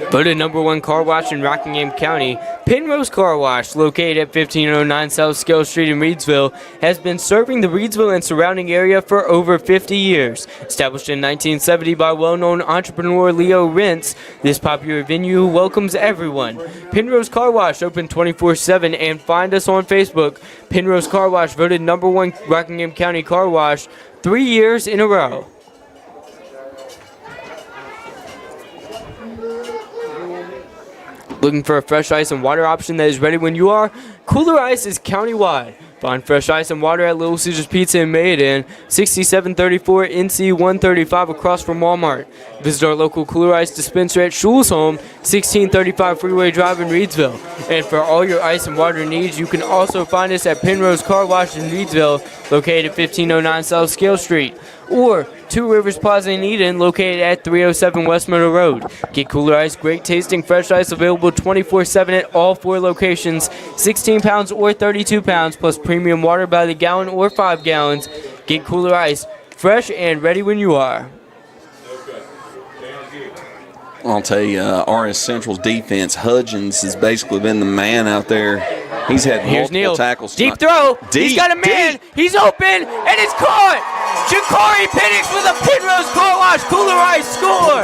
Voted #1 car wash in Rockingham County, Pennrose Carwash, located at 1509 South Scale Street in Reidsville, has been serving the Reidsville and surrounding area for over 50 years. Established in 1970 by well-known entrepreneur Leo Rentz, this popular venue welcomes everyone. Pennrose Carwash, open 24/7, and find us on Facebook. Pennrose Carwash, voted #1 Rockingham County Car Wash 3 years in a row. Looking for a fresh ice and water option that is ready when you are? Kooler Ice is countywide. Find fresh ice and water at Little Caesars Pizza in Maiden, 6734 NC 135 across from Walmart. Visit our local Kooler Ice dispenser at Schul's Home, 1635 Freeway Drive in Reidsville. And for all your ice and water needs, you can also find us at Pennrose Carwash in Reidsville, located at 1509 South Scale Street. Or Two Rivers Plaza in Eden, located at 307 West Meadow Road. Get Kooler Ice, great tasting fresh ice available 24/7 at all 4 locations, 16 pounds or 32 pounds, plus premium water by the gallon or 5 gallons. Get Kooler Ice, fresh and ready when you are. I'll tell you, RS Central's defense, Hudgens has basically been the man out there. He's had multiple tackles. Deep throw. He's got a man. He's open, and it's caught. Ja'Cory Penix with a Pennrose Carwash Kooler Ice score.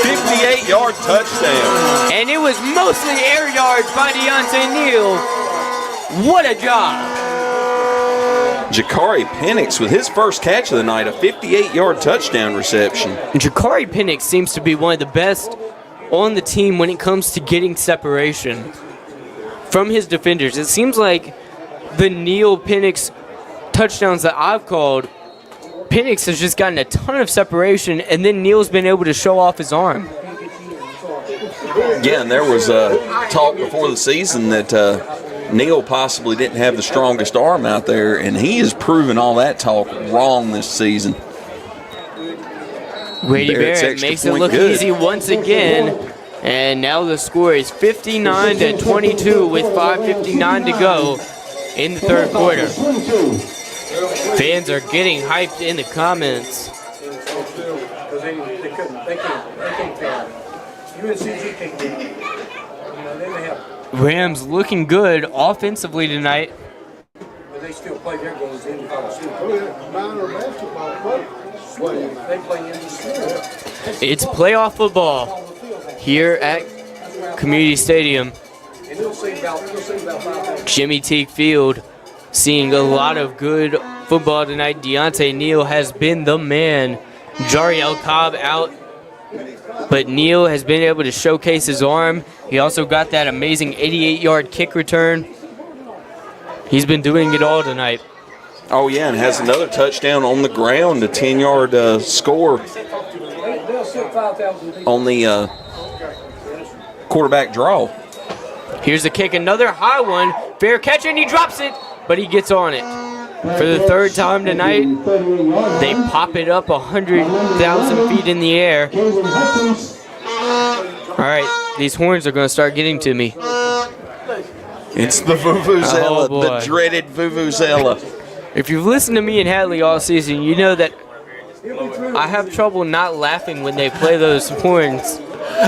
58-yard touchdown. And it was mostly air yards by Deontay Neal. What a job. Ja'Cory Penix with his first catch of the night, a 58-yard touchdown reception. Ja'Cory Penix seems to be one of the best on the team when it comes to getting separation from his defenders. It seems like the Neal Penix touchdowns that I've called, Penix has just gotten a ton of separation, and then Neal's been able to show off his arm. Yeah, and there was talk before the season that Neal possibly didn't have the strongest arm out there, and he has proven all that talk wrong this season. Grady Barrett makes it look easy once again, and now the score is 59-22 with 5:59 to go in the third quarter. Fans are getting hyped in the comments. Rams looking good offensively tonight. They still play their games in It's playoff football here at Community Stadium. Jimmy Teague Field seeing a lot of good football tonight. Deontay Neal has been the man. Jariel Cobb out, but Neal has been able to showcase his arm. He also got that amazing 88-yard kick return. He's been doing it all tonight. Oh, yeah, and has another touchdown on the ground, a 10-yard score on the quarterback draw. Here's the kick, another high one. Fair catch, and he drops it, but he gets on it. For the third time tonight, they pop it up 100,000 feet in the air. All right, these horns are going to start getting to me. It's the Vuvuzela, Oh, the dreaded Vuvuzela. If you've listened to me and Hatley all season, you know that I have trouble not laughing when they play those horns.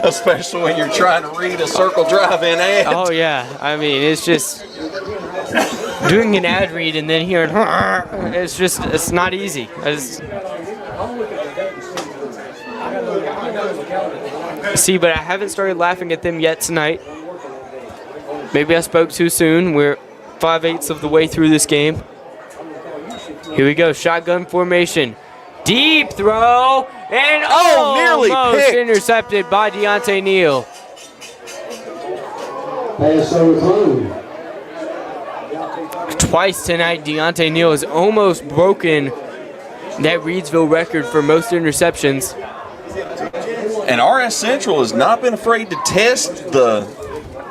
Especially when you're trying to read a circle drive-in ad. Oh, yeah. I mean, it's just doing an ad read and then hearing, it's not easy. See, but I haven't started laughing at them yet tonight. Maybe I spoke too soon. We're 5/8 of the way through this game. Here we go, shotgun formation. Deep throw, and nearly almost picked. Intercepted by Deontay Neal. Twice tonight, Deontay Neal has almost broken that Reidsville record for most interceptions. And RS Central has not been afraid to test the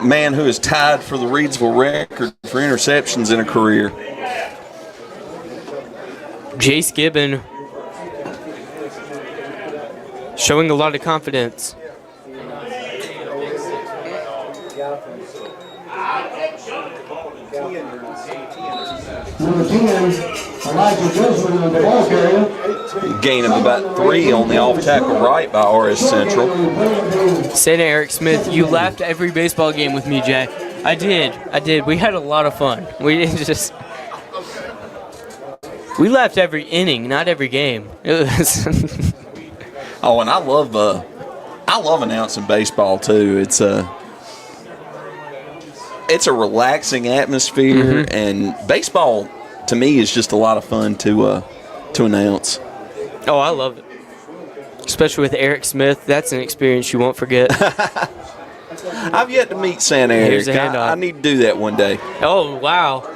man who is tied for the Reidsville record for interceptions in a career. Jace Gibbon showing a lot of confidence. Number 10, Elijah Guzman on the ball carrier. Gain of about 3 on the off tackle right by RS Central. Say to Eric Smith, you laughed every baseball game with me, Jay. I did. We had a lot of fun. We laughed every inning, not every game. It was Oh, and I love announcing baseball too. It's a relaxing atmosphere, and baseball to me is just a lot of fun to announce. Oh, I love it. Especially with Eric Smith. That's an experience you won't forget. I've yet to meet Santa Eric. Here's a handoff. I need to do that one day. Oh, wow.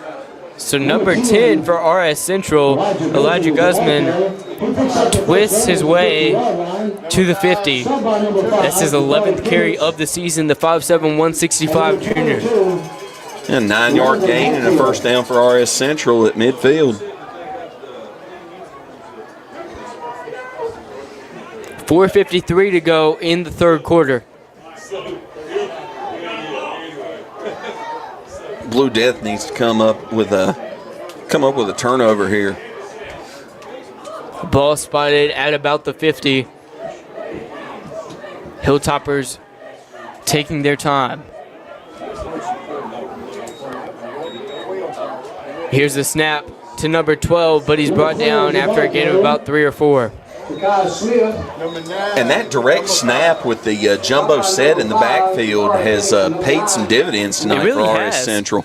So number 10 for RS Central, Elijah Guzman, twists his way to the 50. That's his 11th carry of the season, the 5'7", 165 junior. A 9-yard gain and a first down for RS Central at midfield. 4:53 to go in the third quarter. Blue Death needs to come up with a turnover here. Ball spotted at about the 50. Hilltoppers taking their time. Here's the snap to number 12, but he's brought down after a gain of about 3 or 4. And that direct snap with the jumbo set in the backfield has paid some dividends tonight really for RS has. Central.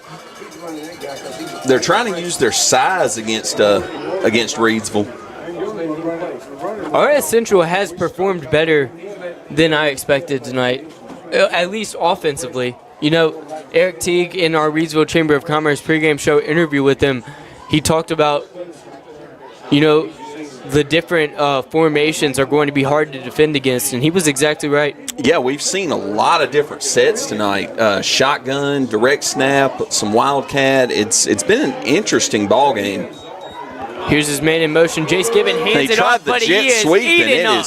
They're trying to use their size against Reidsville. RS Central has performed better than I expected tonight, at least offensively. You know, Eric Teague in our Reidsville Chamber of Commerce pregame show interview with him, he talked about, you know, the different formations are going to be hard to defend against, and he was exactly right. Yeah, we've seen a lot of different sets tonight. Shotgun, direct snap, some wildcat. It's been an interesting ball game. Here's his man in motion. Jace Gibbon hands it off, but he is eating up.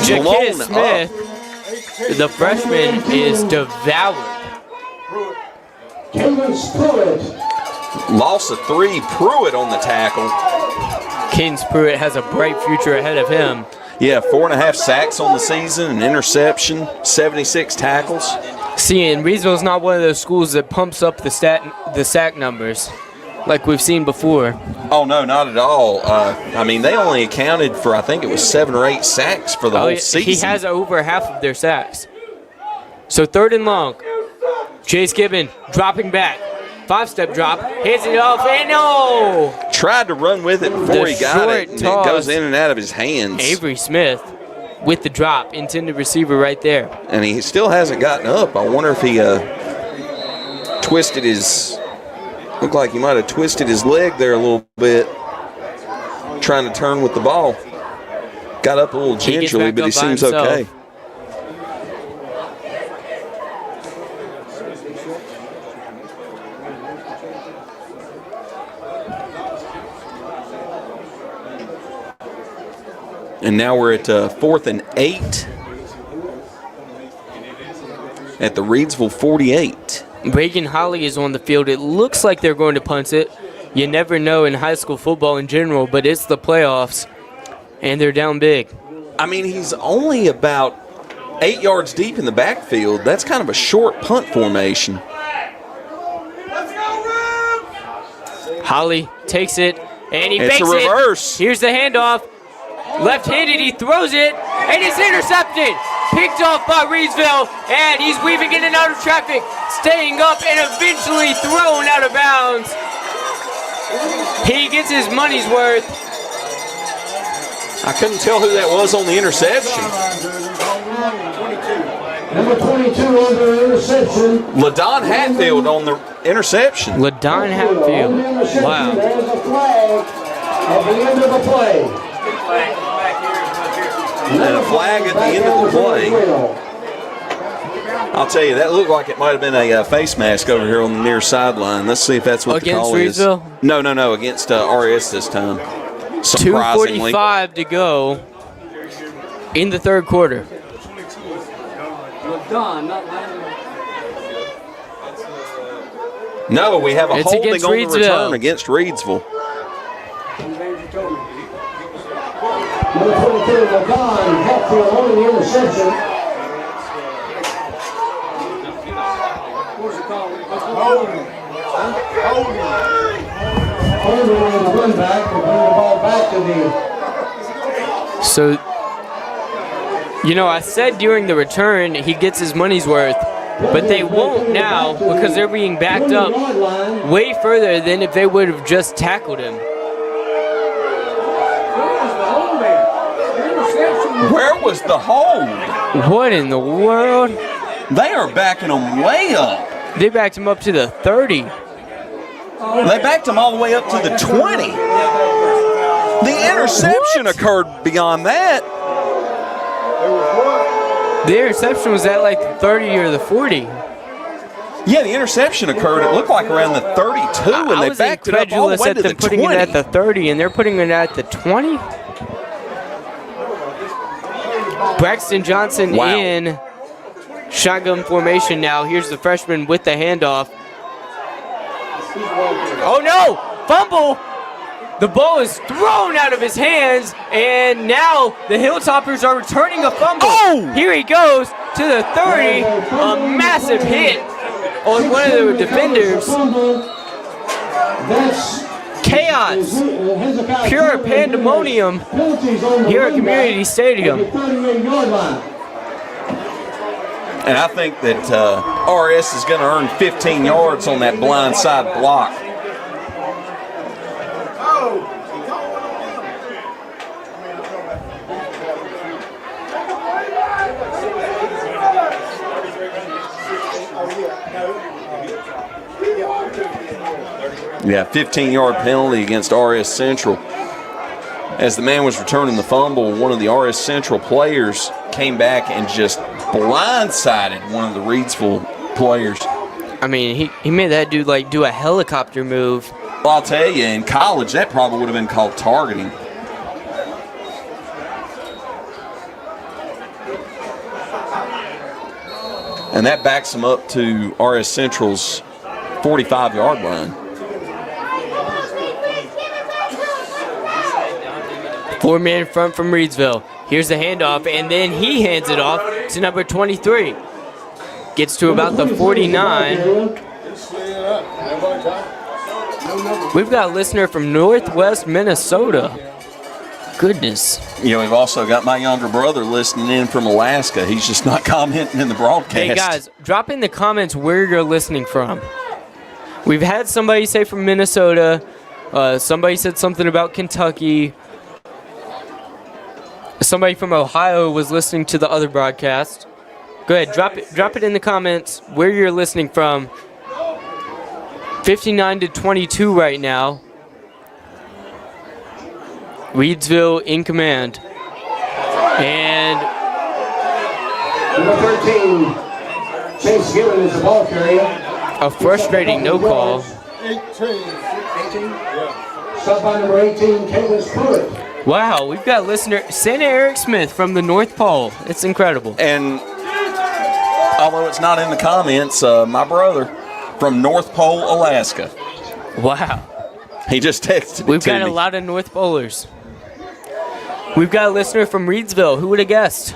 Jaquez Smith, the freshman, is devoured. Loss of 3, Pruitt on the tackle. Cadence Pruitt has a bright future ahead of him. Yeah, 4.5 sacks on the season, an interception, 76 tackles. See, and Reidsville's not one of those schools that pumps up the sack numbers like we've seen before. Oh, no, not at all. I mean, they only accounted for, I think it was 7 or 8 sacks for the whole season. He has over half of their sacks. So 3rd and long. Chase Gibbon dropping back. 5-step drop, hits it off, and no! Tried to run with it before he got it, and it goes in and out of his hands. Avery Smith with the drop, intended receiver right there. And he still hasn't gotten up. I wonder if he twisted his, looked like he might have twisted his leg there a little bit, trying to turn with the ball. Got up a little gingerly, but he seems okay. And now we're at 4th and 8 at the Reidsville 48. Reagan Holly is on the field. It looks like they're going to punt it. You never know in high school football in general, but it's the playoffs, and they're down big. I mean, he's only about 8 yards deep in the backfield. That's kind of a short punt formation. Holly takes it, and he It's fakes a reverse. it. Here's the handoff. Left-handed, he throws it, and it's intercepted. Picked off by Reidsville, and he's weaving in and out of traffic, staying up, and eventually thrown out of bounds. He gets his money's worth. I couldn't tell who that was on the interception. Number 22 on the interception. LaDon Hatfield on the interception. LaDon Hatfield. Wow. There's a flag at the end of the play. And a flag at the end of the play. I'll tell you, that looked like it might have been a face mask over here on the near sideline. Let's see if that's what the call is. Against Reidsville? No, against RS this time. Surprisingly. 2:45 to go in the third quarter. No, we have a It's holding against on the Reidsville. return against Reidsville. Number 22, LaDon Hatfield on the interception. Holding on the run back to bring the ball back to the. So, you know, I said during the return he gets his money's worth, but they won't now because they're being backed up way further than if they would have just tackled him. Where was the hold? What in the world? They are backing them way up. They backed him up to the 30. They backed him all the way up to the 20. The interception occurred beyond that. The interception was at like the 30 or the 40. Yeah, the interception occurred, it looked like around the 32, and they backed it up all the way to the 20. Putting it at the 30, and they're putting it at the 20? Braxton Johnson in shotgun formation now. Here's the freshman with the handoff. Oh no! Fumble! The ball is thrown out of his hands, and now the Hilltoppers are returning a fumble. Oh! Here he goes to the 30. A massive hit on one of the defenders. Chaos, pure pandemonium here at Community Stadium. And I think that RS is going to earn 15 yards on that blindside block. Yeah, 15-yard penalty against RS Central. As the man was returning the fumble, one of the RS Central players came back and just blindsided one of the Reidsville players. I mean, he made that dude like do a helicopter move. Well, I'll tell you, in college, that probably would have been called targeting. And that backs him up to RS Central's 45-yard line. Four-man front from Reidsville. Here's the handoff, and then he hands it off to number 23. Gets to about the 49. We've got a listener from Northwest Minnesota. Goodness. You know, we've also got my younger brother listening in from Alaska. He's just not commenting in the broadcast. Hey, guys, drop in the comments where you're listening from. We've had somebody say from Minnesota. Somebody said something about Kentucky. Somebody from Ohio was listening to the other broadcast. Go ahead, drop it in the comments where you're listening from. 59-22 right now. Reidsville in command. And number 13, Chase Gibbon is the ball carrier. A frustrating no call. 18. Stop by number 18, Kayla's Pruitt. Wow, we've got listener Santa Eric Smith from the North Pole. It's incredible. And although it's not in the comments, my brother from North Pole, Alaska. Wow. He just texted it We've to got me. a lot of North Polers. We've got a listener from Reidsville. Who would have guessed?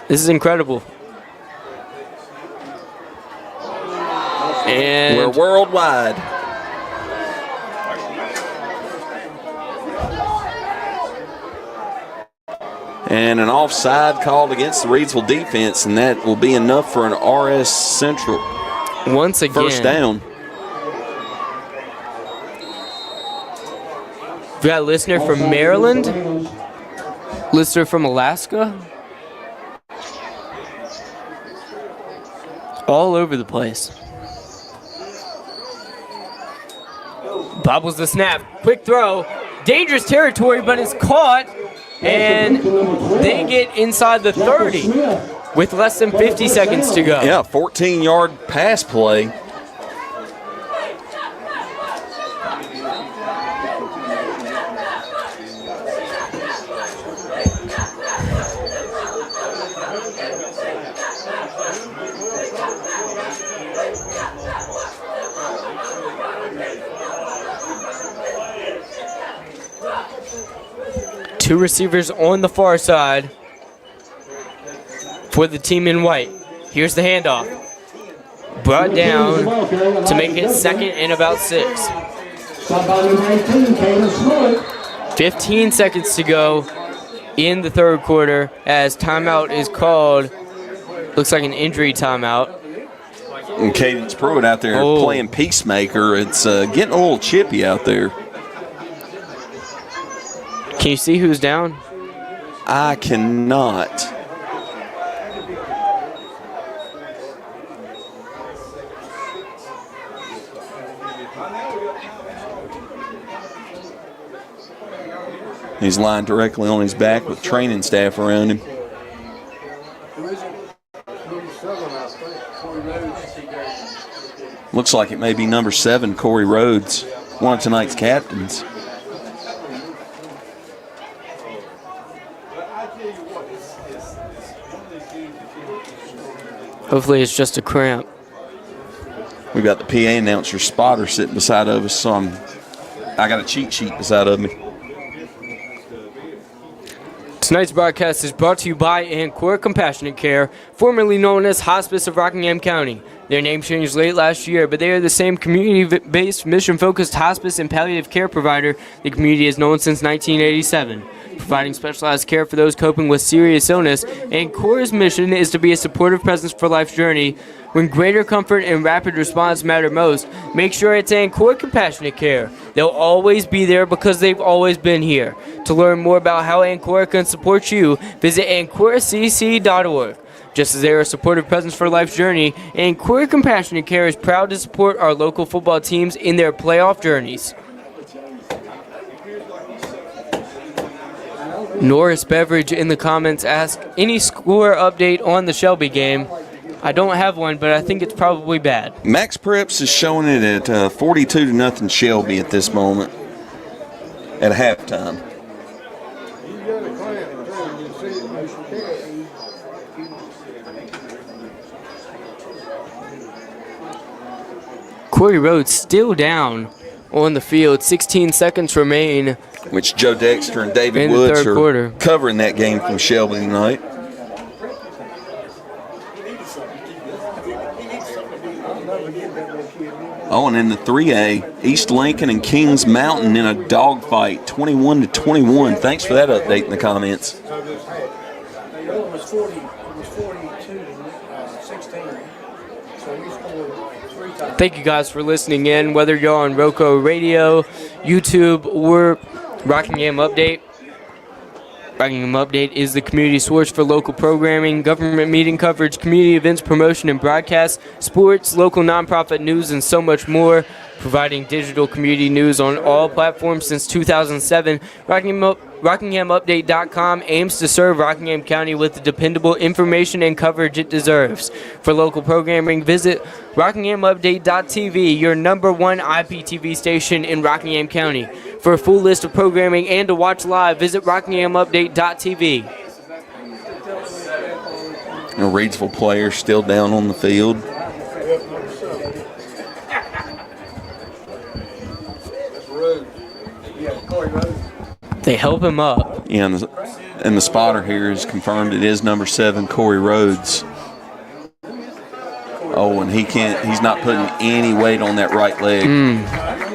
This is incredible. And We're worldwide. And an offside called against the Reidsville defense, and that will be enough for an RS Central once again, first down. We've got a listener from Maryland, listener from Alaska. All over the place. Bobbles the snap. Quick throw. Dangerous territory, but it's caught. And they get inside the 30 with less than 50 seconds to go. Yeah, 14-yard pass play. Two receivers on the far side for the team in white. Here's the handoff. Brought down to make it second and about 6. 15 seconds to go in the third quarter as timeout is called. Looks like an injury timeout. And Cadence Pruitt out there playing peacemaker. It's getting a little chippy out there. Can you see who's down? I cannot. He's lying directly on his back with training staff around him. Looks like it may be number 7, Corey Rhodes, one of tonight's captains. Hopefully it's just a cramp. We've got the PA announcer Spotter sitting beside of us, so I got a cheat sheet beside of me. Tonight's broadcast is brought to you by Ancora Compassionate Care, formerly known as Hospice of Rockingham County. Their name changed late last year, but they are the same community-based, mission-focused hospice and palliative care provider the community has known since 1987. Providing specialized care for those coping with serious illness, Ancora's mission is to be a supportive presence for life's journey. When greater comfort and rapid response matter most, make sure it's Ancora Compassionate Care. They'll always be there because they've always been here. To learn more about how Ancora can support you, visit AncoraCC.org. Just as they are a supportive presence for life's journey, Ancora Compassionate Care is proud to support our local football teams in their playoff journeys. Norris Beverage in the comments asked, any score update on the Shelby game? I don't have one, but I think it's probably bad. Max Preps is showing it at 42-0 Shelby at this moment at halftime. Corey Rhodes still down on the field. 16 seconds remain. Which Joe Dexter and David in the Woods third are quarter. Covering that game from Shelby tonight. Oh, and in the 3A, East Lincoln and Kings Mountain in a dogfight, 21-21. Thanks for that update in the comments. Thank you guys for listening in, whether you're on RoCo Radio, YouTube, or Rockingham Update. Rockingham Update is the community source for local programming, government meeting coverage, community events, promotion and broadcast, sports, local nonprofit news, and so much more. Providing digital community news on all platforms since 2007, RockinghamUpdate.com aims to serve Rockingham County with the dependable information and coverage it deserves. For local programming, visit RockinghamUpdate.tv, your #1 IPTV station in Rockingham County. For a full list of programming and to watch live, visit RockinghamUpdate.tv. A Reidsville player still down on the field. They help him up. Yeah, and the spotter here has confirmed it is number 7, Corey Rhodes. Oh, and he's not putting any weight on that right leg.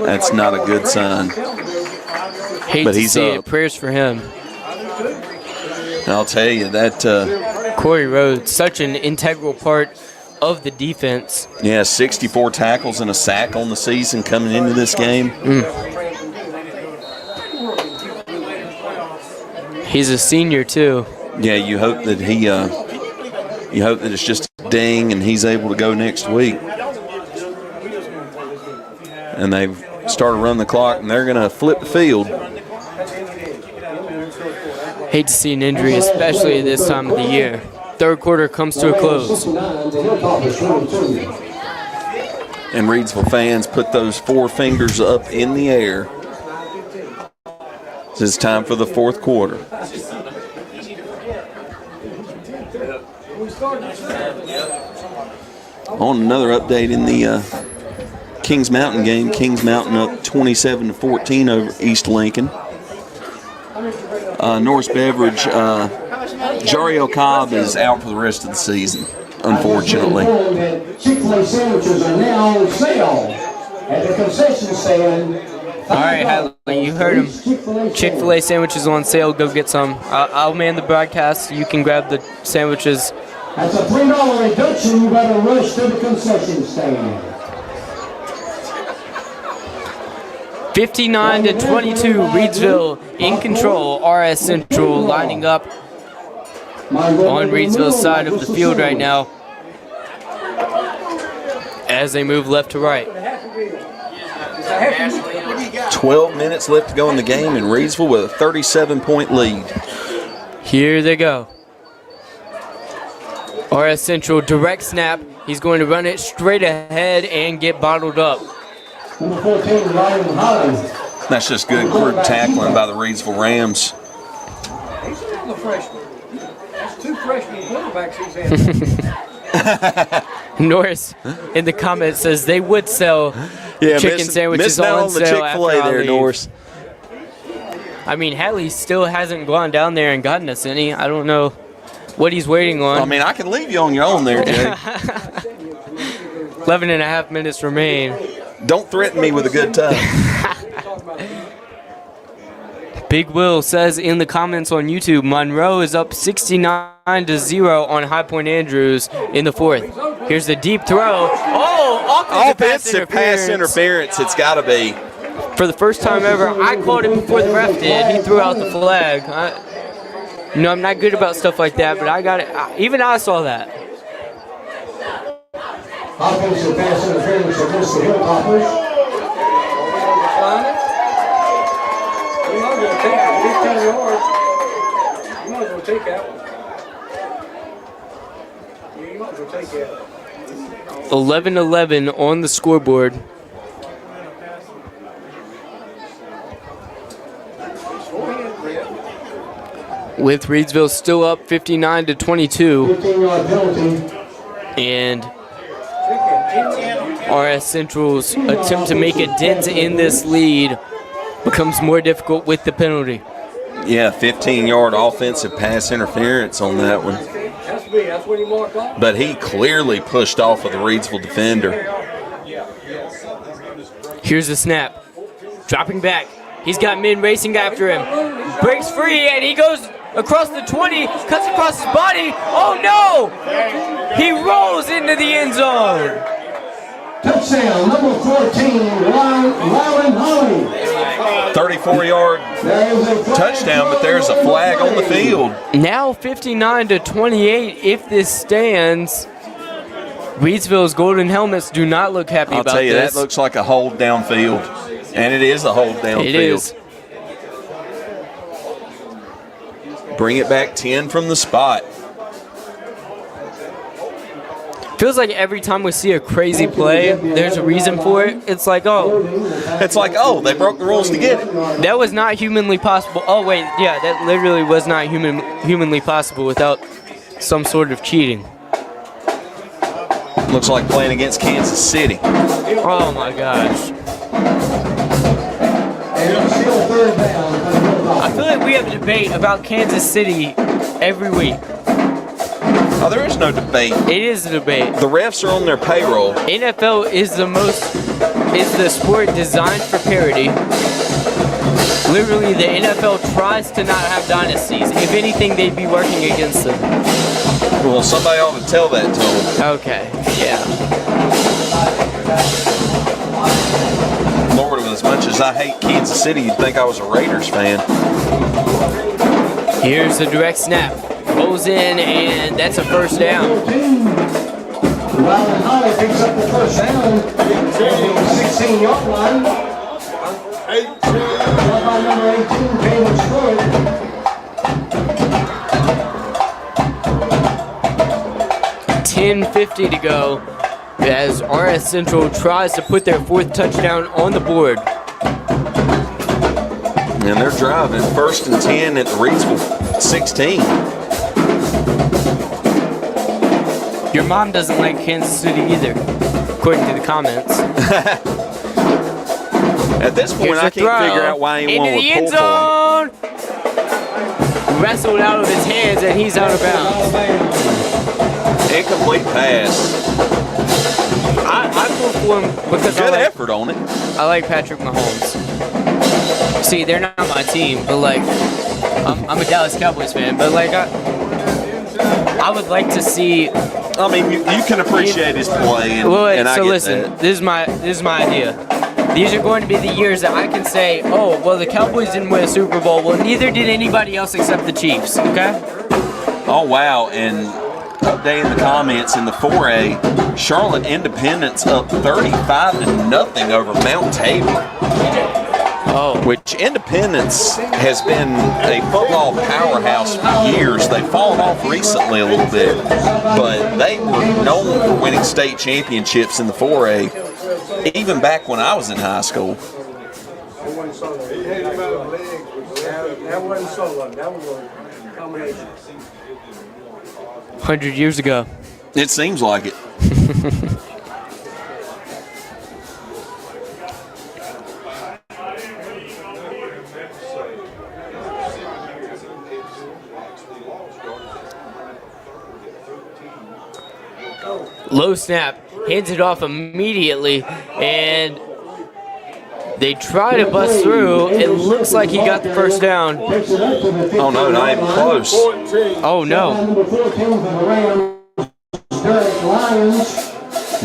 That's not a good sign. Hate but to he's see up. it. Prayers for him. And I'll tell you that Corey Rhodes, such an integral part of the defense. Yeah, 64 tackles and a sack on the season coming into this game. He's a senior too. Yeah, you hope that it's just a ding and he's able to go next week. And they've started running the clock and they're going to flip the field. Hate to see an injury, especially at this time of the year. Third quarter comes to a close. And Reidsville fans put those 4 fingers up in the air. It's time for the fourth quarter. On another update in the Kings Mountain game, Kings Mountain up 27-14 over East Lincoln. Norris Beverage, Jariel Cobb is out for the rest of the season, unfortunately. Chick-fil-A sandwiches are now on sale at the concession stand. All right, Hatley, you heard him. Chick-fil-A sandwiches on sale. Go get some. I'll man the broadcast. You can grab the sandwiches. That's a $3 reduction. You better rush to the concession stand. 59-22, Reidsville in control. RS Central lining up on Reidsville's side of the field right now as they move left to right. 12 minutes left to go in the game, and Reidsville with a 37-point lead. Here they go. RS Central direct snap. He's going to run it straight ahead and get bottled up. Number 14, Ryan Holland. That's just good group tackling by the Reidsville Rams. He's still a freshman. That's 2 freshman quarterbacks he's had. Norris in the comments says they would sell chicken sandwiches on the sale Chick-fil-A after I there, leave. Norris. I mean, Hatley still hasn't gone down there and gotten us any. I don't know what he's waiting on. I mean, I can leave you on your own there, Jay. 11 and a half minutes remain. Don't threaten me with a good time. Big Will says in the comments on YouTube, Monroe is up 69-0 on High Point Andrews in the 4th. Here's the deep throw. Oh, offensive pass interference. It's got to be. For the first time ever, I called it before the ref did. He threw out the flag. I'm not good about stuff like that, but I got it. Even I saw that. Offensive pass interference against the Hilltoppers. You might as well take it. 15 yards. You might as well take that one. Yeah, you might as well take that. 11-11 on the scoreboard. With Reidsville still up 59-22. 15-yard penalty. And RS Central's attempt to make a dent in this lead becomes more difficult with the penalty. Yeah, 15-yard offensive pass interference on that one. That's what he marked off. But he clearly pushed off of the Reidsville defender. Here's the snap. Dropping back. He's got men racing after him. Breaks free, and he goes across the 20, cuts across his body. Oh, no! He rolls into the end zone. Touchdown, number 14, Ryan Holly. 34-yard touchdown, but there's a flag on the field. Now 59-28 if this stands. Reidsville's golden helmets do not look happy about this. I'll tell you, that looks like a hold downfield, and it is a hold downfield. It is. Bring it back 10 from the spot. Feels like every time we see a crazy play, there's a reason for it. It's like, they broke the rules to get it. That was not humanly possible. Oh, wait, yeah, that literally was not humanly possible without some sort of cheating. Looks like playing against Kansas City. Oh, my gosh. I feel like we have a debate about Kansas City every week. Oh, there is no debate. It is a debate. The refs are on their payroll. NFL is the sport designed for parity. Literally, the NFL tries to not have dynasties. If anything, they'd be working against them. Well, somebody ought to tell that to them. Okay, yeah. Lord, as much as I hate Kansas City, you'd think I was a Raiders fan. Here's the direct snap. Goes in, and that's a first down. Ryan Holly picks up the first down. 16-yard line. By number 18, Caleb Stewart. 10:50 to go as RS Central tries to put their 4th touchdown on the board. And they're driving 1st and 10 at the Reidsville 16. Your mom doesn't like Kansas City either, according to the comments. At this point, I can't figure out why anyone would pull for him. Wrestled out of his hands, and he's out of bounds. Incomplete pass. I pulled for him because good effort on it. I like Patrick Mahomes. See, they're not my team, but like, I'm a Dallas Cowboys fan, but like, I would like to see. I mean, you can appreciate his play, and I get listen, that. This is my idea. These are going to be the years that I can say, oh, well, the Cowboys didn't win a Super Bowl. Well, neither did anybody else except the Chiefs. Okay. Oh wow! And updating the comments in the 4A, Charlotte Independence up 35-0 over Mount Tabor. which Independence has been a football powerhouse for years. They've fallen off recently a little bit, but they were known for winning state championships in the 4A, even back when I was in high school. That wasn't solo. That was a combination. 100 years ago. It seems like it. Low snap, hands it off immediately, and they try to bust through. It looks like he got the first down. Oh no, not even close. Oh no.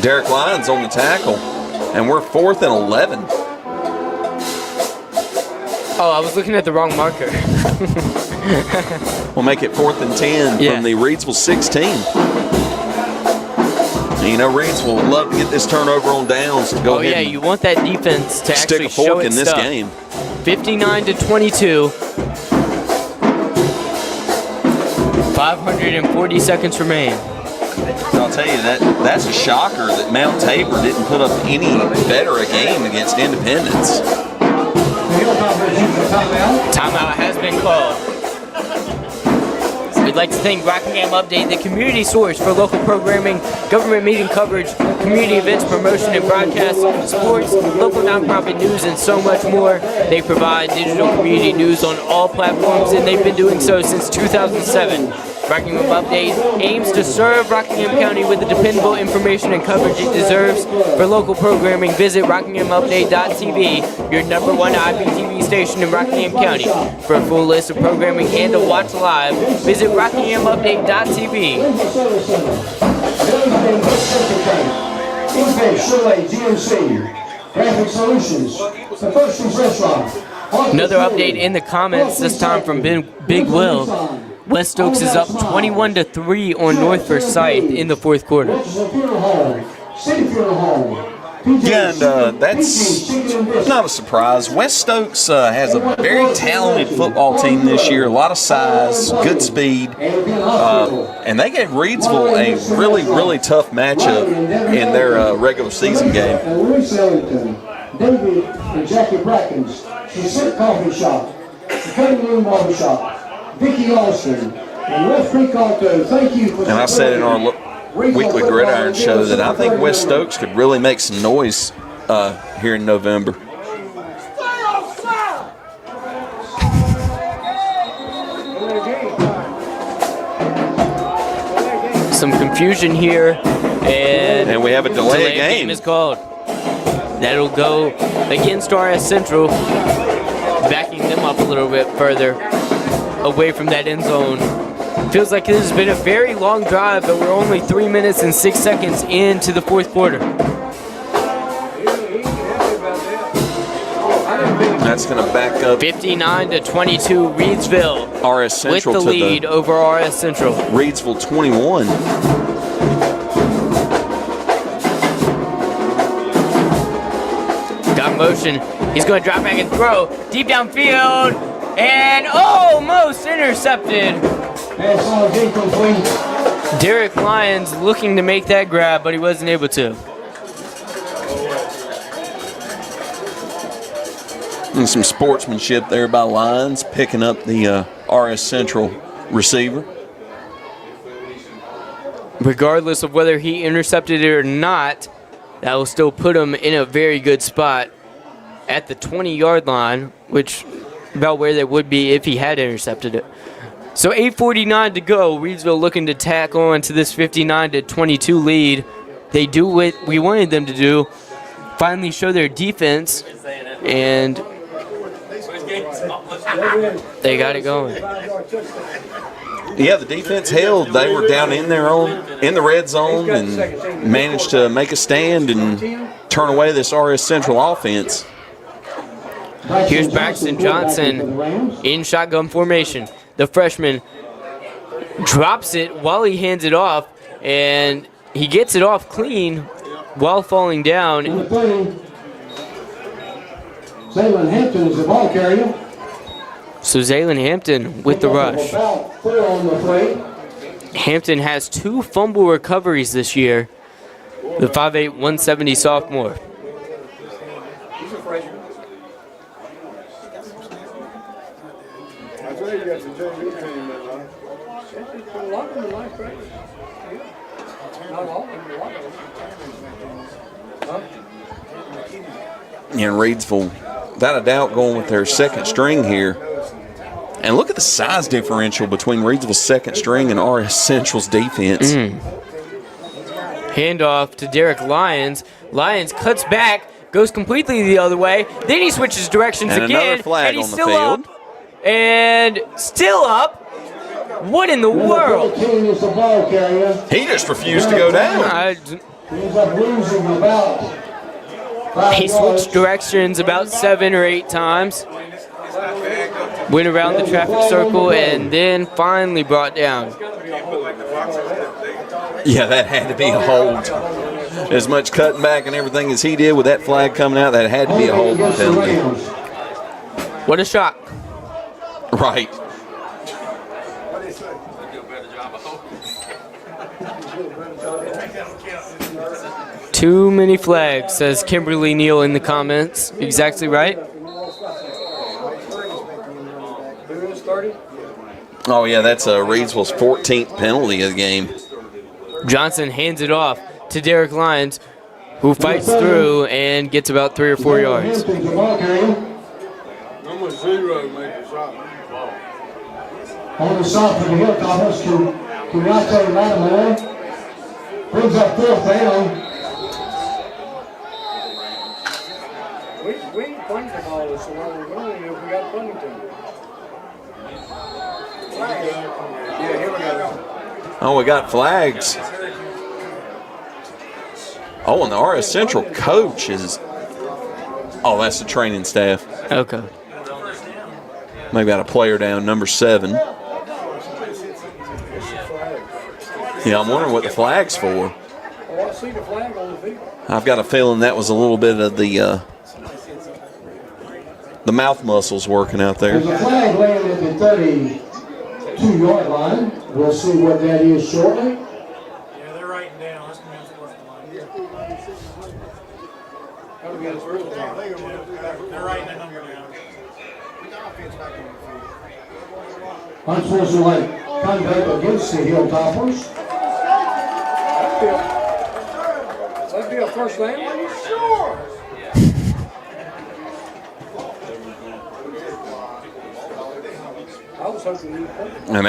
Derek Lyons on the tackle, and we're 4th and 11. Oh, I was looking at the wrong marker. We'll make it 4th and 10 from the Reidsville 16. And you know, Reidsville would love to get this turnover on downs to go ahead. Oh yeah, you want that defense to stick actually a fork show in its this stuff. game. 59-22. 540 seconds remain. I'll tell you, that's a shocker that Mount Tabor didn't put up any better a game against Independence. Timeout has been called. We'd like to thank Rockingham Update, the community source for local programming, government meeting coverage, community events, promotion and broadcast, sports, local nonprofit news, and so much more. They provide digital community news on all platforms, and they've been doing so since 2007. Rockingham Update aims to serve Rockingham County with the dependable information and coverage it deserves. For local programming, visit RockinghamUpdate.tv, your #1 IPTV station in Rockingham County. For a full list of programming and to watch live, visit RockinghamUpdate.tv. Another update in the comments, this time from Big Will. West Oaks is up 21-3 on North Forsyth in the 4th quarter. Yeah, and that's not a surprise. West Oaks has a very talented football team this year, a lot of size, good speed, and they gave Reidsville a really, really tough matchup in their regular season game. David and Jackie Brackens, Shasik Coffee Shop, the Cutting Room Barber Shop, Vicky Austin, and West Creek Auto, thank you for. And I said in our weekly Gridiron show that I think West Oaks could really make some noise here in November. Some confusion here, and we have a delay game. Is called. That'll go against RS Central, backing them up a little bit further away from that end zone. Feels like this has been a very long drive, but we're only 3 minutes and 6 seconds into the 4th quarter. That's going to back up 59-22 Reidsville. RS Central with the lead over RS Central. Reidsville 21. Got motion. He's going to drop back and throw deep downfield, and almost intercepted. Derek Lyons looking to make that grab, but he wasn't able to. And some sportsmanship there by Lyons, picking up the RS Central receiver. Regardless of whether he intercepted it or not, that will still put him in a very good spot at the 20-yard line, which about where they would be if he had intercepted it. So 8:49 to go. Reidsville looking to tack on to this 59-22 lead. They do what we wanted them to do, finally show their defense, and they got it going. Yeah, the defense held. They were down in the red zone and managed to make a stand and turn away this RS Central offense. Here's Braxton Johnson in shotgun formation. The freshman drops it while he hands it off, and he gets it off clean while falling down. Zaylen Hampton is the ball carrier. So Zaylen Hampton with the rush. About 4 on the plate. Hampton has 2 fumble recoveries this year. The 5'8", 170 sophomore. He's a freshman. I tell you, got some JV team that line. A lot of them are like that. Not all of them, a lot of them. And Reidsville, without a doubt, going with their second string here. And look at the size differential between Reidsville's second string and RS Central's defense. Handoff to Derek Lyons. Lyons cuts back, goes completely the other way. Then he switches directions And again. another flag and he's on the still field. up. And still up. What in the world? 14 is the ball carrier. He just refused to go down. He ends up losing about 5 He yards. switched directions about 7 or 8 times. Went around the traffic circle and then finally brought down. Yeah, that had to be a hold. As much cutting back and everything as he did with that flag coming out, that had to be a holding penalty. What a shock. Right. Too many flags, says Kimberly Neal in the comments. Exactly right. Oh, yeah, that's Reidsville's 14th penalty of the game. Johnson hands it off to Derek Lyons, who fights through and gets about 3 or 4 yards. Number 0 made the shot. On the shot for the Hilltoppers to Kenyatta Lattimore. Brings up 4th down. We ain't playing the ball this so long. We only if we got plenty to. Yeah, here we go. Oh, we got flags. Oh, and the RS Central coach is... Oh, that's the training staff. Okay. Maybe got a player down, number 7. Yeah, I'm wondering what the flag's for. Oh, I see the flag on the field. I've got a feeling that was a little bit of the mouth muscles working out there. There's a flag laying at the 32-yard line. We'll see what that is shortly. Yeah, they're writing down. That's going to be the line. They're writing that number down. Unfortunately, conduct against the Hilltoppers. That'd be a first down. Are you sure? I was hoping you'd play. And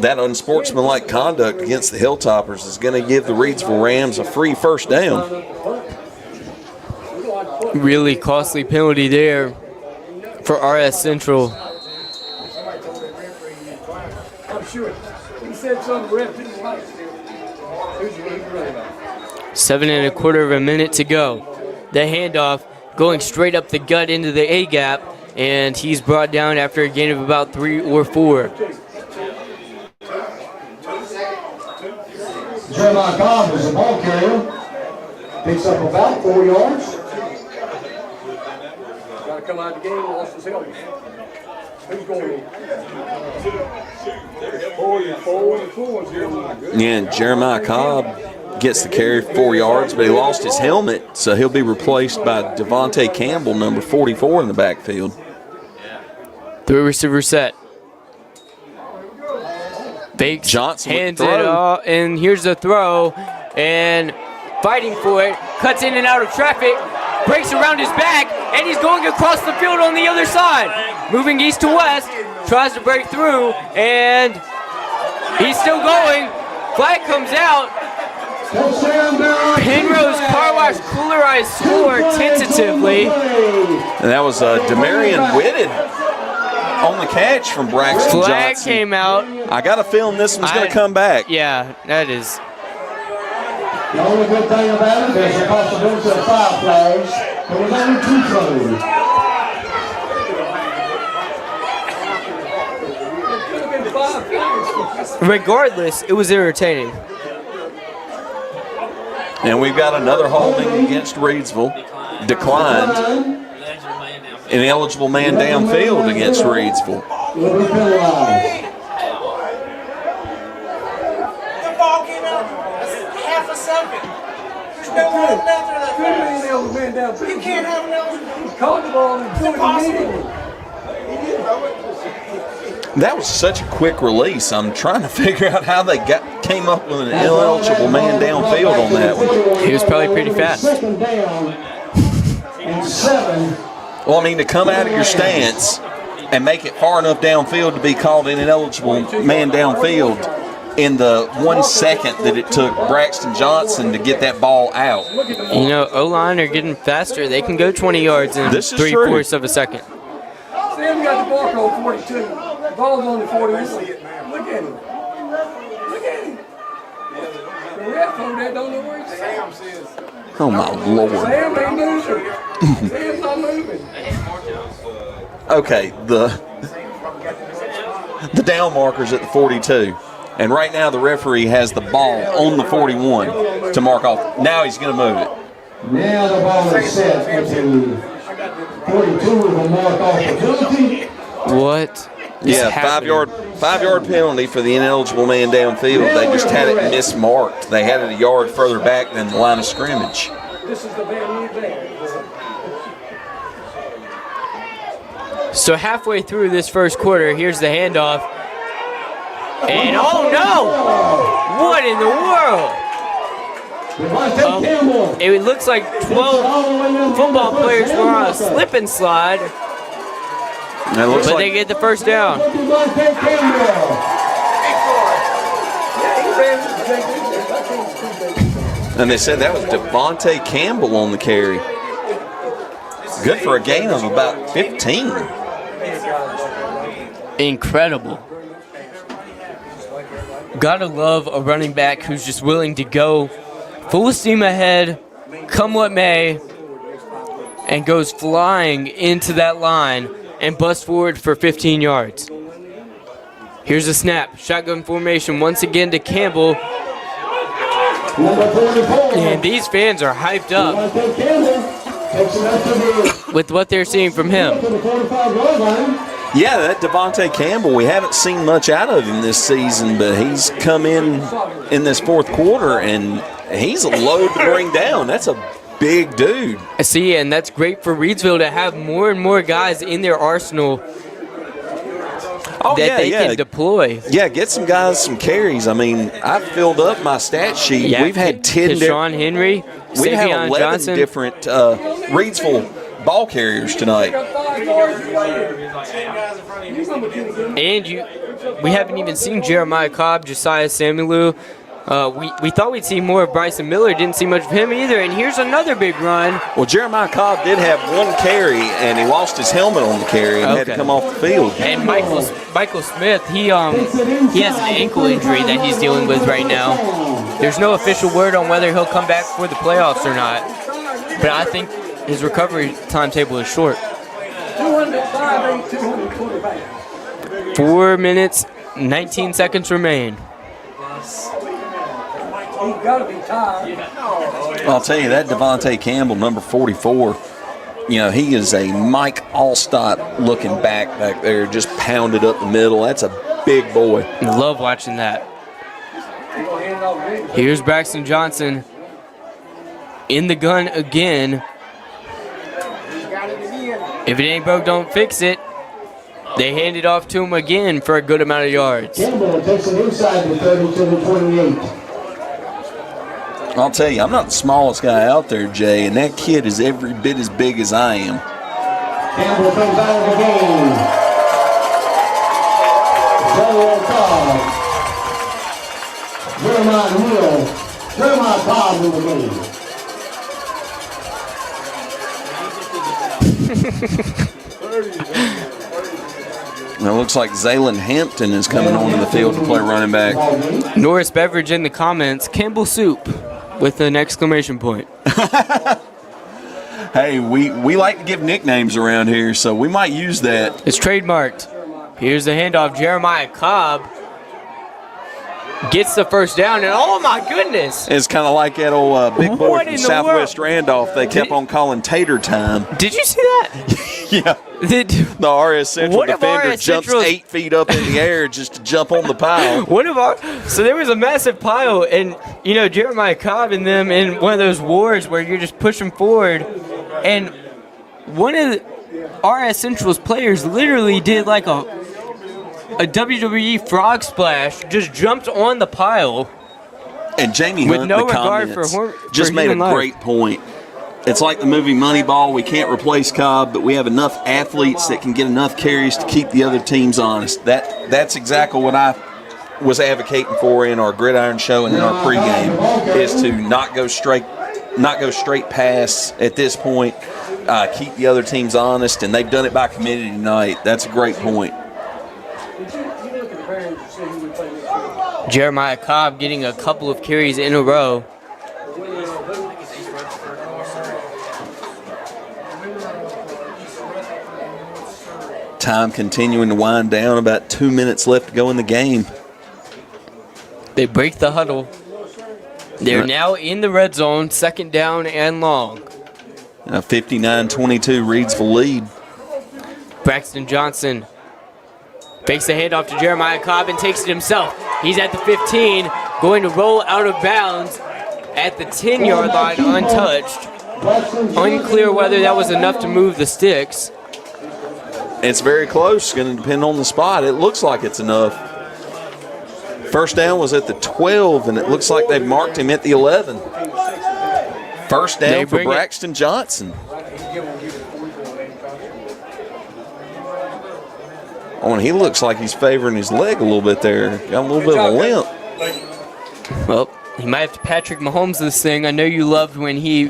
that unsportsmanlike conduct against the Hilltoppers is going to give the Reidsville Rams a free first down. Really costly penalty there for RS Central. I'm sure. He said something ref didn't like. Who's the running back? 7 1/4 of a minute to go. The handoff going straight up the gut into the A gap, and he's brought down after a gain of about 3 or 4. Jeremiah Cobb is the ball carrier. Picks up about 4 yards. Got to come out of the game, lost his helmet. Who's going in? 4 and 4 is here. Yeah, and Jeremiah Cobb gets the carry 4 yards, but he lost his helmet, so he'll be replaced by Devontae Campbell, number 44 in the backfield. 3 receiver set. Fakes, Johnson with hands the it throw. off, and here's the throw, and fighting for it, cuts in and out of traffic, breaks around his back, and he's going across the field on the other side. Moving east to west, tries to break through, and he's still going. Flag comes out. Pennrose Carwash Kooler Ice scored tentatively. And that was Demarion Whitted on the catch from Braxton Flag Johnson. came out. I got a feeling this one's going to come back. Yeah, that is. The only good thing about it, there's a possibility of 5 flags. There was only 2 throws. Regardless, it was entertaining. And we've got another holding against Reidsville. Declined. ineligible man downfield against Reidsville. Will be penalized. The ball came out half a second. There's no one out there that fast. You can't have an eligible. He caught the ball and threw it immediately. That was such a quick release. I'm trying to figure out how they came up with an ineligible man downfield on that one. He was probably pretty fast. Second down and 7. Well, I mean, to come out of your stance and make it far enough downfield to be called an ineligible man downfield in the 1 second that it took Braxton Johnson to get that ball out. You know, O-line are getting faster. They can go 20 yards in This is true. 3/4 of a second. Sam got the ball code 42. The ball's on the 41. Look at him. Look at him. The ref over there don't know where he's at. Oh, my Lord. Sam ain't moving. Sam's not moving. Okay, the down marker's at the 42. And right now the referee has the ball on the 41 to mark off. Now he's going to move it. Now the ball is set into 42 with a mark opportunity. What? Yeah, five-yard penalty for the ineligible man downfield. They just had it mismarked. They had it a yard further back than the line of scrimmage. This is the band new band. So halfway through this first quarter, here's the handoff. And oh no! What in the world? It looks like 12 football players were on a slip and slide. But they get the first down. And they said that was Devontae Campbell on the carry. Good for a gain of about 15. Incredible. Gotta love a running back who's just willing to go full steam ahead, come what may, and goes flying into that line and busts forward for 15 yards. Here's a snap. Shotgun formation once again to Campbell. And these fans are hyped up with what they're seeing from him. Yeah, that Devontae Campbell, we haven't seen much out of him this season, but he's come in this fourth quarter, and he's a load to bring down. That's a big dude. I see, and that's great for Reidsville to have more and more guys in their arsenal that they can deploy. Yeah, get some guys some carries. I mean, I've filled up my stat sheet. Yeah, we've had 10 Sean Henry, we have 11 Johnson. different Reidsville ball carriers tonight. And we haven't even seen Jeremiah Cobb, Josiah Samuelu. We thought we'd see more of Bryson Miller. Didn't see much of him either. And here's another big run. Well, Jeremiah Cobb did have one carry, and he lost his helmet on the carry and had to come off the field. And Michael Smith, he has an ankle injury that he's dealing with right now. There's no official word on whether he'll come back for the playoffs or not. But I think his recovery timetable is short. 4 minutes, 19 seconds remain. I'll tell you, that Devontae Campbell, number 44, he is a Mike Allstott looking back there, just pounded up the middle. That's a big boy. Love watching that. Here's Braxton Johnson in the gun again. If it ain't broke, don't fix it. They hand it off to him again for a good amount of yards. Campbell takes it inside the 30 to the 28. I'll tell you, I'm not the smallest guy out there, Jay, and that kid is every bit as big as I am. Campbell comes out of the game. Jeremiah Cobb in the game. And it looks like Zaylen Hampton is coming onto the field to play running back. Norris Beverage in the comments, Campbell Soup with an exclamation point. Hey, we like to give nicknames around here, so we might use that. It's trademarked. Here's the handoff, Jeremiah Cobb. Gets the first down, and oh my goodness! It's kind of like that old big boy What from in the Southwest world? Randolph. They kept on calling tater time. Did you see that? Yeah. The RS Central What if defender RS jumps Central's- 8 feet up in the air just to jump on the pile. So there was a massive pile, and you know Jeremiah Cobb and them in one of those wards where you're just pushing forward, and one of the RS Central's players literally did like a WWE frog splash, just jumped on the pile. And Jamie With Hunt, no in the regard comments, for just made a human life. great point. It's like the movie Moneyball. We can't replace Cobb, but we have enough athletes that can get enough carries to keep the other teams honest. That's exactly what I was advocating for in our gridiron show and in our pregame, is to not go straight pass at this point. Keep the other teams honest, and they've done it by committee tonight. That's a great point. Jeremiah Cobb getting a couple of carries in a row. Time continuing to wind down. About 2 minutes left to go in the game. They break the huddle. They're now in the red zone, second down and long. 59-22 Reidsville lead. Braxton Johnson fakes the handoff to Jeremiah Cobb and takes it himself. He's at the 15, going to roll out of bounds at the 10-yard line untouched. Unclear whether that was enough to move the sticks. It's very close. It's going to depend on the spot. It looks like it's enough. First down was at the 12, and it looks like they've marked him at the 11. First down for Braxton Johnson. Oh, and he looks like he's favoring his leg a little bit there. Got a little bit of a limp. Well, he might have to Patrick Mahomes this thing. I know you loved when he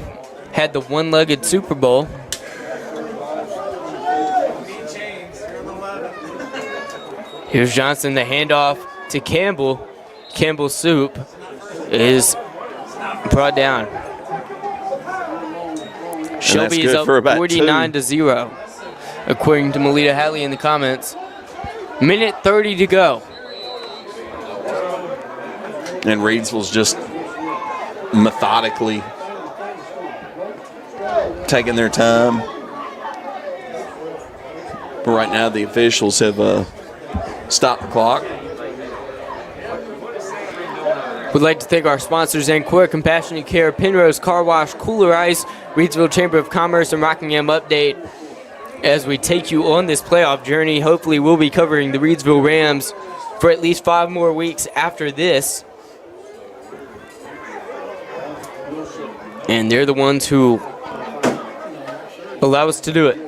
had the one-legged Super Bowl. Here's Johnson, the handoff to Campbell. Campbell's Soup is brought down. Shelby is up 49-0, according to Melita Hatley in the comments. Minute 30 to go. And Reidsville's just methodically taking their time. But right now the officials have stopped the clock. We'd like to thank our sponsors, Ancora Compassionate Care, Pennrose Carwash, Kooler Ice, Reidsville Chamber of Commerce, and Rockingham Update. As we take you on this playoff journey, hopefully we'll be covering the Reidsville Rams for at least 5 more weeks after this. And they're the ones who allow us to do it.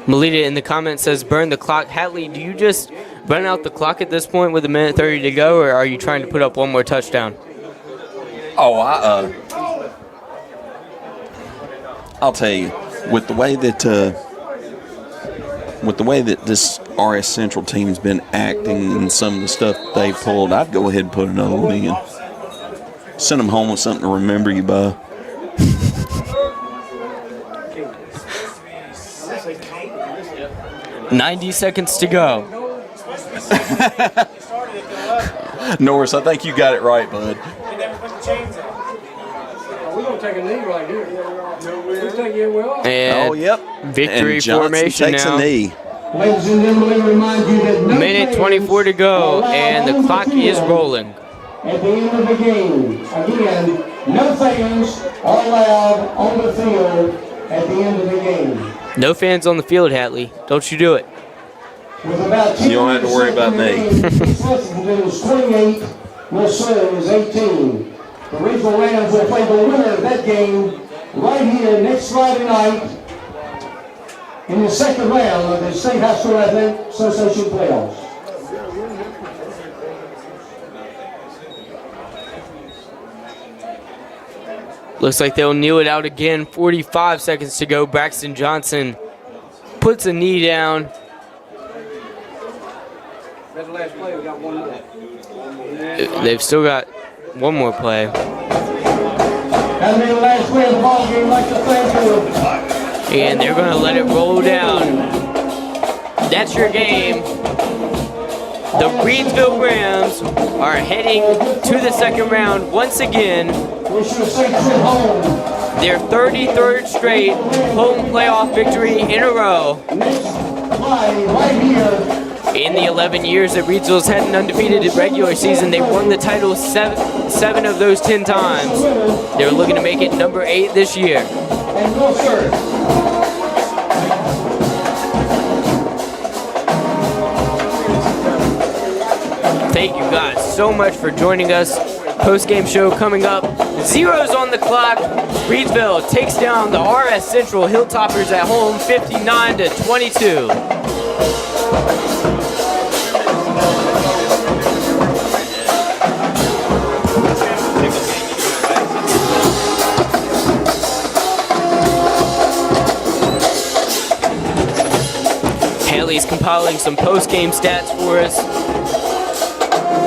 Melita in the comments says, burn the clock. Hatley, do you just run out the clock at this point with a minute 30 to go, or are you trying to put up one more touchdown? Oh, I'll tell you, with the way that this RS Central team's been acting and some of the stuff they pulled, I'd go ahead and put another one in. Send them home with something to remember you by. 90 seconds to go. Norris, I think you got it right, bud. We're going to take a knee right here. We'll take it well. And victory and Johnson formation takes now. a knee. Ladies and gentlemen, let me remind you that no Minute 24 to go, and the clock is rolling. At the end of the game, again, no fans are allowed on the field at the end of the game. No fans on the field, Hatley. Don't you do it. With about You don't have to worry about me. Is 28, will serve as 18. The Reidsville Rams will play the winner of that game right here next Friday night in the second round of the State High School Athletic Association playoffs. Looks like they'll kneel it out again. 45 seconds to go. Braxton Johnson puts a knee down. That's the last play. We got one more. They've still got one more play. That made the last play of the ball game like the thing. And they're going to let it roll down. That's your game. The Reidsville Rams are heading to the second round once again. Their 33rd straight home playoff victory in a row. In the 11 years that Reidsville's had an undefeated regular season, they won the title seven of those 10 times. They're looking to make it number 8 this year. Thank you guys so much for joining us. Post-game show coming up. Zeros on the clock. Reidsville takes down the RS Central Hilltoppers at home 59-22. Haley's compiling some post-game stats for us.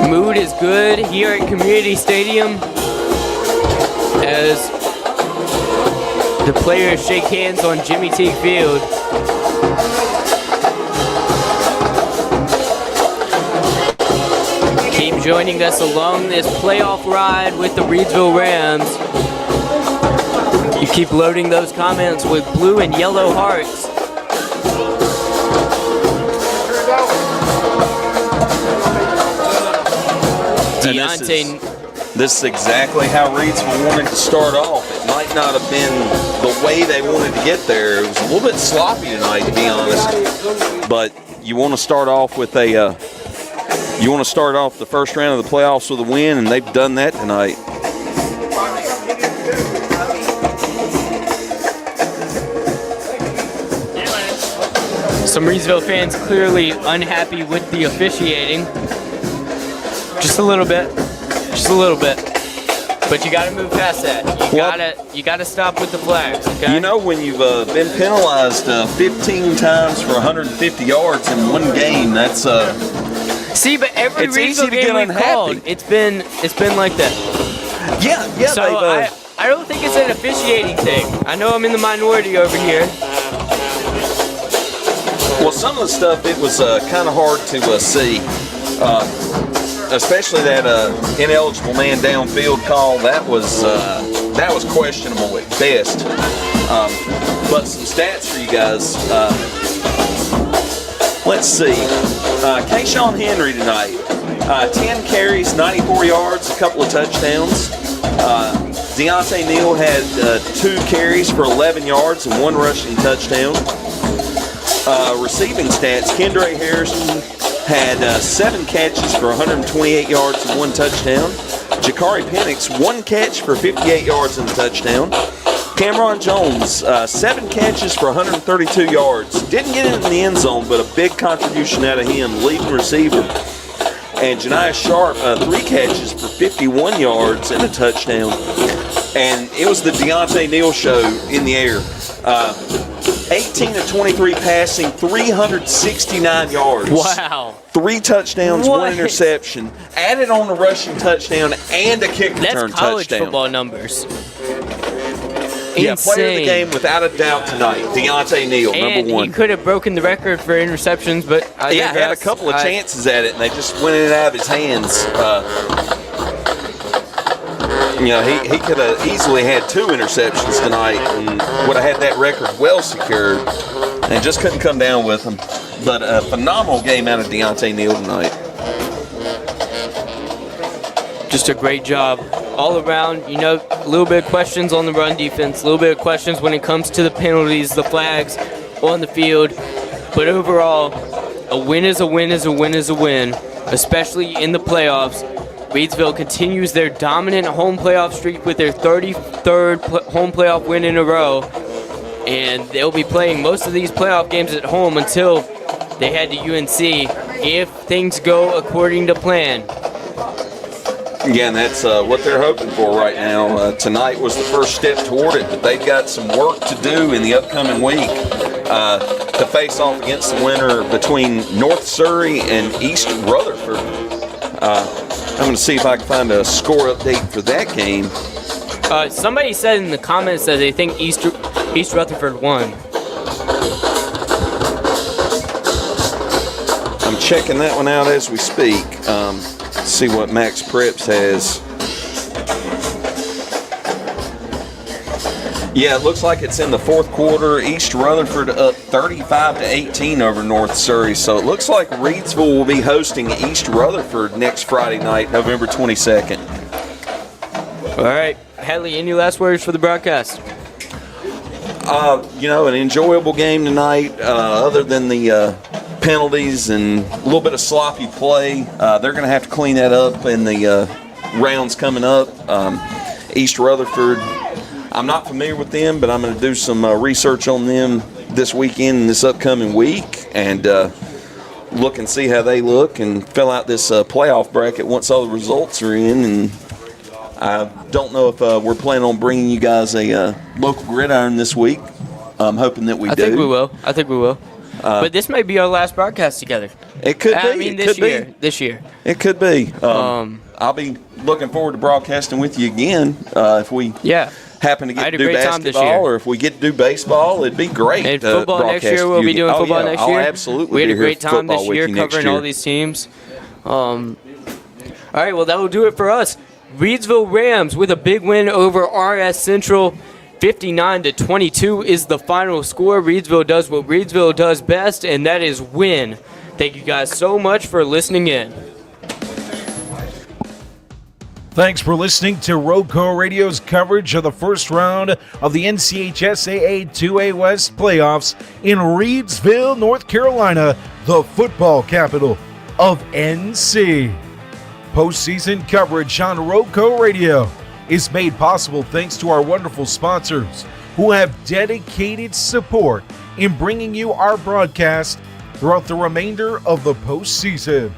Mood is good here at Community Stadium as the players shake hands on Jimmy Teague Field. Keep joining us along this playoff ride with the Reidsville Rams. You keep loading those comments with blue and yellow hearts. This is exactly how Reidsville wanted to start off. It might not have been the way they wanted to get there. It was a little bit sloppy tonight, to be honest. But you want to start off with the first round of the playoffs with a win, and they've done that tonight. Some Reidsville fans clearly unhappy with the officiating. Just a little bit. But you gotta move past that. You gotta stop with the flags, okay? You know, when you've been penalized 15 times for 150 yards in one game, that's See, but every Reidsville game we've called, it's been like that. Yeah. So I don't think it's an officiating thing. I know I'm in the minority over here. Well, some of the stuff, it was kind of hard to see. Especially that ineligible man downfield call, that was questionable at best. But some stats for you guys. Let's see. Kayshawn Henry tonight, 10 carries, 94 yards, a couple of touchdowns. Deontay Neal had 2 carries for 11 yards and 1 rushing touchdown. Receiving stats, Kendra Harrison had 7 catches for 128 yards and 1 touchdown. Jakari Penix, 1 catch for 58 yards and a touchdown. Cameron Jones, 7 catches for 132 yards. Didn't get it in the end zone, but a big contribution out of him, leading receiver. And Janiah Sharp, 3 catches for 51 yards and a touchdown. And it was the Deontay Neal show in the air. 18 of 23 passing, 369 yards. Wow. 3 touchdowns, 1 interception. Added on a rushing touchdown and a kick return touchdown. That's college football numbers. Yeah, Insane. player of the game without a doubt tonight. Deontay Neal, number 1. And he could have broken the record for interceptions, but had a couple of chances at it, and they just went in and out of his hands. He could have easily had 2 interceptions tonight and would have had that record well secured, and just couldn't come down with them. But a phenomenal game out of Deontay Neal tonight. Just a great job all around. A little bit of questions on the run defense, a little bit of questions when it comes to the penalties, the flags on the field. But overall, a win is a win is a win is a win, especially in the playoffs. Reidsville continues their dominant home playoff streak with their 33rd home playoff win in a row. And they'll be playing most of these playoff games at home until they head to UNC if things go according to plan. Again, that's what they're hoping for right now. Tonight was the first step toward it, but they've got some work to do in the upcoming week to face off against the winner between North Surrey and East Rutherford. I'm going to see if I can find a score update for that game. Somebody said in the comments that they think East Rutherford won. I'm checking that one out as we speak. See what Max Preps has. Yeah, it looks like it's in the fourth quarter. East Rutherford up 35-18 over North Surrey. So it looks like Reidsville will be hosting East Rutherford next Friday night, November 22nd. All right, Hatley, any last words for the broadcast? An enjoyable game tonight, other than the penalties and a little bit of sloppy play. They're going to have to clean that up in the rounds coming up. East Rutherford, I'm not familiar with them, but I'm going to do some research on them this weekend and this upcoming week and look and see how they look and fill out this playoff bracket once all the results are in. And I don't know if we're planning on bringing you guys a local gridiron this week. I'm hoping that we do. I think we will. But this may be our last broadcast together. It could be. I mean, this year. It could be. I'll be looking forward to broadcasting with you again if we happen to get to do basketball or if we get to do baseball. It'd be great. And football next year, we'll be doing football next year. I'll absolutely. We had a great time this year covering all these teams. All right, well, that will do it for us. Reidsville Rams with a big win over RS Central. 59-22 is the final score. Reidsville does what Reidsville does best, and that is win. Thank you guys so much for listening in. Thanks for listening to RoCo Radio's coverage of the first round of the NCHSAA 2A West playoffs in Reidsville, North Carolina, the football capital of NC. Postseason coverage on RoCo Radio is made possible thanks to our wonderful sponsors who have dedicated support in bringing you our broadcast throughout the remainder of the postseason.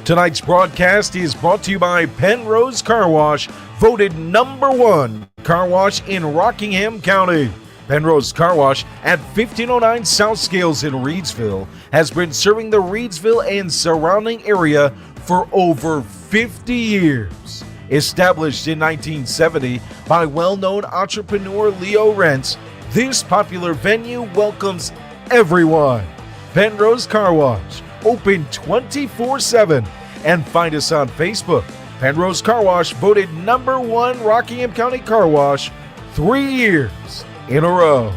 Tonight's broadcast is brought to you by Pennrose Carwash, voted #1 car wash in Rockingham County. Pennrose Carwash at 1509 South Scales in Reidsville has been serving the Reidsville and surrounding area for over 50 years. Established in 1970 by well-known entrepreneur Leo Rentz, this popular venue welcomes everyone. Pennrose Carwash, open 24/7, and find us on Facebook. Pennrose Carwash voted #1 Rockingham County Car Wash 3 years in a row.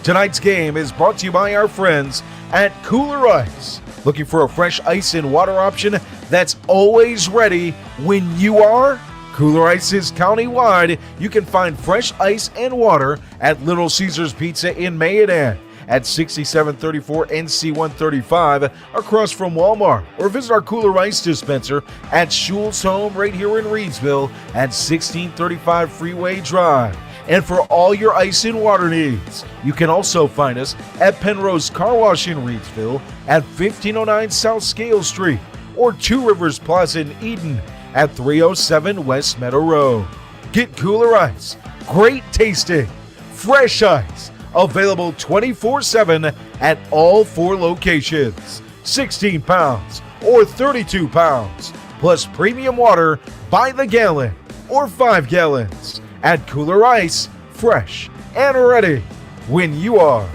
Tonight's game is brought to you by our friends at Kooler Ice. Looking for a fresh ice and water option that's always ready when you are? Kooler Ice is countywide. You can find fresh ice and water at Little Caesars Pizza in Mayodan at 6734 NC 135 across from Walmart, or visit our Kooler Ice dispenser at Schul's Home right here in Reidsville at 1635 Freeway Drive. And for all your ice and water needs, you can also find us at Pennrose Carwash in Reidsville at 1509 South Scales Street, or Two Rivers Plaza in Eden at 307 West Meadow Road. Get Kooler Ice, great tasting, fresh ice, available 24/7 at all 4 locations. 16 pounds or 32 pounds, plus premium water by the gallon or 5 gallons. At Kooler Ice, fresh and ready when you are.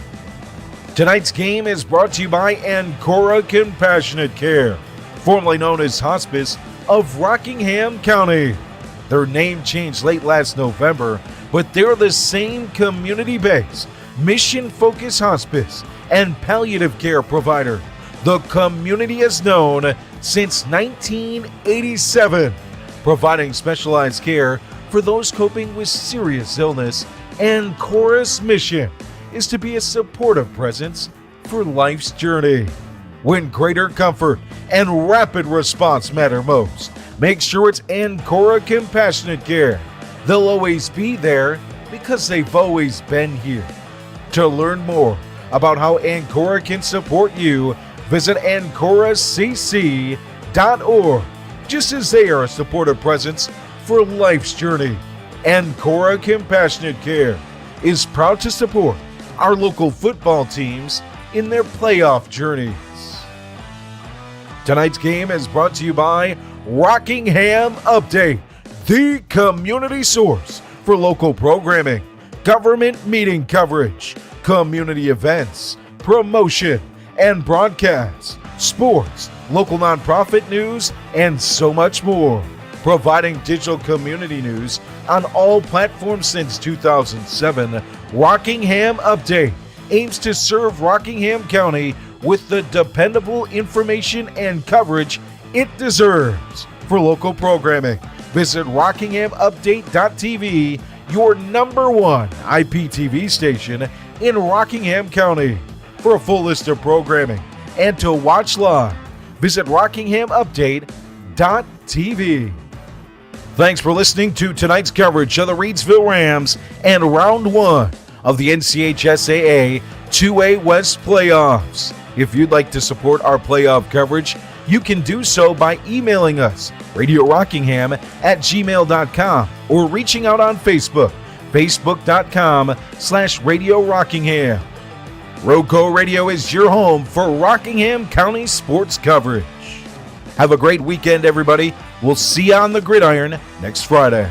Tonight's game is brought to you by Ancora Compassionate Care, formerly known as Hospice of Rockingham County. Their name changed late last November, but they're the same community-based, mission-focused hospice and palliative care provider the community has known since 1987, providing specialized care for those coping with serious illness. Ancora's mission is to be a supportive presence for life's journey. When greater comfort and rapid response matter most, make sure it's Ancora Compassionate Care. They'll always be there because they've always been here. To learn more about how Ancora can support you, visit AncoraCC.org, just as they are a supportive presence for life's journey. Ancora Compassionate Care is proud to support our local football teams in their playoff journeys. Tonight's game is brought to you by Rockingham Update. the community source for local programming, government meeting coverage, community events, promotion, and broadcasts, sports, local nonprofit news, and so much more. Providing digital community news on all platforms since 2007, Rockingham Update aims to serve Rockingham County with the dependable information and coverage it deserves. For local programming, visit rockinghamupdate.tv, your #1 IPTV station in Rockingham County. For a full list of programming and to watch live, visit rockinghamupdate.tv. Thanks for listening to tonight's coverage of the Reidsville Rams and Round 1 of the NCHSAA 2A West Playoffs. If you'd like to support our playoff coverage, you can do so by emailing us, radiorockingham@gmail.com, or reaching out on Facebook, facebook.com/Radio Rockingham. RoCo Radio is your home for Rockingham County sports coverage. Have a great weekend, everybody. We'll see you on the gridiron next Friday.